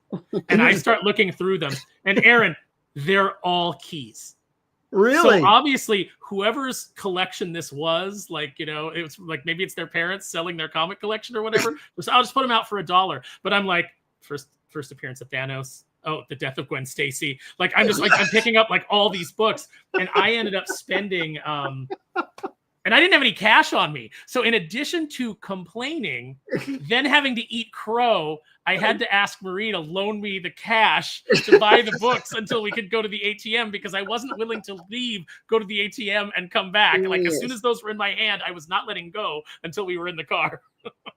And I start looking through them, and Aaron, they're all keys. Really? So obviously, whoever's collection this was, like, it was like maybe it's their parents selling their comic collection or whatever. So I'll just put them out for $1. But I'm like, first appearance of Thanos. Oh, the death of Gwen Stacy. Like, I'm just like, I'm picking up like all these books, and I ended up spending, and I didn't have any cash on me. So in addition to complaining, then having to eat crow, I had to ask Marie to loan me the cash to buy the books until we could go to the ATM, because I wasn't willing to leave, go to the ATM and come back. Like, as soon as those were in my hand, I was not letting go until we were in the car.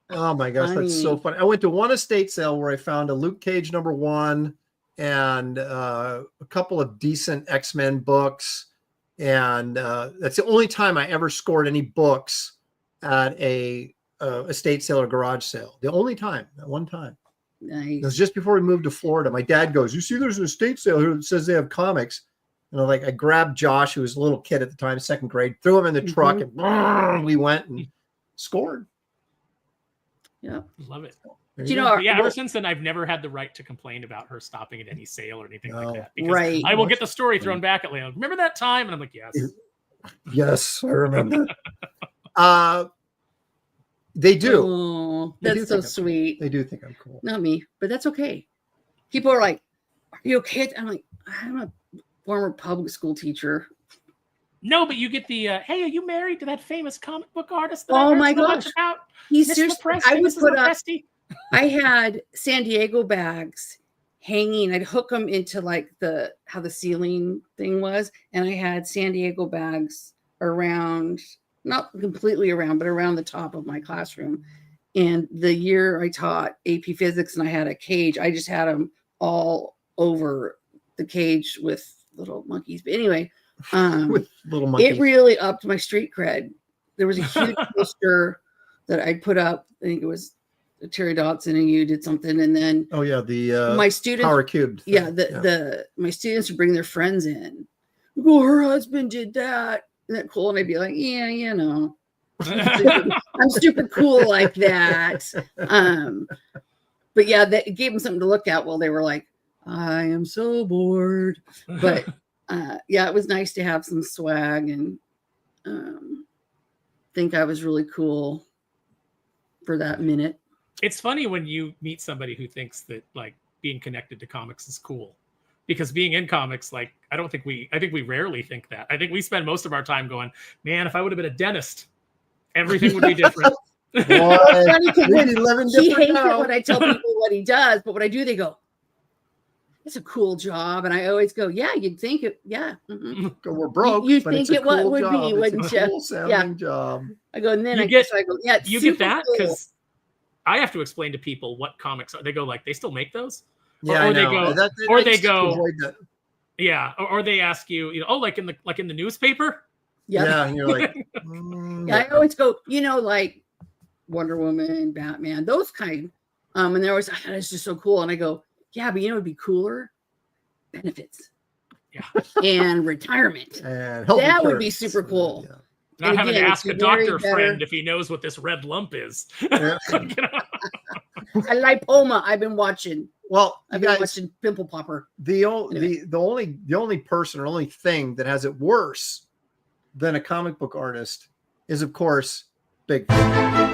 Oh my gosh, that's so funny. I went to one estate sale where I found a Luke Cage #1 and a couple of decent X-Men books. And that's the only time I ever scored any books at a estate sale or garage sale. The only time, that one time. Nice. It was just before we moved to Florida. My dad goes, "You see, there's an estate sale here that says they have comics." And I grabbed Josh, who was a little kid at the time, 2nd grade, threw him in the truck, and we went and scored. Yeah, love it. Ever since then, I've never had the right to complain about her stopping at any sale or anything like that. Because right. I will get the story thrown back at Leon. Remember that time? And I'm like, yes. Yes, I remember. They do. Oh, that's so sweet. They do think I'm cool. Not me, but that's okay. People are like, "Are you okay?" I'm like, I'm a former public school teacher. No, but you get the, "Hey, are you married to that famous comic book artist that oh I've my heard so gosh. much about? He's seriously, I would put up, Presti?" I had San Diego bags hanging. I'd hook them into like how the ceiling thing was. And I had San Diego bags around, not completely around, but around the top of my classroom. And the year I taught AP Physics and I had a cage, I just had them all over the cage with little monkeys. But anyway, with little monkeys. It really upped my street cred. There was a huge poster that I put up. I think it was Terry Dodson and you did something, and then my students, Power Cubed thing. My students would bring their friends in. Well, her husband did that. Isn't that cool? And I'd be like, yeah, I'm super cool like that. But yeah, that gave them something to look at while they were like, I am so bored. But yeah, it was nice to have some swag and think I was really cool for that minute. It's funny when you meet somebody who thinks that like being connected to comics is cool. Because being in comics, like I think we rarely think that. I think we spend most of our time going, man, if I would have been a dentist, everything would be different. It's funny because he hates now. it when I tell people what he does, but when I do, they go, "It's a cool job," and I always go, "Yeah, you'd think it, yeah." Mm-hmm. We're broke. You but think it's a it would cool be, job. wouldn't it's a you? cool sounding job. I go, and then You I get- go, "Yeah, it's You get super that cool." because I have to explain to people what comics are. They go like, they still make those? Yeah, or I they know. go- I or they used to go- avoid that. Yeah, or they ask you, oh, like in the newspaper. Yeah, and you're like, Yeah, I always go, like Wonder Woman, Batman, those kind. And they're always, oh, it's just so cool. And I go, yeah, but it'd be cooler. Benefits. Yeah. And retirement. and health That would be insurance. super cool. Yeah. Not And having again, to it's ask a very doctor better- friend if he knows what this red lump is. Yeah. A lipoma. I've been watching. Well, you I've been guys, watching Pimple Popper. the only person or only thing that has it worse than a comic book artist is, of course, Bigfoot.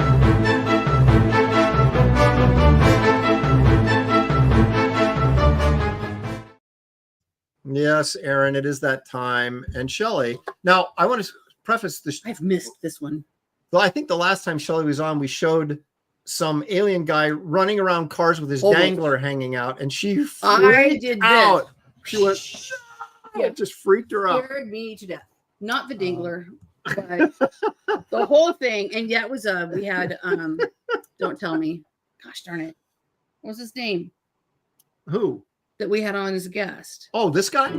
Yes, Aaron, it is that time. And Shelley, now I want to preface this. I've missed this one. Well, I think the last time Shelley was on, we showed some alien guy running around cars with his Almost. dangler hanging out, and she I freaked did out. She went, Yeah. it just freaked her out. Scared me to death. Not the dingler, but the whole thing. And yeah, it was we had don't tell me. Gosh darn it. What was his name Who? that we had on as a guest? Oh, this guy?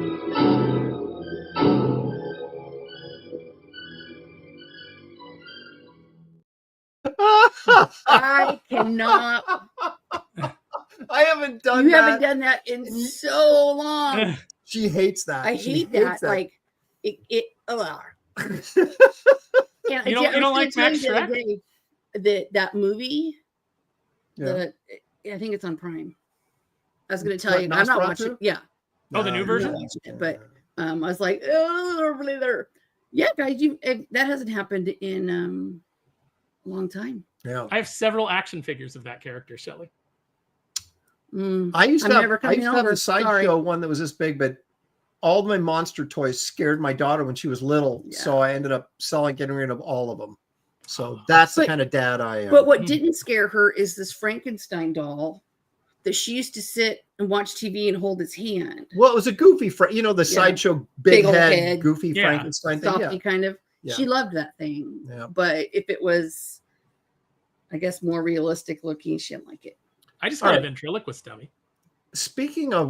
I cannot. I haven't done You that. haven't done that in so long. She hates that. I She hate hates that. Like it. You don't like Max Shrek? That movie. Yeah. I think it's on Prime. I was going to tell What, you. I'm not Nosferatu? watching. Yeah. Oh, the new version? But I was like, oh, really there. Yeah, guys, that hasn't happened in a long time. Yeah. I have several action figures of that character, Shelley. I used I'm to never have coming the over. sideshow one that was this big, but all my monster toys scared my daughter when she was little. Yeah. So I ended up getting rid of all of them. So that's the kind of dad I am. But what didn't scare her is this Frankenstein doll that she used to sit and watch TV and hold its hand. Well, it was a goofy, the sideshow Big big old head, head. goofy Yeah. Frankenstein thing. Softy kind of. Yeah. She loved that thing. Yeah. But if it was, I guess, more realistic looking, she didn't like it. I just All got a right. ventriloquist dummy. Speaking of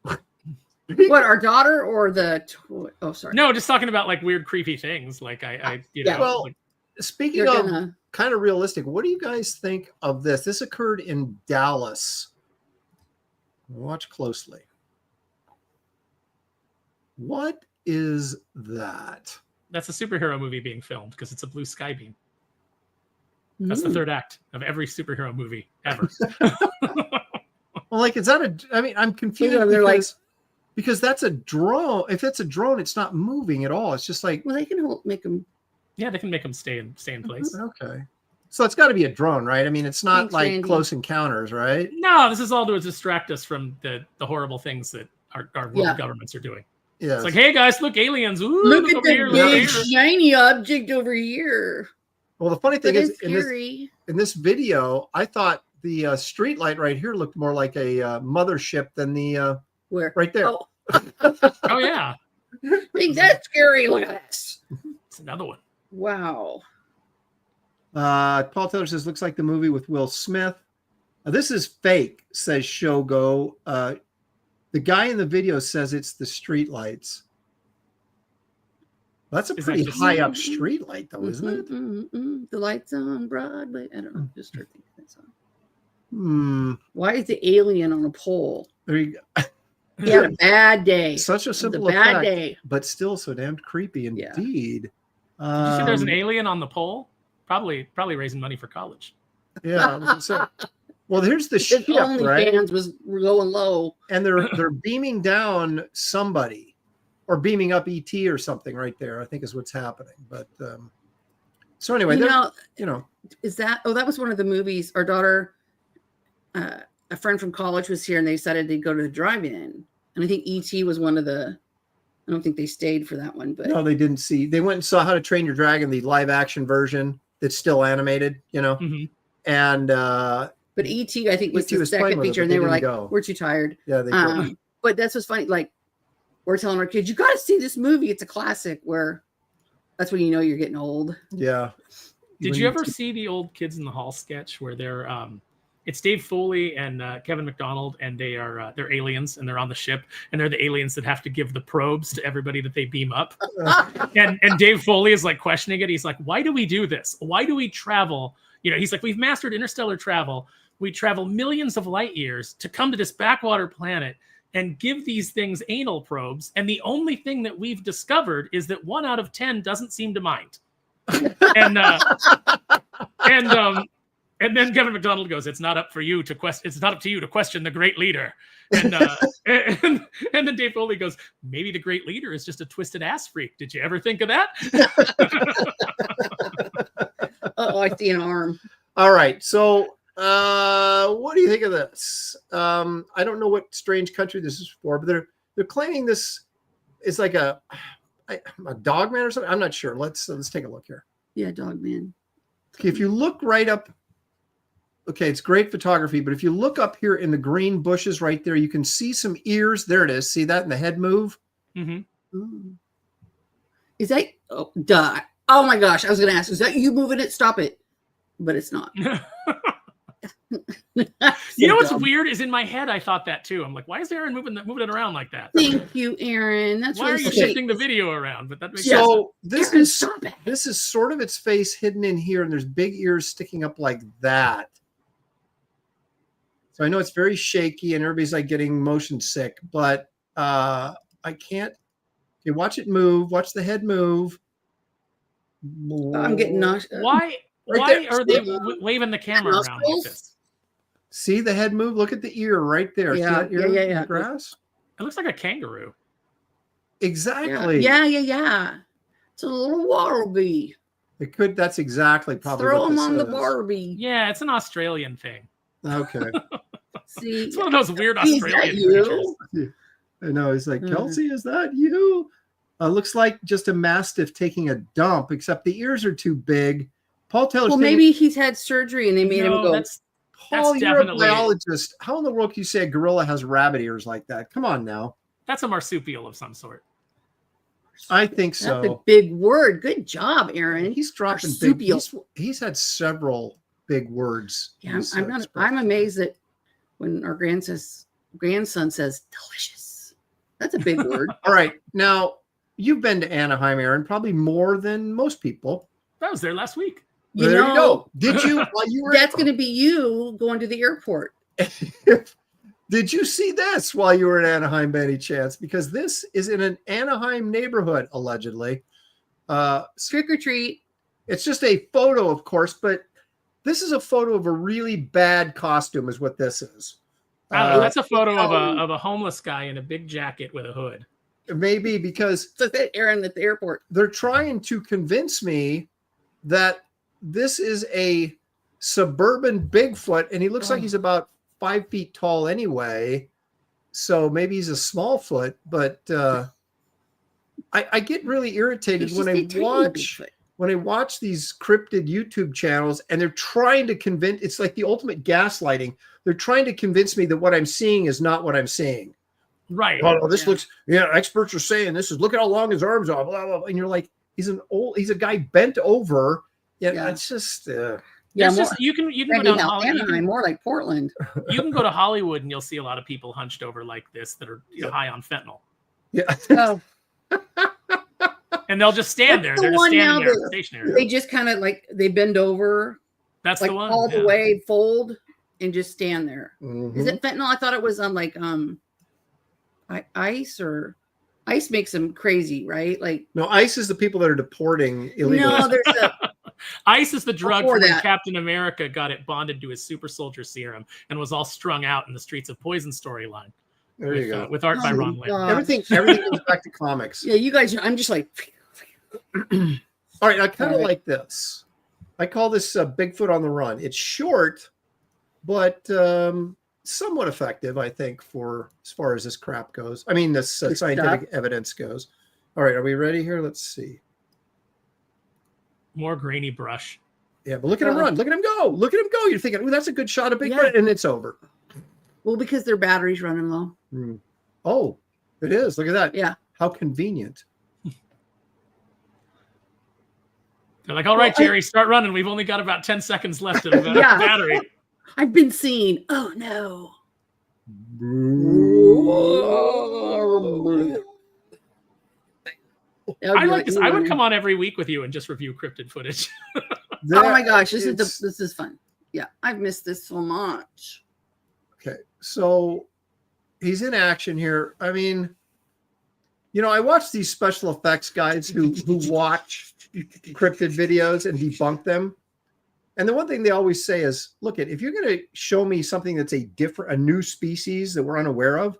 What, our daughter or the toy? Oh, sorry. No, just talking about like weird, creepy things. Like I Yeah. Well, like, speaking You're of gonna. kind of realistic, what do you guys think of this? This occurred in Dallas. Watch closely. What is that? that's a superhero movie being filmed because it's a blue sky beam. That's the third act of every superhero movie ever. Well, like, is that I'm confused Yeah, they're like- because that's a drone. If it's a drone, it's not moving at all. It's just like, Well, they can make them. Yeah, they can make them stay in place. okay. So it's got to be a drone, right? I mean, it's not Thanks, like Randy. Close Encounters, right? No, this is all to distract us from the horrible things that our world Yeah. governments are doing. Yeah. It's like, hey guys, look, aliens! Ooh, Look at over the here, look over big here. shiny object over here. Well, the funny thing That is, is in this scary. video, I thought the street light right here looked more like a mothership than the Where? right there. Oh, Oh yeah, I think that's scary. Look at this. it's another one. Wow. Paul Taylor says, looks like the movie with Will Smith. This is fake, says Shogo. The guy in the video says it's the street lights. That's a Is that pretty just- high up street light, though, isn't it? The lights on Broadway. I don't know. Just start thinking that song. Hmm. Why is the alien on a pole? There you go. He had a bad day. Such a It was simple a bad effect, day. but still so damned creepy Yeah. indeed. Did you see there's an Um, alien on the pole? Probably raising money for college. Yeah. So, well, here's the His ship, right? OnlyFans was going low. And they're beaming down somebody, or beaming up ET or something right there. I think is what's happening. But so anyway, You know, you know, is that? Oh, that was one of the movies. Our daughter a friend from college was here and they decided they'd go to the drive-in. And I think E.T. was one of the, I don't think they stayed for that one, but No, they didn't see. They went and saw How to Train Your Dragon, the live action version that's still animated, you know. Mhm. And but E.T. I think was E.T. the was playing second with it, feature, but and they they were like, didn't go. "We're too tired." yeah, they couldn't. But that's what's funny. Like, we're telling our kids, "You got to see this movie. It's a classic." Where that's when you know you're getting old. Yeah. Did When you ever see the old Kids in the Hall sketch where they're it's Dave Foley and Kevin McDonald, and they're aliens and they're on the ship, and they're the aliens that have to give the probes to everybody that they beam up. and Dave Foley is like questioning it. He's like, "Why do we do this? Why do we travel?" You know, he's like, "We've mastered interstellar travel. We travel millions of light years to come to this backwater planet and give these things anal probes. And the only thing that we've discovered is that 1 out of 10 doesn't seem to mind." And then Kevin McDonald goes, "It's not up for you to question. It's not up to you to question the great leader." And then Dave Foley goes, "Maybe the great leader is just a twisted ass freak. Did you ever think of that?" Oh, I see an arm. All right. So, what do you think of this? I don't know what strange country this is for, but they're claiming this is like a dogman or something. I'm not sure. Let's take a look here. Yeah, dog man. Okay, if you look right up, okay, it's great photography, but if you look up here in the green bushes right there, you can see some ears. There it is. See that in the head move? Mm-hmm. Is that? Oh, duh. Oh my gosh! I was going to ask. Is that you moving it? Stop it! But it's not. You know what's weird is in my head I thought that too. I'm like, why is Aaron moving it around like that? Thank you, Aaron. That's why really are you sweet. shifting the video around? But that makes So sense. this is sort of its face hidden in here, and there's big ears sticking up like that. So I know it's very shaky, and everybody's like getting motion sick, but I can't. Okay, watch it move. Watch the head move. I'm getting nauseous. Why there. are they waving the camera around like Nostrils? this? See the head move? Look at the ear right there. See Yeah, that ear yeah, in yeah. the grass? It looks like a kangaroo. Exactly. Yeah. It's a little wallaby. It could. That's exactly probably Throw what them this on the is. Barbie. Yeah, it's an Australian thing. Okay. See, It's one of those weird is that Australian you? creatures. I know. He's like, Kelsey, is that you? Looks like just a mastiff taking a dump, except the ears are too big. Paul Taylor's Well, thinking, maybe he's had surgery and they made him go. That's Paul, that's you're a definitely- biologist. How in the world can you say a gorilla has rabbit ears like that? Come on now. a marsupial of some sort. I think That's a so. big word. Good job, Aaron. He's dropping big. Marsupial. He's had several big words. Yeah, He's, I'm not. expressed. I'm amazed that when our grandson says delicious. That's a big word. All right. Now, you've been to Anaheim, Aaron, probably more than most people. I was there last week. There you go. Did you, while you were That's going to be you going to the airport. Did you see this while you were in Anaheim by any chance? Because this is in an Anaheim neighborhood, allegedly. Trick or treat. It's just a photo, of course, but this is a photo of a really bad costume is what this is. That's a photo of a homeless guy in a big jacket with a hood. Maybe because So that Aaron at the airport. they're trying to convince me that this is a suburban Bigfoot, and he looks like he's about 5 feet tall anyway. So maybe he's a small foot, but I get really irritated He's when just I a tiny watch Bigfoot. these cryptid YouTube channels, and they're trying to convince. It's like the ultimate gaslighting. They're trying to convince me that what I'm seeing is not what I'm seeing. Right. Oh, this looks. Yeah, experts are saying this is. Look at how long his arms are. Blah, blah, blah. And you're like, he's a guy bent over. Yeah. It's just. Yeah, It's just, you can go down Anaheim, more like Portland. You can go to Hollywood and you'll see a lot of people hunched over like this that are high on fentanyl, Yeah. Oh, and they'll just stand there. What's the They're just one standing now there that- stationary. they just kind of like they bend over, That's like the one. all the yeah. way, fold, and just stand there. Mhm. Is it fentanyl? I thought it was ice or ice makes them crazy, right? Like No, ICE is the people that are deporting illegally. no, there's a Ice is the drug Before from when that. Captain America got it bonded to his super soldier serum and was all strung out in the Streets of Poison storyline. There you go. With art by Oh, Ron Lim. God. Everything goes back to comics. yeah. You guys, I'm just like All right, I kind of All right. like this. I call this Bigfoot on the Run. It's short, but somewhat effective, I think, for as far as this crap goes. I mean, this scientific evidence goes. All right, are we ready here? Let's see. More grainy brush. Yeah, but look at him run. Look at him go. Look at him go. You're thinking, oh, that's a good shot of Bigfoot, and it's over. Well, because their battery's running low. Oh, it is. Look at that. Yeah. How convenient. They're like, all right, Jerry, start running. We've only got about 10 seconds left of the battery. I've been seen. Oh, no. I would come on every week with you and just review cryptid footage. Oh my gosh, this is fun. Yeah, I've missed this so much. Okay, so he's in action here. I mean, you know, I watch these special effects guys who watch cryptid videos and debunk them. And the one thing they always say is, look, if you're going to show me something that's a new species that we're unaware of,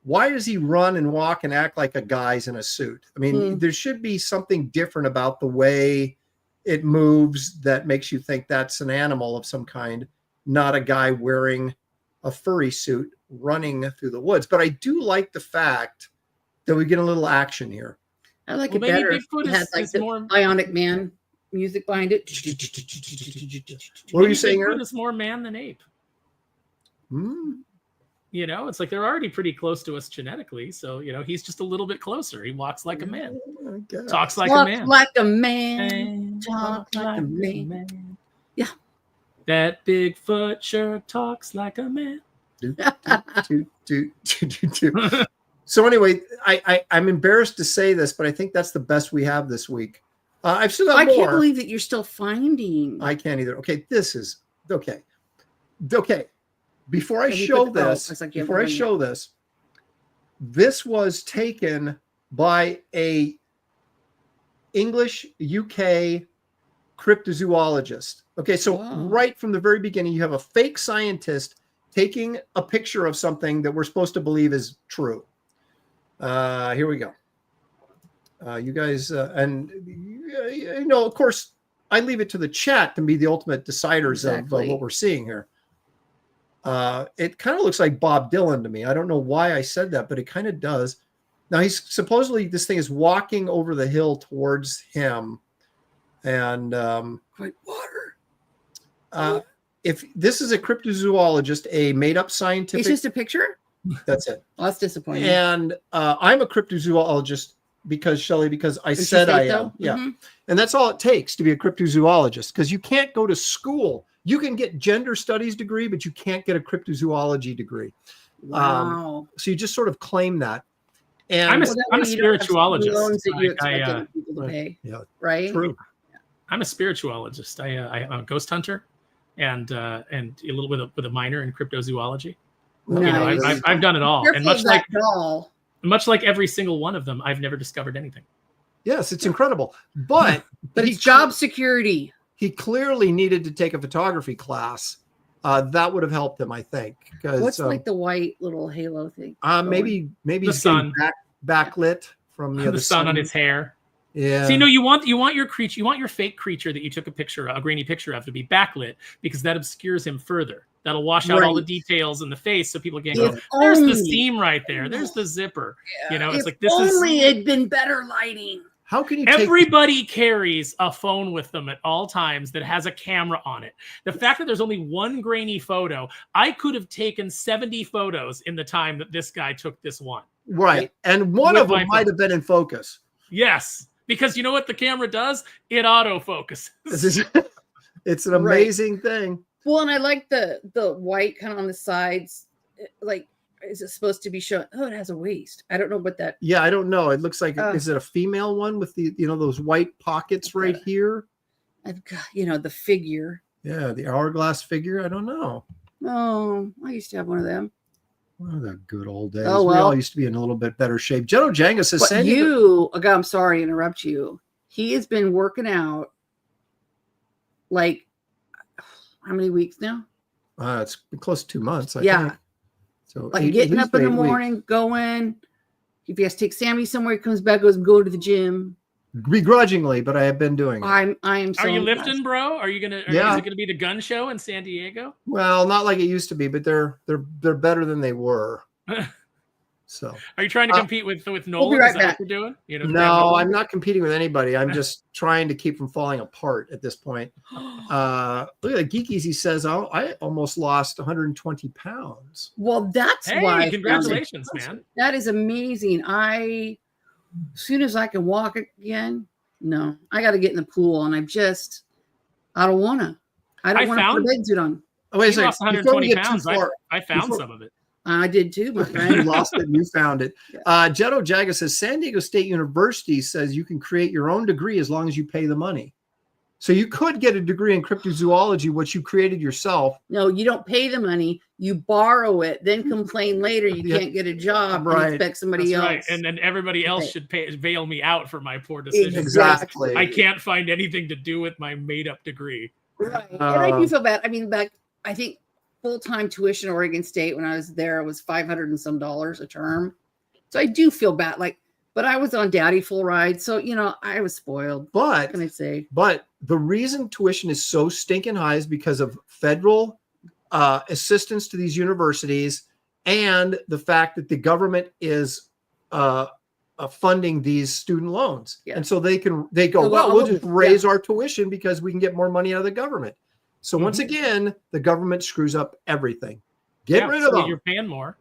why does he run and walk and act like a guy's in a suit? I mean, there should be something different about the way it moves that makes you think that's an animal of some kind, not a guy wearing a furry suit running through the woods. But I do like the fact that we get a little action here. I like it better. Bigfoot It has like the more Bionic Man music behind it. What were you saying? Bigfoot is more man than ape. You know, it's like they're already pretty close to us genetically. So, you know, he's just a little bit closer. He walks like a man. Talks like a man. Like a man. Talk like a man. Yeah. That Bigfoot sure talks like a man. So anyway, I'm embarrassed to say this, but I think that's the best we have this week. I've still got more. I can't believe that you're still finding. I can't either. Okay, this is okay. Okay. Before I show this, this was taken by a English UK cryptozoologist. Okay, so right from the very beginning, you have a fake scientist taking a picture of something that we're supposed to believe is true. Here we go. You guys, and you know, of course, I leave it to the chat to be the ultimate deciders of what we're seeing here. It kind of looks like Bob Dylan to me. I don't know why I said that, but it kind of does. Now he's supposedly, this thing is walking over the hill towards him, and Quite water. If this is a cryptozoologist, a made-up scientific, It's just a picture. that's it. Well, that's disappointing. And I'm a cryptozoologist because I said I am. Yeah, and that's all it takes to be a cryptozoologist, because you can't go to school. You can get gender studies degree, but you can't get a cryptozoology degree. Wow. So you just sort of claim that. And I'm a spiritualogist. Loans that you Like, expect people to pay, yeah, right? true. I'm a spiritualogist. I'm a ghost hunter, and a little with a minor in cryptozoology. Nice. You know, I've done it all, Careful and much of that like doll. every single one of them, I've never discovered anything. Yes, it's incredible. But It's job security. He clearly needed to take a photography class. That would have helped him, I think. What's like the white little halo thing? Maybe The he's sun. backlit from The sun on his hair. Yeah. So, you know, you want your creature, you want your fake creature that you took a grainy picture of, to be backlit, because that obscures him further. That'll wash out all the details in the face, so people can't go, there's the seam right there. There's the zipper. Yeah. You know, it's if like, this only it'd been better lighting. How can you everybody carries a phone with them at all times that has a camera on it. The fact that there's only one grainy photo, I could have taken 70 photos in the time that this guy took this one. Right. And one With of them my might have been in focus. Yes. Because you know what the camera does? It autofocuses. It's an amazing thing. Well, and I like the white kind of on the sides. Like, is it supposed to be showing? Oh, it has a waist. I don't know what that. Yeah, I don't know. It looks like, is it a female one with the, those white pockets right here? I've got, the figure. Yeah, the hourglass figure. I don't know. Oh, I used to have one of them. Oh, the good old days. Oh, well. We all used to be in a little bit better shape. Jenno Jangus is saying okay, I'm sorry to interrupt you. He has been working out like how many weeks now? It's been close to 2 months. I think. So like getting up in the morning, going. If he has to take Sammy somewhere, he comes back, goes and go to the gym. begrudgingly, but I have been doing it. I am. So Are you impressed. lifting, bro? Are you gonna? Yeah. Is it gonna be the gun show in San Diego? Well, not like it used to be, but they're better than they were. So, Are you trying to compete with Nolan? We'll be right Is that back. what you're doing? You know, no, I'm not competing with anybody. I'm just trying to keep from falling apart at this point. Look at Geek Easy says, "Oh, I almost lost 120 pounds." Well, that's Hey, why. congratulations, man. That is amazing. As soon as I can walk again, no, I got to get in the pool, and I don't want to. I don't want to put a bed suit on. Oh, wait a You lost second. Before we 120 get too pounds. far, I found some of it. I did too, my you friend. lost it and you found it. Jetto Jaga says San Diego State University says you can create your own degree as long as you pay the money. So you could get a degree in cryptozoology, which you created yourself. No, you don't pay the money. You borrow it, then complain later you can't get a job and expect somebody else. Right. And then everybody else should bail me out for my poor decisions. Exactly. I can't find anything to do with my made-up degree. Right. And I do feel bad. I mean, I think full-time tuition at Oregon State when I was there was $500 and some a term. So I do feel bad. But I was on daddy full ride. So, I was spoiled. But what can I say? But the reason tuition is so stinking high is because of federal assistance to these universities and the fact that the government is funding these student loans. Yeah. And so they go, we'll just raise our tuition because we can get more money out of the government. So once again, the government screws up everything. Get rid of them. You're paying more.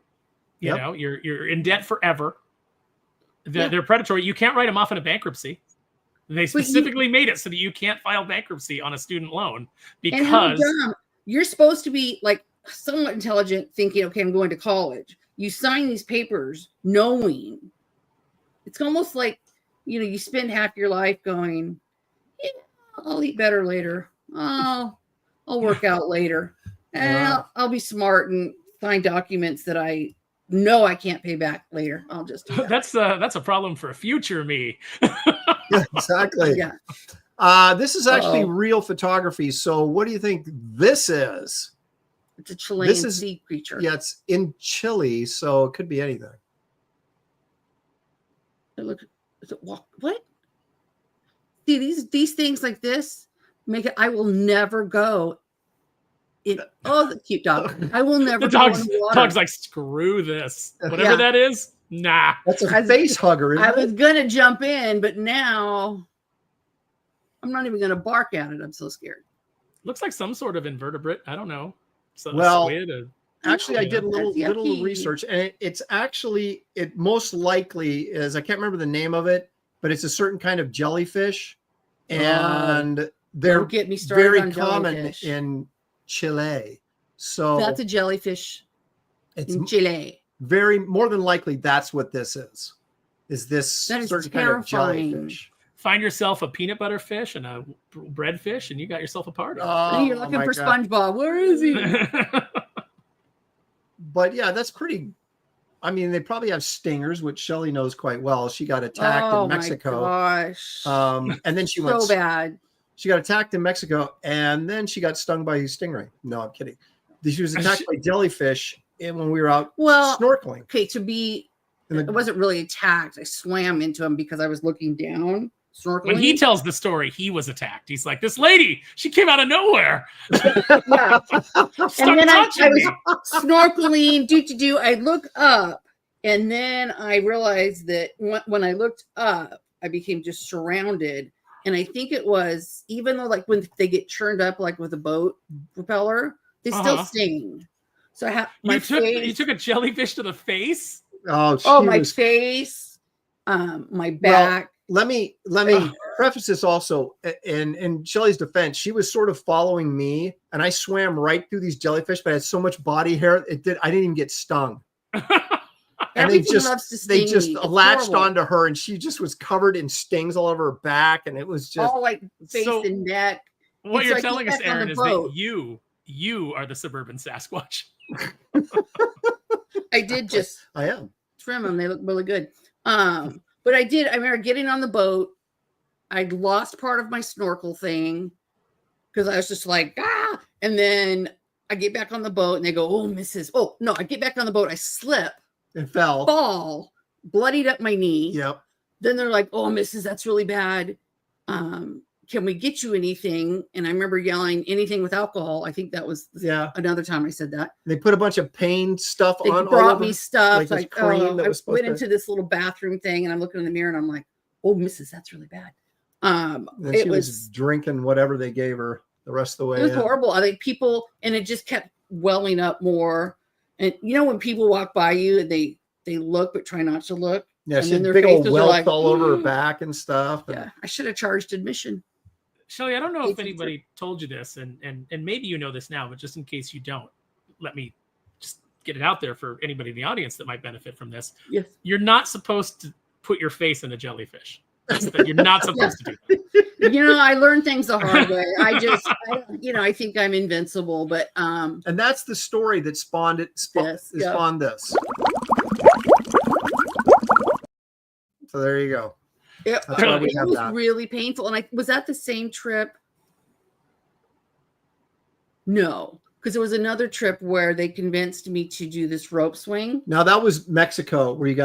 You know, you're in debt forever. They're predatory. You can't write them off in a bankruptcy. They specifically made it so that you can't file bankruptcy on a student loan because you're supposed to be somewhat intelligent, thinking, okay, I'm going to college. You sign these papers knowing it's almost like, you spend half your life going, I'll eat better later. I'll work out later. And I'll be smart and find documents that I know I can't pay back later. I'll just do that. That's a problem for a future me. Yeah, exactly. Yeah. This is actually real photography. So what do you think this is? It's a Chilean sea creature. Yeah, it's in Chile, so it could be anything. What? See, these things like this make it. I will never go. The cute dog. I will never. The dog's like, screw this. Whatever that is. Nah. That's a face hugger. Isn't I was gonna jump in, but now I'm not even gonna bark at it. I'm so scared. Looks like some sort of invertebrate. I don't know. Actually, I did a little research, and it most likely is, I can't remember the name of it, but it's a certain kind of jellyfish, and they're very common in Chile. So that's a jellyfish in Chile. More than likely, that's what this is. Is this certain kind of jellyfish? Find yourself a peanut butter fish and a bread fish, and you got yourself a party. You're looking for SpongeBob. Where is he? But yeah, that's pretty. I mean, they probably have stingers, which Shelley knows quite well. She got attacked in Mexico. Oh my gosh! And then she went so bad. She got attacked in Mexico, and then she got stung by a stingray. No, I'm kidding. She was attacked by jellyfish when we were out snorkeling. Okay, it wasn't really attacked. I swam into him because I was looking down. Snorkeling. When he tells the story, he was attacked. He's like, this lady, she came out of nowhere. Yeah. And then I was snorkeling, I look up, and then I realized that when I looked up, I became just surrounded. And I think it was, even though when they get churned up with a boat propeller, they still sting. So I have you took a jellyfish to the face? My face, my back. Let me preface this also. In Shelley's defense, she was sort of following me, and I swam right through these jellyfish, but I had so much body hair, I didn't even get stung. And they just latched onto her, and she just was covered in stings all over her back, and it was just all face and neck. What you're telling us, Aaron, is that you are the suburban Sasquatch. I did just I am trim them. They look really good. But I remember getting on the boat. I'd lost part of my snorkel thing because I was just and then I get back on the boat and they go, oh, Mrs. Oh, no, I get back on the boat. I slip and fall, bloodied up my knee. Yep. then they're like, "Oh, Mrs., that's really bad. Can we get you anything?" And I remember yelling, "Anything with alcohol." I think that was another time I said that. They put a bunch of pain stuff they on. brought me stuff like cream that I was supposed went into this little bathroom thing, and I'm looking in the mirror, and I'm like, "Oh, Mrs., that's really bad." She was drinking whatever they gave her the rest of the way. It was horrible. I think people, and it just kept welling up more. And you know when people walk by you and they look but try not to look. Yeah, and she then had their big old faces are welts like, all over her back and stuff. Yeah, I should have charged admission. Shelley, I don't know if anybody told you this, and maybe you know this now, but just in case you don't, let me just get it out there for anybody in the audience that might benefit from this. Yes. You're not supposed to put your face in a jellyfish. You're not supposed to do that. You know, I learned things the hard way. I think I'm invincible, but and that's the story that spawned it. Spawned this. So there you go. It was really painful. And I was at the same trip. No, because there was another trip where they convinced me to do this rope swing. Now that was Mexico, where you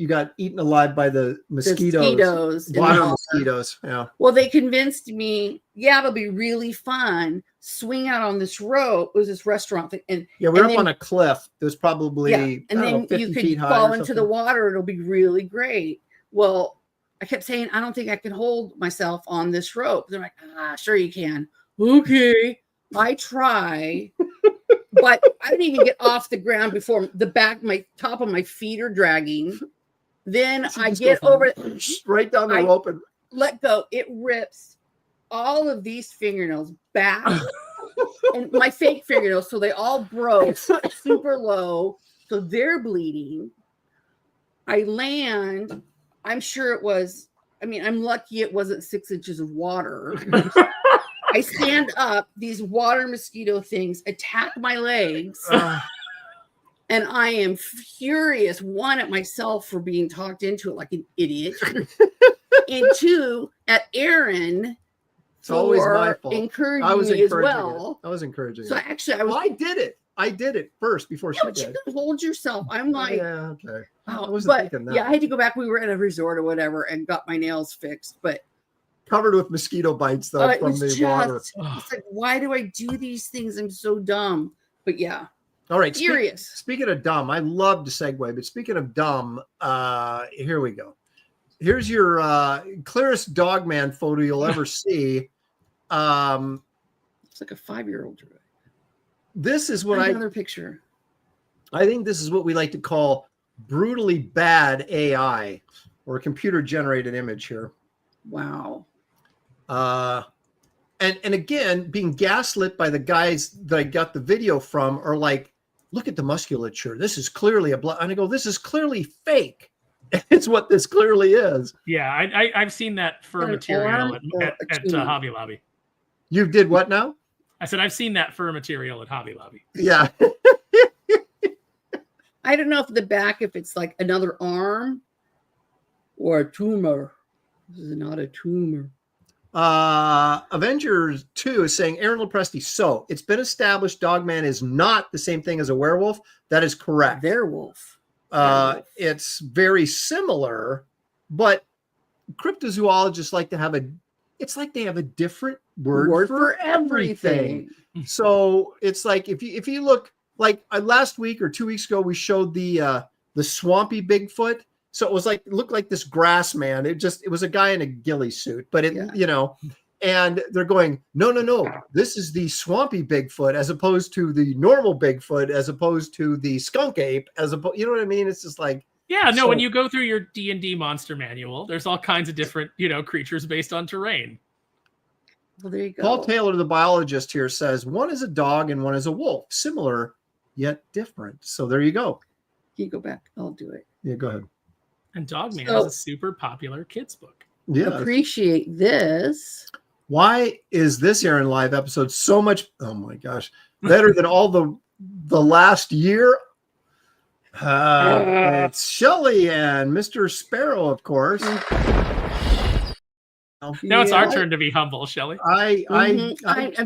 got eaten alive by the mosquitoes. Water mosquitoes. Yeah. Well, they convinced me, it'll be really fun. Swing out on this rope. It was this restaurant thing. And we're up on a cliff. There's probably and then you could fall into the water. It'll be really great. Well, I kept saying, I don't think I can hold myself on this rope. They're like, sure you can. Okay. I try, but I didn't even get off the ground before my top of my feet are dragging. Then I get over right down the rope and let go. It rips all of these fingernails back and my fake fingernails. So they all broke super low. So they're bleeding. I land. I'm sure it was, I'm lucky it wasn't 6 inches of water. I stand up, these water mosquito things attack my legs. And I am furious, one, at myself for being talked into it like an idiot. And two, at Aaron for encouraging me as well. I was encouraging. So actually, I did it first before she did. You can hold yourself. I'm like, okay. I wasn't thinking that. Yeah, I had to go back. We were at a resort or whatever and got my nails fixed, but covered with mosquito bites though from the water. It's like, why do I do these things? I'm so dumb. But yeah. All right. Serious. Speaking of dumb, I love to segue, but speaking of dumb, here we go. Here's your clearest dogman photo you'll ever see. It's like a 5-year-old drew it. This is what another picture. I think this is what we like to call brutally bad AI or computer generated image here. Wow. And again, being gaslit by the guys that I got the video from are like, look at the musculature. This is clearly a blood. And I go, this is clearly fake. It's what this clearly is. Yeah, I've seen that fur material at Hobby Lobby. You did what now? I said I've seen that fur material at Hobby Lobby. Yeah. I don't know if the back, if it's like another arm or a tumor. This is not a tumor. Avengers 2 is saying Aaron Lopresti. So it's been established Dogman is not the same thing as a werewolf. That is correct. Werewolf. It's very similar, but cryptozoologists like to have it's like they have a different word for everything. So it's like if you look like last week or 2 weeks ago, we showed the swampy Bigfoot. So it looked like this grass man. It was a guy in a ghillie suit, but and they're going, no. This is the swampy Bigfoot as opposed to the normal Bigfoot, as opposed to the skunk ape, you know what I mean? It's just like, when you go through your D&D monster manual, there's all kinds of different, creatures based on terrain. Well, there you go. Paul Taylor, the biologist here, says one is a dog and one is a wolf, similar yet different. So there you go. Can you go back? I'll do it. Yeah, go ahead. And Dogman is a super popular kids book. Yeah. Appreciate this. Why is this Aaron Live episode so much, oh my gosh, better than all the last year? It's Shelley and Mr. Sparrow, of course. Now it's our turn to be humble, Shelley. I'm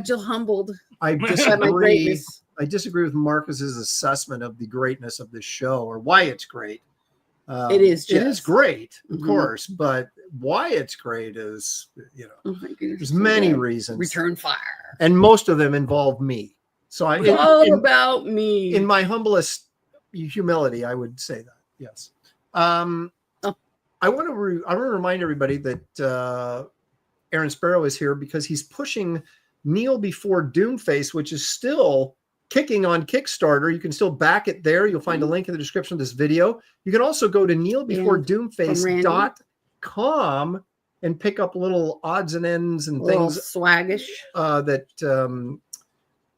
just humbled. I disagree. I disagree with Marcus's assessment of the greatness of this show or why it's great. It is It is just. great, of Mhm. course, but why it's great is, Oh my goodness, there's so many good. reasons. Return fire. And most of them involve me. So It's all about me. in my humblest humility, I would say that. Yes. Oh. I want to remind everybody that Aaron Sparrow is here because he's pushing Kneel Before Doomface, which is still kicking on Kickstarter. You can still back it there. You'll find a link in the description of this video. You can also go to kneelbeforedoomface.com and pick up little odds and ends and things swaggish that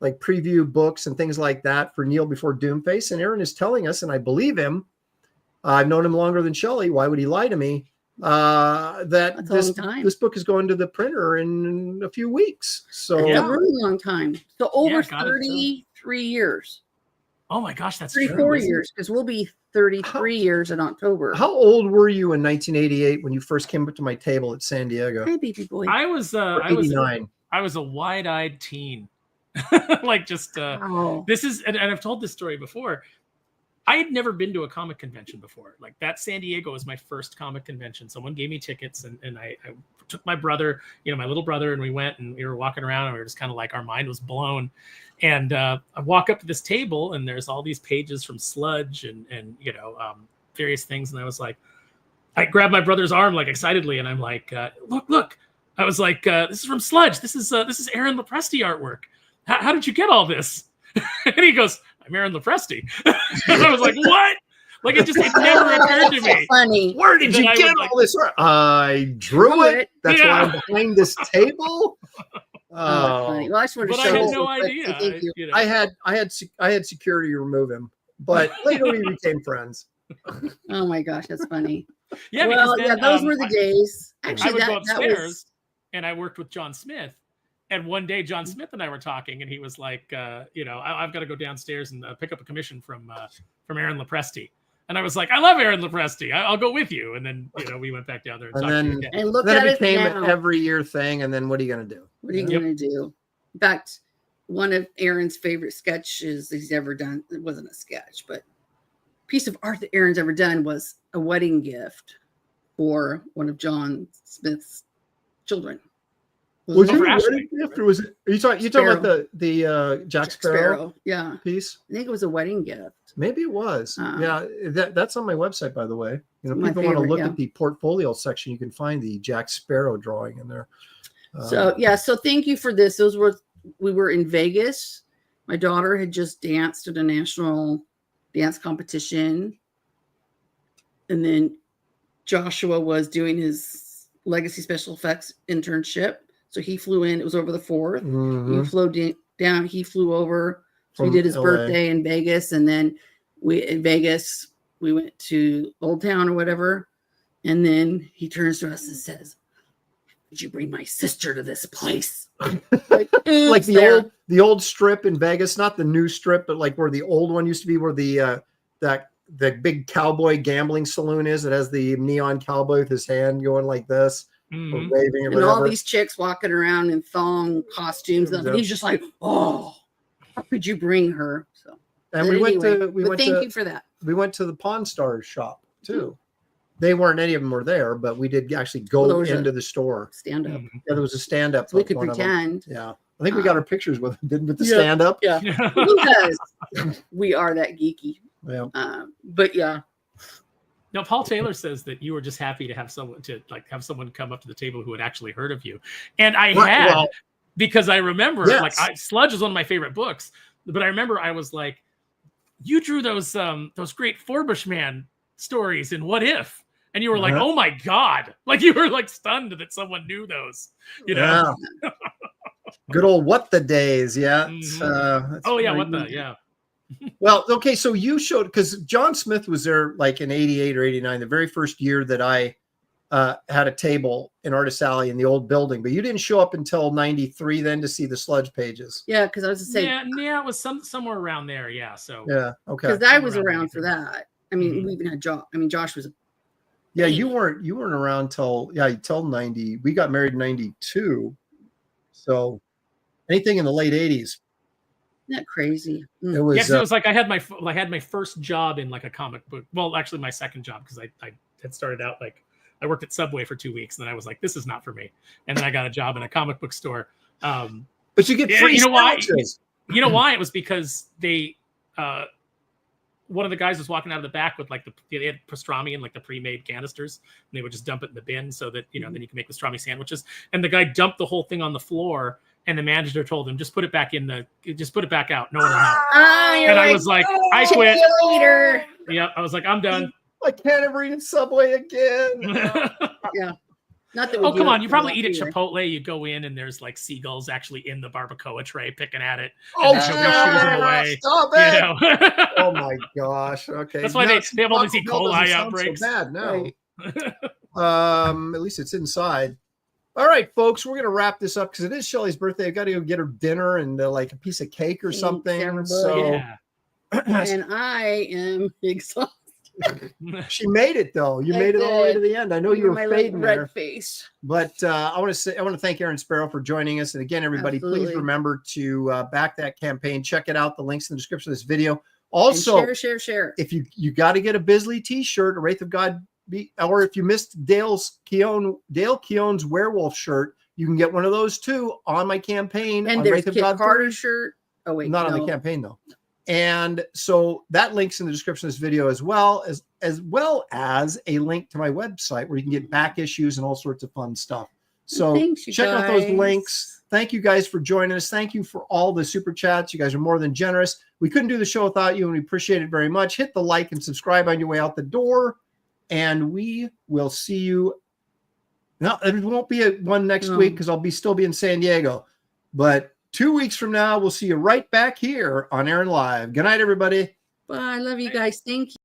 like preview books and things like that for Kneel Before Doomface. And Aaron is telling us, and I believe him, I've known him longer than Shelley. Why would he lie to me? That this book is going to the printer in a few weeks. So it's a really long time. So over 33 years. Oh my gosh, that's 34 years, because we'll be 33 years in October. How old were you in 1988 when you first came up to my table at San Diego? Hey, baby boy. I was 89. I was a wide-eyed teen. Like just this is, and I've told this story before. I had never been to a comic convention before. Like that San Diego was my first comic convention. Someone gave me tickets and I took my brother, my little brother, and we went and we were walking around and we were just kind of like, our mind was blown. And I walk up to this table and there's all these pages from Sludge and various things. And I was like, I grabbed my brother's arm like excitedly and I'm like, look. I was like, this is from Sludge. This is Aaron Lopresti artwork. How did you get all this? And he goes, I'm Aaron Lopresti. And I was like, what? Like it never occurred to me. Funny. Where did you get all this? I drew it. That's why I'm behind this table. Funny. Well, I just wanted to show I had you. no idea. Thank you. I had security remove him, but later we became friends. Oh my gosh, that's funny. Yeah, well, then, those were the days. I Actually, would go that upstairs was... and I worked with John Smith. And one day, John Smith and I were talking, and he was like, I've got to go downstairs and pick up a commission from Aaron Lopresti. And I was like, I love Aaron Lopresti. I'll go with you. And then, we went back down there and talked to him again. And look then at it became now. an every year thing. And then what are you going to do? What are you going to do? In fact, one of Aaron's favorite sketches he's ever done, it wasn't a sketch, but piece of art that Aaron's ever done was a wedding gift for one of John Smith's children. Was it a wedding gift, or was it? Are you talking about the Jack Sparrow? Yeah, piece. I think it was a wedding gift. Maybe it was. Yeah, that's on my website, by the way. People want to look at the portfolio section. You can find the Jack Sparrow drawing in there. So thank you for this. We were in Vegas. My daughter had just danced at a national dance competition, and then Joshua was doing his Legacy Special Effects internship. So he flew in. It was over the 4th. Mm-hmm. You flew down. He flew over. So we did his birthday in Vegas, and then we went to Old Town or whatever. And then he turns to us and says, "Did you bring my sister to this place?" like the old strip in Vegas, not the new strip, but like where the old one used to be, where the big cowboy gambling saloon is. It has the neon cowboy with his hand going like this. Mm-hmm. Waving and all these chicks walking around in thong costumes, and he's just like, "Oh, how could you bring her?" So, and thank you for that. We went to the Pawn Stars shop too. They weren't, any of them were there, but we did actually go into the store. Stand up. Yeah, there was a stand up. So we could pretend. Yeah, I think we got our pictures with the stand up. Yeah, because we are that geeky. Yeah, but yeah. Now, Paul Taylor says that you were just happy to have someone come up to the table who had actually heard of you, and I because I remember Sludge is one of my favorite books, but I remember I was like, you drew those great Forbush Man stories in What If, and you were like, oh my god, like you were like stunned that someone knew those, Yeah. Good old What the Days, yeah. Mm-hmm. Well, okay, so you showed, because John Smith was there like in 88 or 89, the very first year that I had a table in Artist Alley in the old building, but you didn't show up until 93 then to see the Sludge pages. Yeah, because I was just saying. Yeah, it was somewhere around there, yeah. So yeah, okay. Because I was around for that. I mean, we even had Josh. I mean, Josh was. Yeah, you weren't around till 90. We got married in 92. So anything in the late 80s. that crazy? It was, Yeah, 'cause it was like I had my first job in like a comic book. Well, actually, my second job because I had started out like I worked at Subway for 2 weeks, and then I was like, this is not for me. And then I got a job in a comic book store. but you get free you know why? sandwiches. You know why? It was because they one of the guys was walking out of the back with like they had pastrami in like the pre-made canisters, and they would just dump it in the bin so that then you can make pastrami sandwiches. And the guy dumped the whole thing on the floor, and the manager told him just put it back out. No one will know. And I was like, I quit. Later. Yeah, I was like, I'm done. I can't ever eat in Subway again. Yeah. Not that we Oh, do come it on. You for probably that eat at either. Chipotle. You go in and there's like seagulls actually in the barbacoa tray picking at it. Oh, And nobody shoos them away. Stop You it. know? Oh my gosh. Okay. That's why No, they have all these E. Taco Bell doesn't coli sound outbreaks. So bad now. Right. At least it's inside. All right, folks, we're gonna wrap this up because it is Shelly's birthday. I got to go get her dinner and like a piece of cake or something. Sarah, So Yeah. And I am exhausted. she made it though. You I made it all the way did. to the end. I know you were my fading red there, face. but I want to thank Aaron Sparrow for joining us. And again, everybody, please Absolutely. remember to back that campaign. Check it out. The links in the description of this video. And Also, share. if you got to get a Bisley T-shirt, a Wraith of God, or if you missed Dale Keown's werewolf shirt, you can get one of those too on my campaign. And on there's Wraith of Kit God Carter's shirt. Oh wait, not on the campaign though. And so that link's in the description of this video as well as a link to my website where you can get back issues and all sorts of fun stuff. So Thanks, you check out those guys. links. Thank you guys for joining us. Thank you for all the super chats. You guys are more than generous. We couldn't do the show without you, and we appreciate it very much. Hit the like and subscribe on your way out the door, and we will see you. No, there won't be one next week because I'll still be in San Diego, but 2 weeks from now, we'll see you right back here on Aaron Live. Good night, everybody. Bye. I love you guys. Thank you.